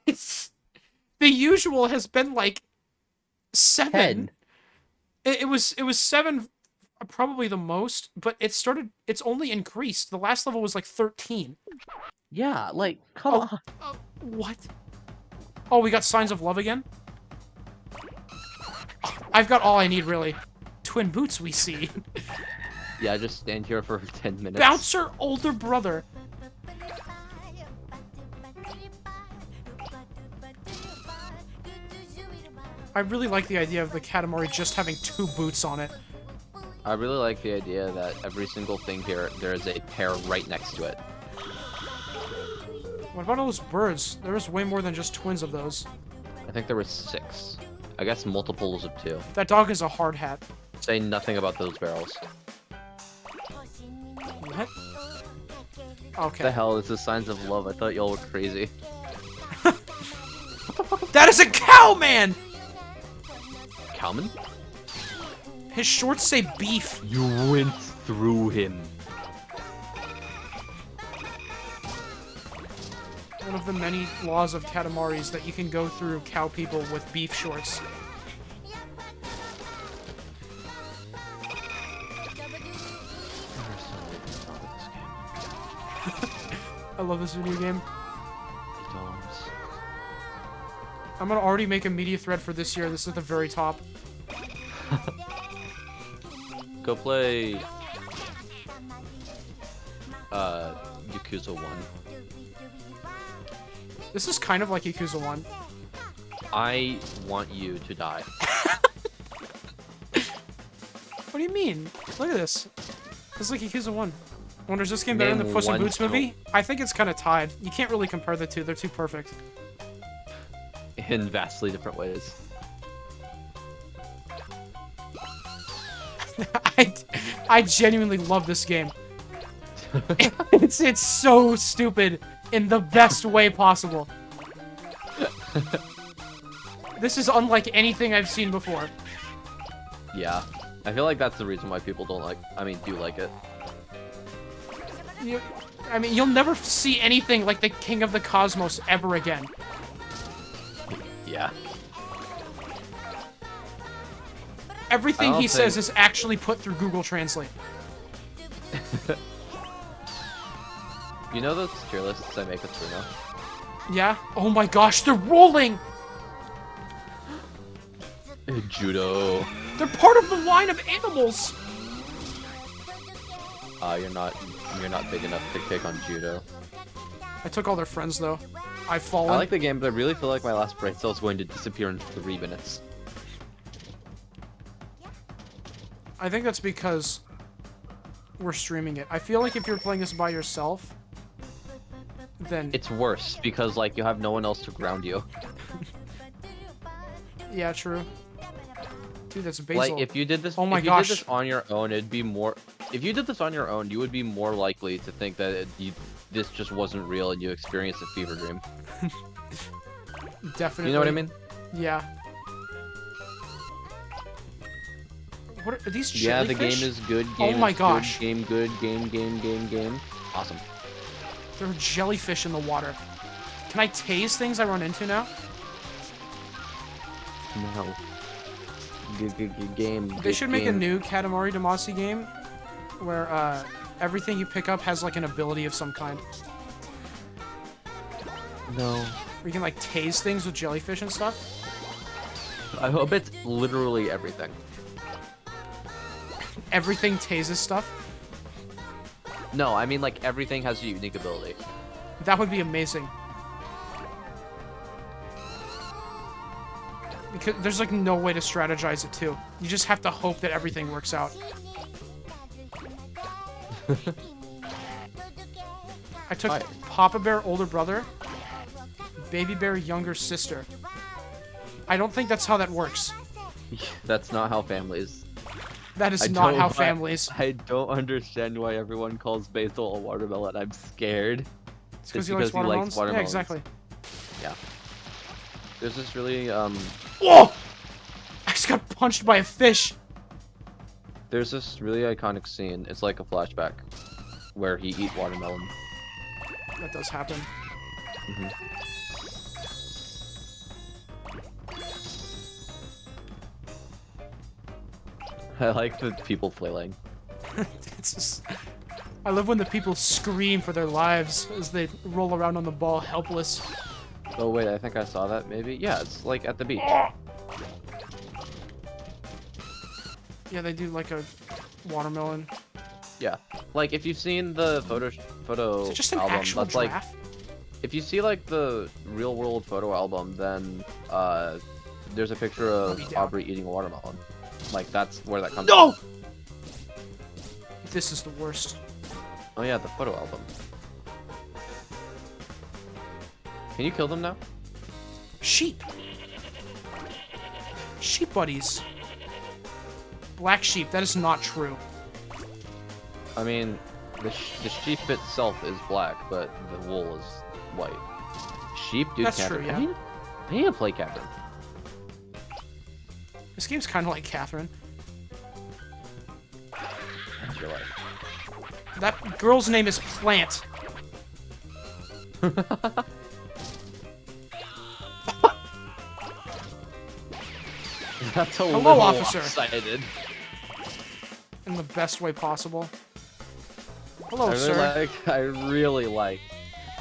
The usual has been like 7. 10. It was 7, probably the most, but it's only increased. The last level was like 13. Yeah, like, come on. What? Oh, we got Signs of Love again? Oh, I've got all I need, really. Twin boots we see. Yeah, just stand here for 10 minutes. Bouncer older brother. I really like the idea of the Katamari just having 2 boots on it. I really like the idea that every single thing here, there is a pair right next to it. What about all those birds? There was way more than just twins of those. I think there were 6. I guess multiples of 2. That dog is a hard hat. Say nothing about those barrels. What? What Okay. the hell? This is Signs of Love. I thought y'all were crazy. That is a cow, man! Cowman? His shorts say beef. You went through him. One of the many laws of Katamari is that you can go through cow people with beef shorts. I love this video game. I'm gonna already make a media thread for this year. This is at the very top. Go play Yakuza 1. This is kind of like Yakuza 1. I want you to die. What do you mean? Look at this. This is like Yakuza 1. Wonder, is this game better than the Name Puss in one Boots movie? film. I think it's kind of tied. You can't really compare the two. They're too perfect. In vastly different ways. I genuinely love this game. It's so stupid in the best way possible. This is unlike anything I've seen before. Yeah. I feel like that's the reason why people do like it. I mean, you'll never see anything like the King of the Cosmos ever again. Yeah. Everything he says is actually put through Google Translate. You know those tier lists I make with Bruno? Yeah? Oh my gosh, they're rolling! Judo. They're part of the line of animals! You're not big enough to take on Judo. I took all their friends, though. I've fallen. I like the game, but I really feel like my last brain cell is going to disappear in 3 minutes. I think that's because we're streaming it. I feel like if you're playing this by yourself, then... It's worse, because, like, you have no one else to ground you. Yeah, true. Dude, that's Basil. Like, if you did this, oh my if you gosh. did this on your own, it'd be more... If you did this on your own, you would be more likely to think that this just wasn't real and you experienced a fever dream. Definitely. You know what I mean? Yeah. What are these jellyfish? Yeah, the game is good. Oh my gosh. Game good. Game. Awesome. There are jellyfish in the water. Can I tase things I run into now? No. Good game. They should make a new Katamari Damacy game where everything you pick up has like an ability of some kind. No. Where you can like tase things with jellyfish and stuff. I hope it's literally everything. Everything tases stuff. No, I mean like everything has a unique ability. That would be amazing. Because there's like no way to strategize it too. You just have to hope that everything works out. I took Hi. Papa Bear older brother, Baby Bear younger sister. I don't think that's how that works. That's not how families. That is I not don't how why- families. I don't understand why everyone calls Basil a watermelon. I'm scared. It's because It's he likes because he likes watermelons? Yeah, watermelons. exactly. There's this really Oh! I just got punched by a fish. there's this really iconic scene. It's like a flashback where he eat watermelon. That does happen. I like the people flailing. It's just... I love when the people scream for their lives as they roll around on the ball helpless. Oh wait, I think I saw that maybe. Yeah, it's like at the beach. Yeah, they do like a watermelon. Yeah, like if you've seen the photo Is it just an album, actual that's like giraffe? if you see like the real world photo album, then there's a picture of be down. Aubrey eating a watermelon. Like that's where that comes No! from. This is the worst. Oh yeah, the photo album. Can you kill them now? Sheep. Sheep buddies. Black sheep. That is not true. I mean, the sheep itself is black, but the wool is white. Sheep, dude. That's Catherine. true, yeah. I need to play Catherine. This game's kind of like Catherine. That's your life. That girl's name is Plant. That's a Hello, little officer. excited. In the best way possible. Hello, I really like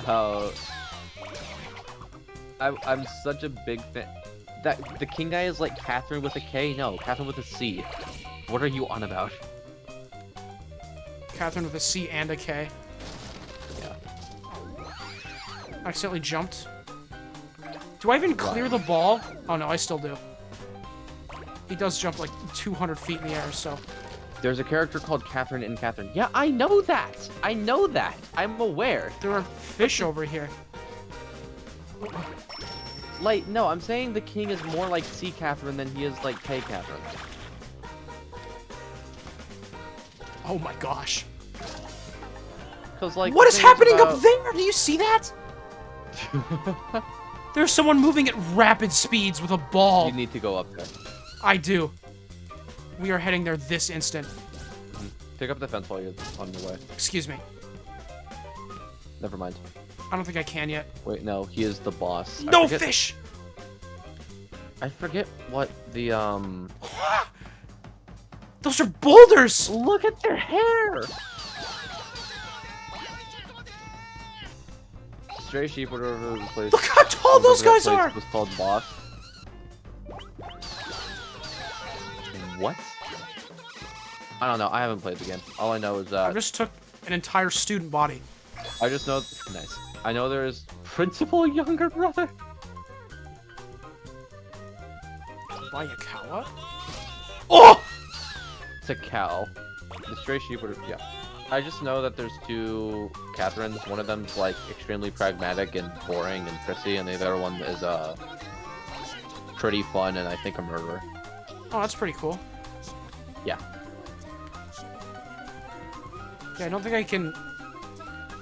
how I'm such a big fan. That the king guy is like Catherine with a K. No, Catherine with a C. What are you on about? Catherine with a C and a K. Yeah. Accidentally jumped. Do I even clear the ball? Oh no, I still do. He does jump like 200 feet in the air, so... There's a character called Catherine in Catherine. Yeah, I know that. I know that. I'm aware. There are fish over here. Like, no, I'm saying the king is more like C Catherine than he is like K Catherine. Oh my gosh. Cause like. What the is thing happening about- up there? Do you see that? There's someone moving at rapid speeds with a ball. You need to go up there. I do. We are heading there this instant. Pick up the fence while you're on your way. Excuse me. Never mind. I don't think I can yet. Wait, no, he is the boss. No I forget, fish! I forget what the Those are boulders! Look at their hair. Stray sheep, whatever the place. Look how tall those whatever guys that place are! Was called boss. What? I don't know. I haven't played the game. All I know is I that just took an entire student body. I just know. Nice. I know there's principal younger brother. Buy a cow? Oh! It's a cow. The stray sheep would. Yeah. I just know that there's two Catherines. One of them's like extremely pragmatic and boring and prissy, and the other one is pretty fun and I think a murderer. Oh, that's pretty cool. Yeah. Yeah, I don't think I can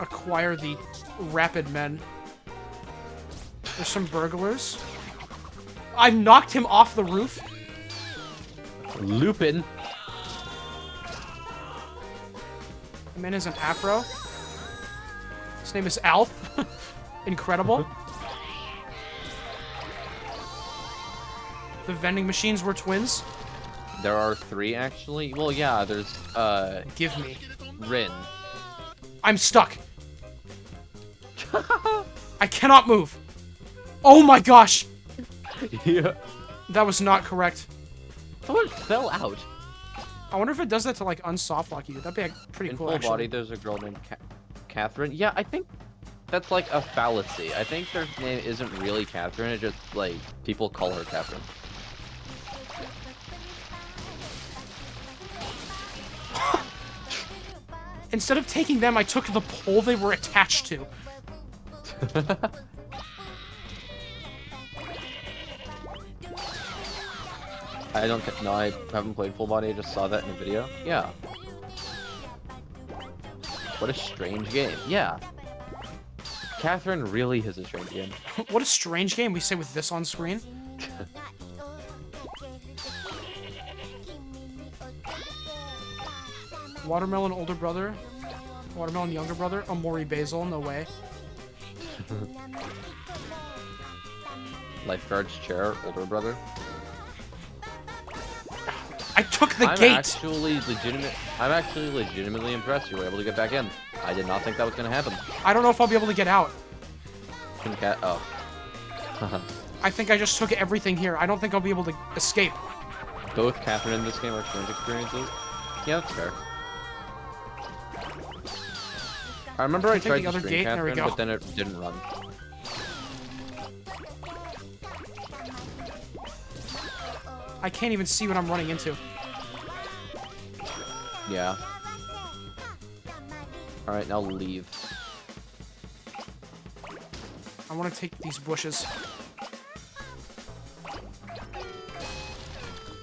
acquire the rapid men. There's some burglars. I knocked him off the roof. Lupin. The man has an afro. His name is Alf. Incredible. The vending machines were twins. There are three actually. Well, yeah. There's Give me. Rin. I'm stuck. I cannot move. Oh my gosh. Yeah. That was not correct. Someone fell out. I wonder if it does that to, like, unsoft lock you. That'd be pretty In cool, full actually. body, there's a girl named Catherine. Yeah, I think that's like a fallacy. I think their name isn't really Catherine. It's just like people call her Catherine. Instead of taking them, I took the pole they were attached to. I don't no, I haven't played full body. I just saw that in a video. Yeah. What a strange game. Yeah. Catherine really is a strange game. What a strange game, we say with this on screen. Watermelon older brother. Watermelon younger brother. Amori Basil, no way. Lifeguard's chair, older brother. I took the I'm gate! actually legitimately impressed you were able to get back in. I did not think that was gonna happen. I don't know if I'll be able to get out. Oh. I think I just took everything here. I don't think I'll be able to escape. Both Catherine and this game are strange experiences. Yeah, that's fair. I remember I Take tried the to other stream gate, there we Catherine, go. but then it didn't run. I can't even see what I'm running into. Yeah. Alright, now leave. I want to take these bushes.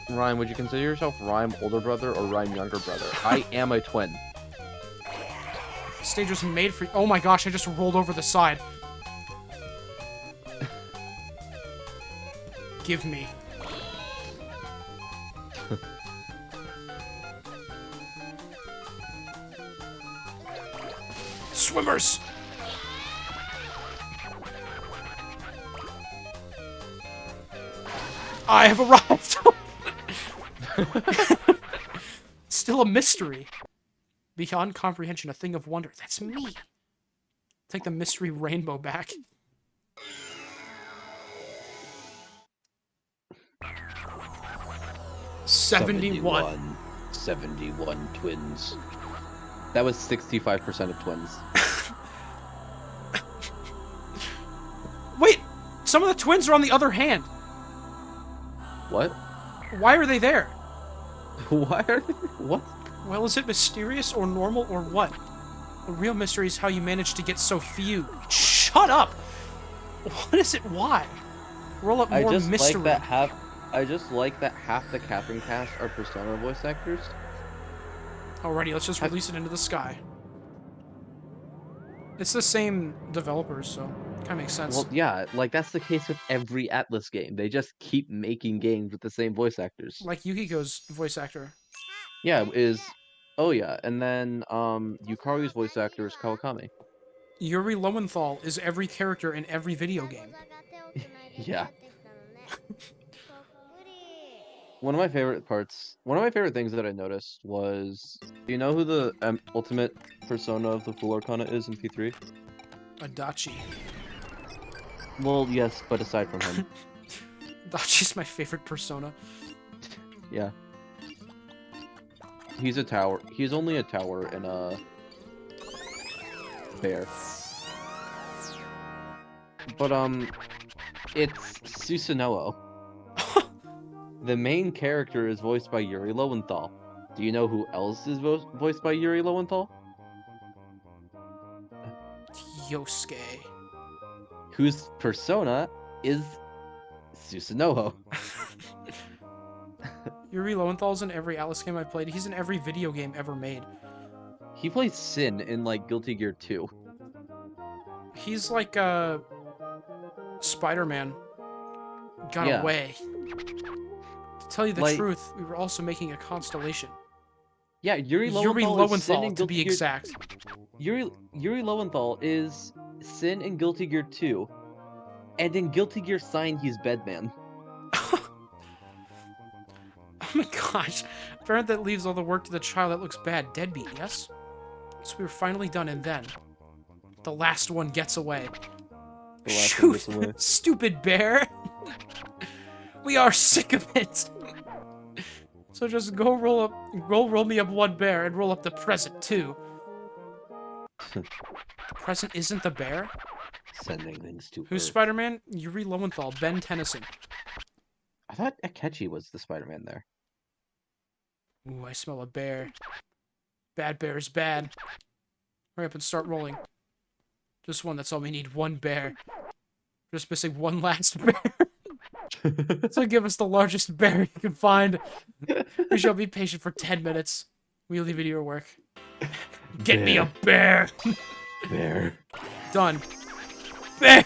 Ryan, would you consider yourself Rhyme older brother or Rhyme younger brother? I am a twin. The stage was made for... Oh my gosh, I just rolled over the side. Give me. Swimmers! I have arrived! Still a mystery. Beyond comprehension, a thing of wonder. That's me. Take the mystery rainbow back. $71. 71 twins. That was 65% of twins. Wait! Some of the twins are on the other hand. What? Why are they there? Why are they... What? Well, is it mysterious or normal or what? The real mystery is how you managed to get so few. Shut up! What is it? Why? Roll up more mystery. I just like that half the Catherine cast are Persona voice actors. Alrighty, let's just release it into the sky. It's the same developers, so it kind of makes sense. Well, yeah, like that's the case with every Atlas game. They just keep making games with the same voice actors. Like Yukiko's voice actor. Yeah, oh yeah, and then Yukari's voice actor is Kawakami. Yuri Lowenthal is every character in every video game. Yeah. One of my favorite things that I noticed was, do you know who the ultimate persona of the Full Arcana is in P3? Adachi. Well, yes, but aside from him. Adachi's my favorite persona. Yeah. He's a tower. He's only a tower in a bear. But, it's Susanoo. The main character is voiced by Yuri Lowenthal. Do you know who else is voiced by Yuri Lowenthal? Yosuke. Whose persona is Susanoo. Yuri Lowenthal's in every Atlas game I've played. He's in every video game ever made. He plays Sin in, like, Guilty Gear 2. He's like, Spider-Man. Got Yeah. away. To tell you the truth, we were also making a constellation. Yeah, Yuri Lowenthal, Yuri is Sin Lowenthal, in to Guilty be Gear... exact. Yuri Lowenthal is Sin in Guilty Gear 2. And in Guilty Gear Sign, he's Bedman. Oh my gosh. Parent that leaves all the work to the child that looks bad. Deadbeat, yes? So we were finally done, and then... the last one gets away. The last one gets away. Shoot, stupid bear. We are sick of it. So just go roll me up one bear and roll up the present too. The present isn't the bear? Sending things to Who's Earth. Spider-Man? Yuri Lowenthal, Ben Tennyson. I thought Akechi was the Spider-Man there. Ooh, I smell a bear. Bad bear is bad. Hurry up and start rolling. Just one, that's all we need. One bear. Just missing one last bear. So give us the largest bear you can find. We shall be patient for 10 minutes. We leave it to your work. Get me a bear! Bear. Done. Bear!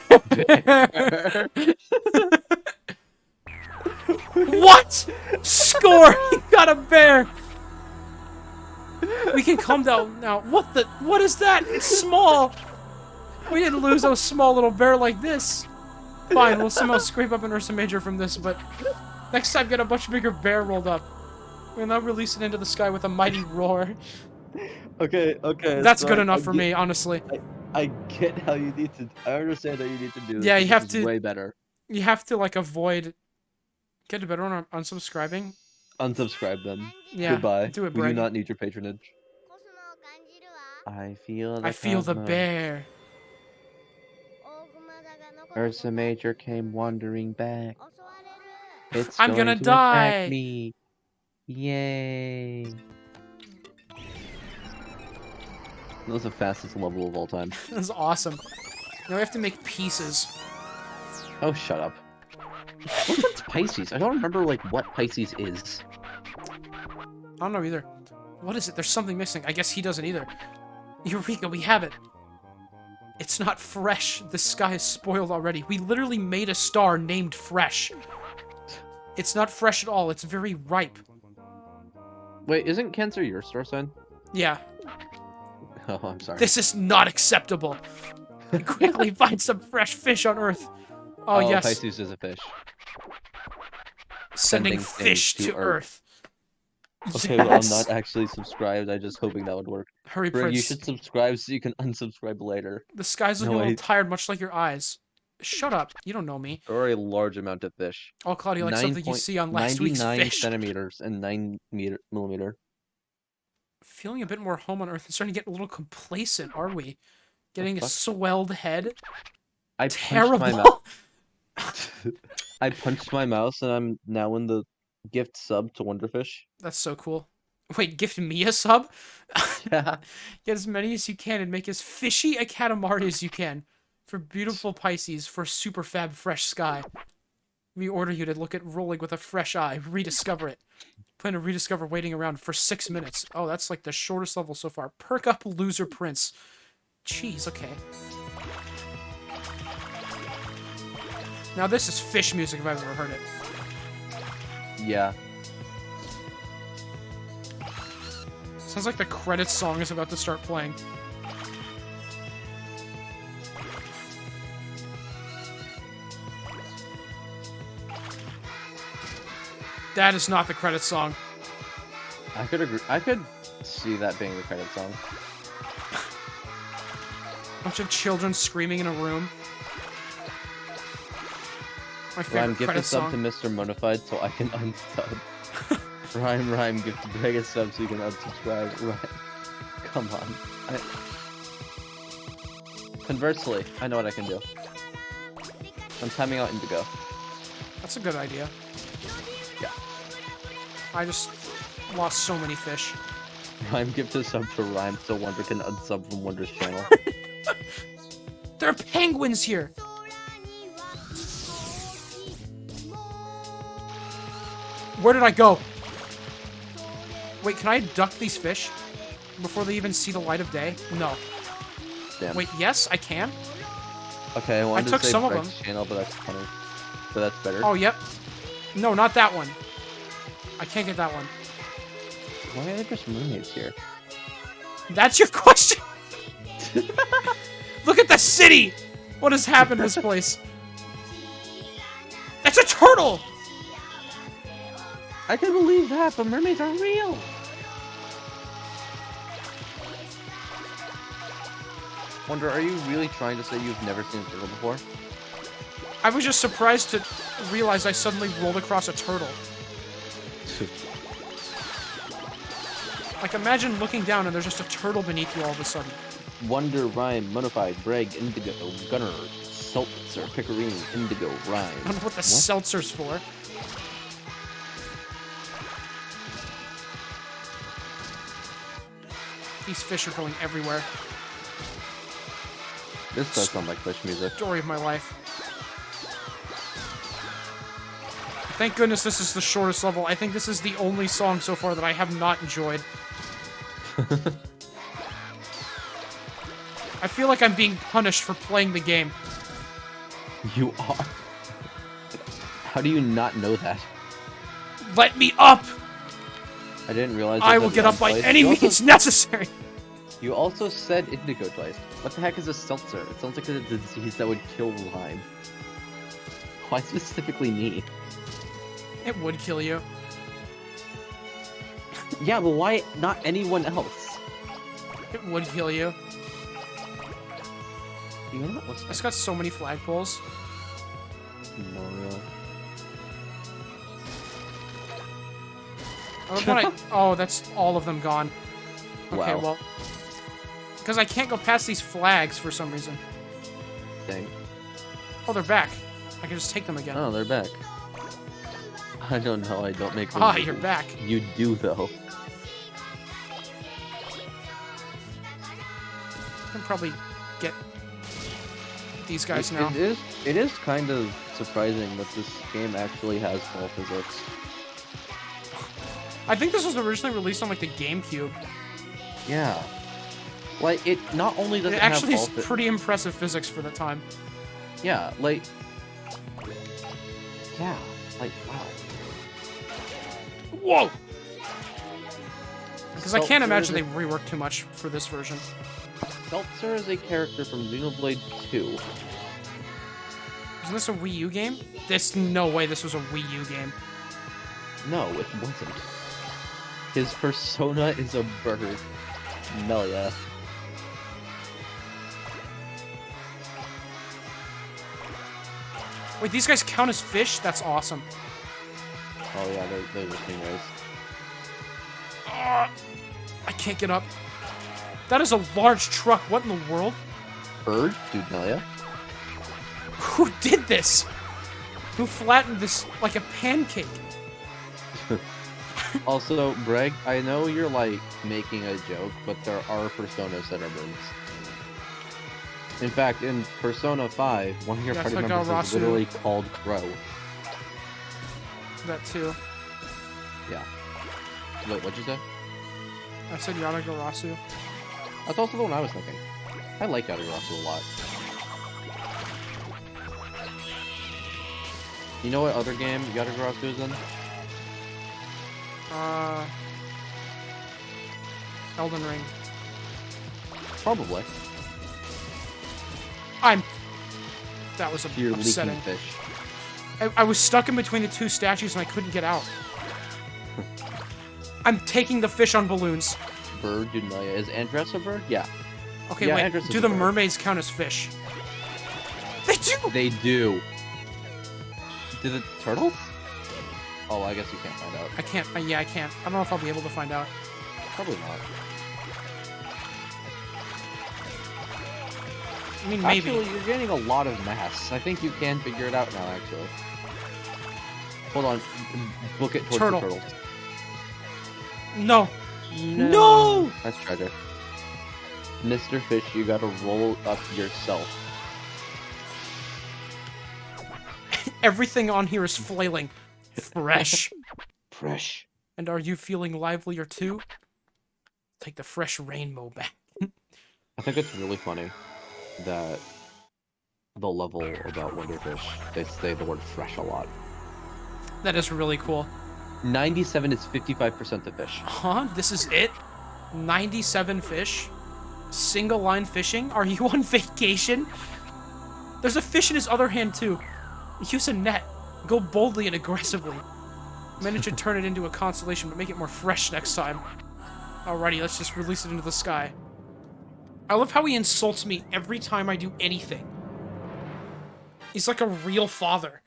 What? Score! You got a bear! We can calm down now. What is that? It's small! We didn't lose a small little bear like this. Fine, we'll somehow scrape up an Ursa Major from this, but next time get a much bigger bear rolled up. We'll now release it into the sky with a mighty roar. Okay. That's so good enough for me, honestly. I get how you need to. I understand how you need to do this. Yeah, you but have this is to- way better. You have to, like, avoid... Get a better one on unsubscribing. Unsubscribe them. Yeah, Goodbye. do it, We do Brig. not need your patronage. I feel the I feel the cosmos. bear. Ursa Major came wandering back. It's I'm going gonna to die. attack me. Yay. That was the fastest level of all time. That's awesome. Now we have to make pieces. Oh, shut up. Which one's Pisces? I don't remember, like, what Pisces is. I don't know either. What is it? There's something missing. I guess he doesn't either. Eureka, we have it. It's not fresh. The sky is spoiled already. We literally made a star named Fresh. It's not fresh at all. It's very ripe. Wait, isn't Cancer your star sign? Yeah. Oh, I'm sorry. This is not acceptable. Quickly find some fresh fish on Earth. Oh, yes. Pisces is a fish. Sending Sending fish things to to Earth. Okay, well, I'm Yes. not actually subscribed. I'm just hoping that would work. Hurry, Brig, you Prince. should subscribe so you can unsubscribe later. The sky's looking No, a little I- tired, much like your eyes. Shut up. You don't know me. Or a large amount of fish. Oh, Claudia, like something you see on last week's 99 fish. centimeters and 9 millimeter. Feeling a bit more home on Earth and starting to get a little complacent, are we? Getting a fuck? swelled head. I Terrible. punched my mouse. I punched my mouse and I'm now in the gift sub to Wonderfish. That's so cool. Wait, gift me a sub? Yeah. Get as many as you can and make as fishy a Katamari as you can. For beautiful Pisces, for super fab fresh sky. We order you to look at rolling with a fresh eye. Rediscover it. Plan to rediscover waiting around for 6 minutes. Oh, that's like the shortest level so far. Perk up, loser prince. Jeez, okay. Now this is fish music if I've ever heard it. Yeah. Sounds like the credits song is about to start playing. That is not the credits song. I could agree. I could see that being the credit song. Bunch of children screaming in a room. My favorite Rhyme, gift a credits sub song. to Mr. Modified so I can unsub. Rhyme, gift a Greg a sub so you can unsubscribe. Rhyme. Come on. Conversely, I know what I can do. I'm timing out Indigo. That's a good idea. Yeah. I just lost so many fish. Rhyme, gift a sub to Rhyme so Wonder can unsub from Wonder's channel. There are penguins here! Where did I go? Wait, can I abduct these fish? Before they even see the light of day? No. Damn. Wait, yes, I can? Okay, I wanted took to say some of Greg's them. channel, but that's funny. But that's better. Oh, yep. No, not that one. I can't get that one. Why are there just mermaids here? That's your question? Look at the city! What has happened to this place? That's a turtle! I can believe that, but mermaids are real! Wonder, are you really trying to say you've never seen a turtle before? I was just surprised to realize I suddenly rolled across a turtle. Like, imagine looking down and there's just a turtle beneath you all of a sudden. Wonder, Rhyme, Modified, Breg, Indigo, Gunner, Seltzer, Pickering, Indigo, Rhyme. I don't know what the seltzer's for. These fish are going everywhere. This does sound like fish music. Story of my life. Thank goodness this is the shortest level. I think this is the only song so far that I have not enjoyed. I feel like I'm being punished for playing the game. You are? How do you not know that? Let me up! I didn't realize I will get up by any means necessary! You also said indigo twice. What the heck is a seltzer? It sounds like a disease that would kill Lime. Why specifically me? It would kill you. Yeah, but why not anyone else? It would kill you. You're not listening. It's got so many flagpoles. Mario. Oh, that's all of them gone. Okay, Wow. well. Because I can't go past these flags for some reason. Dang. Oh, they're back. I can just take them again. Oh, they're back. I don't know, I don't make Ah, those you're moves. back. You do, though. I can probably get these guys now. It is kind of surprising that this game actually has ball physics. I think this was originally released on, like, the GameCube. Yeah. Like, it not only does It it actually have is ball physics. pretty impressive physics for the time. Yeah, like... Yeah, like, wow. Whoa! Because I can't Seltzer imagine is they reworked too much for this version. Seltzer is a character from Xenoblade 2. Isn't this a Wii U game? No way this was a Wii U game. No, it wasn't. His persona is a bird. Melia. Wait, these guys count as fish? That's awesome. Oh yeah, they're the stingrays. I can't get up. That is a large truck. What in the world? Bird? Dude, Melia? Who did this? Who flattened this like a pancake? Also, Greg, I know you're like making a joke, but there are personas that are birds. In fact, in Persona 5, one of your That's party like members is Garasu. literally called Crow. That too. Yeah. Wait, what'd you say? I said Yatagarasu. That's also the one I was thinking. I like Yatagarasu a lot. You know what other game Yatagarasu is in? Elden Ring. Probably. That was You're upsetting. leaking fish. I was stuck in between the two statues and I couldn't get out. I'm taking the fish on balloons. Bird, dude, Melia. Is Andress a bird? Yeah. Okay, Yeah, wait. Andress is Do a the bird. mermaids count as fish? They do! They do. Do the turtles? Oh, I guess you can't find out. I can't. Yeah, I can't. I don't know if I'll be able to find out. Probably not. I mean, maybe. Actually, you're getting a lot of mass. I think you can figure it out now, actually. Hold on. Book it towards Turtle. the turtles. No. No! That's tragic. Mr. Fish, you gotta roll up yourself. Everything on here is flailing. Fresh. Fresh. And are you feeling livelier too? Take the fresh rainbow back. I think it's really funny that the level about Wonderfish, they say the word fresh a lot. That is really cool. 97 is 55% the fish. Huh? This is it? 97 fish? Single line fishing? Are you on vacation? There's a fish in his other hand too. Use a net. Go boldly and aggressively. Manage to turn it into a constellation, but make it more fresh next time. Alrighty, let's just release it into the sky. I love how he insults me every time I do anything. He's like a real father.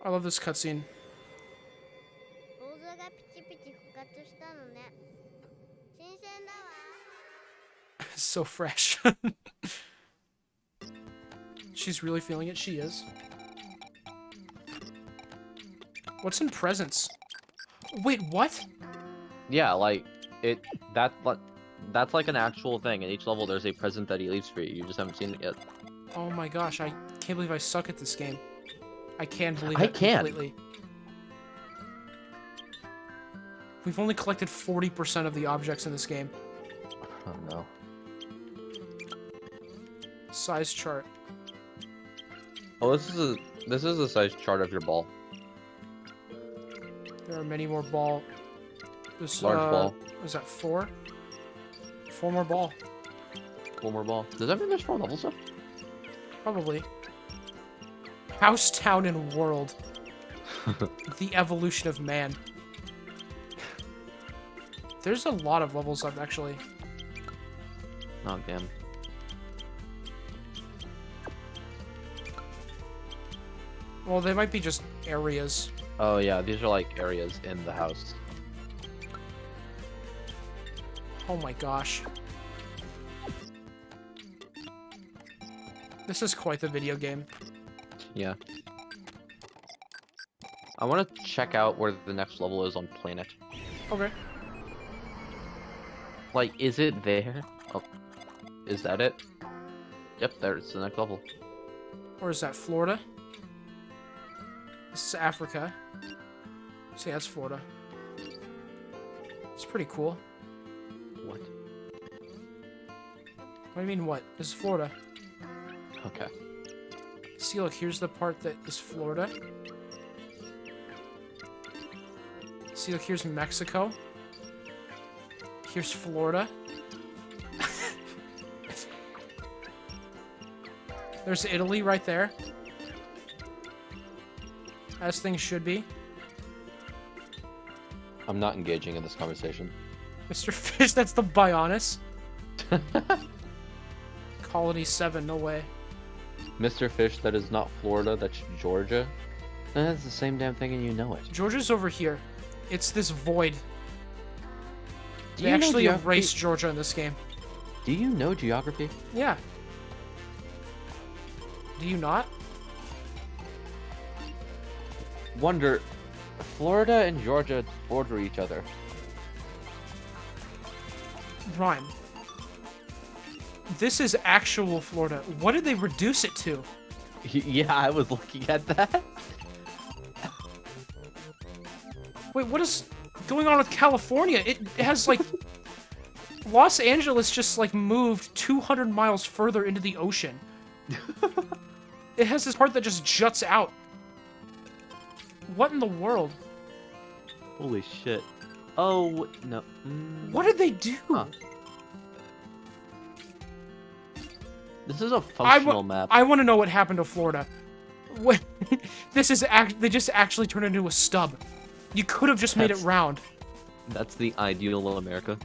I love this cutscene. It's so fresh. She's really feeling it. She is. What's in presents? Wait, what? Yeah, like that's like an actual thing. In each level, there's a present that he leaves for you. You just haven't seen it yet. Oh my gosh, I can't believe I suck at this game. I can't believe I it can. completely. We've only collected 40% of the objects in this game. Oh no. Size chart. Oh, this is a size chart of your ball. There are many more ball. This, Large ball. Is that 4? 4 more ball. 4 more ball. Does that mean there's 4 levels left? Probably. House, town, and world. The evolution of man. There's a lot of levels left, actually. Oh, damn. Well, they might be just areas. Oh yeah, these are like areas in the house. Oh my gosh. This is quite the video game. Yeah. I want to check out where the next level is on Planet. Okay. Like, is it there? Oh, is that it? Yep, there's the next level. Or is that Florida? This is Africa. So yeah, that's Florida. It's pretty cool. What? What do you mean, what? This is Florida. Okay. See, look, here's the part that is Florida. See, look, here's Mexico. Here's Florida. There's Italy right there. As things should be. I'm not engaging in this conversation. Mr. Fish, that's the Bionis. Colony 7, no way. Mr. Fish, that is not Florida, that's Georgia. That's the same damn thing and you know it. Georgia's over here. It's this void. Do They you know actually geography? erased Georgia in this game. Do you know geography? Yeah. Do you not? Wonder, Florida and Georgia border each other. Rhyme. This is actual Florida. What did they reduce it to? Yeah, I was looking at that. Wait, what is going on with California? It has, like... Los Angeles just, like, moved 200 miles further into the ocean. It has this part that just juts out. What in the world? Holy shit. Oh, no. What did they do? Huh. This is a functional map. I want to know what happened to Florida. What? This is they just actually turned it into a stub. You could have just made it round. That's the ideal America.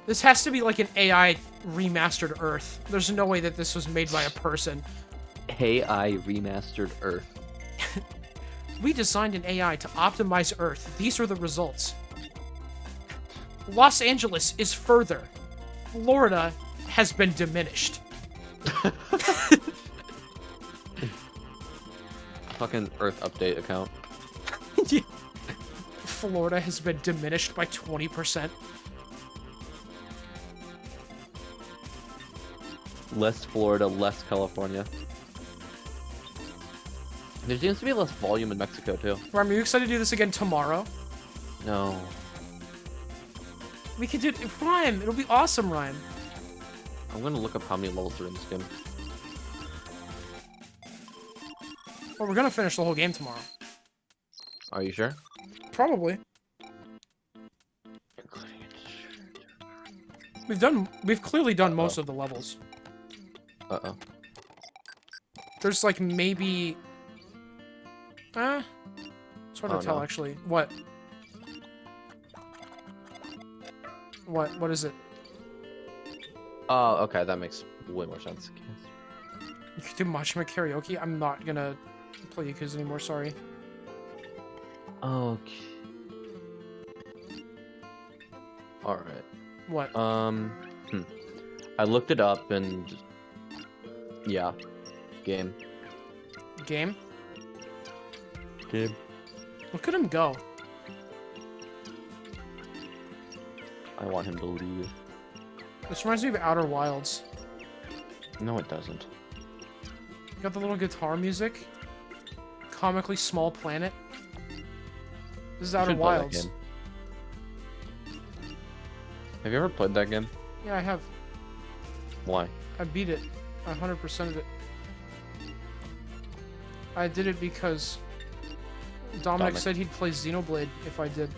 This has to be like an AI remastered Earth. There's no way that this was made by a person. AI remastered Earth. We designed an AI to optimize Earth. These are the results. Los Angeles is further. Florida has been diminished. Fucking Earth update account. Florida has been diminished by 20%. Less Florida, less California. There seems to be less volume in Mexico, too. Ryan, are you excited to do this again tomorrow? No. We could do it. Ryan, it'll be awesome, Ryan. I'm gonna look up how many levels are in this game. Well, we're gonna finish the whole game tomorrow. Are you sure? Probably. We've clearly done most of the levels. Uh-oh. There's like maybe... it's hard to tell, no. actually. What? What is it? Oh, okay, that makes way more sense. You can do Machima Karaoke? I'm not gonna play Yakuza anymore, sorry. Okay. Alright. What? I looked it up and... Yeah. Game. Game? Game. Look at him go. I want him to leave. This reminds me of Outer Wilds. No, it doesn't. You got the little guitar music. Comically small planet. This is You Outer should play that Wilds. game. Have you ever played that game? Yeah, I have. Why? I beat it. I 100%ed it. I did it because Dominic said he'd play Xenoblade if I did.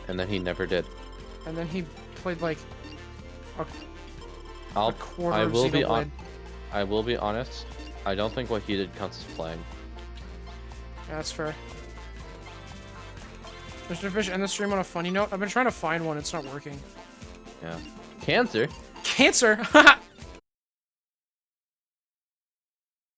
And then he never did. And then he played like a I quarter will of be Xenoblade. I will be honest. I don't think what he did counts as playing. Yeah, that's fair. Mr. Fish, end the stream on a funny note. I've been trying to find one. It's not working. Yeah. Cancer? Cancer!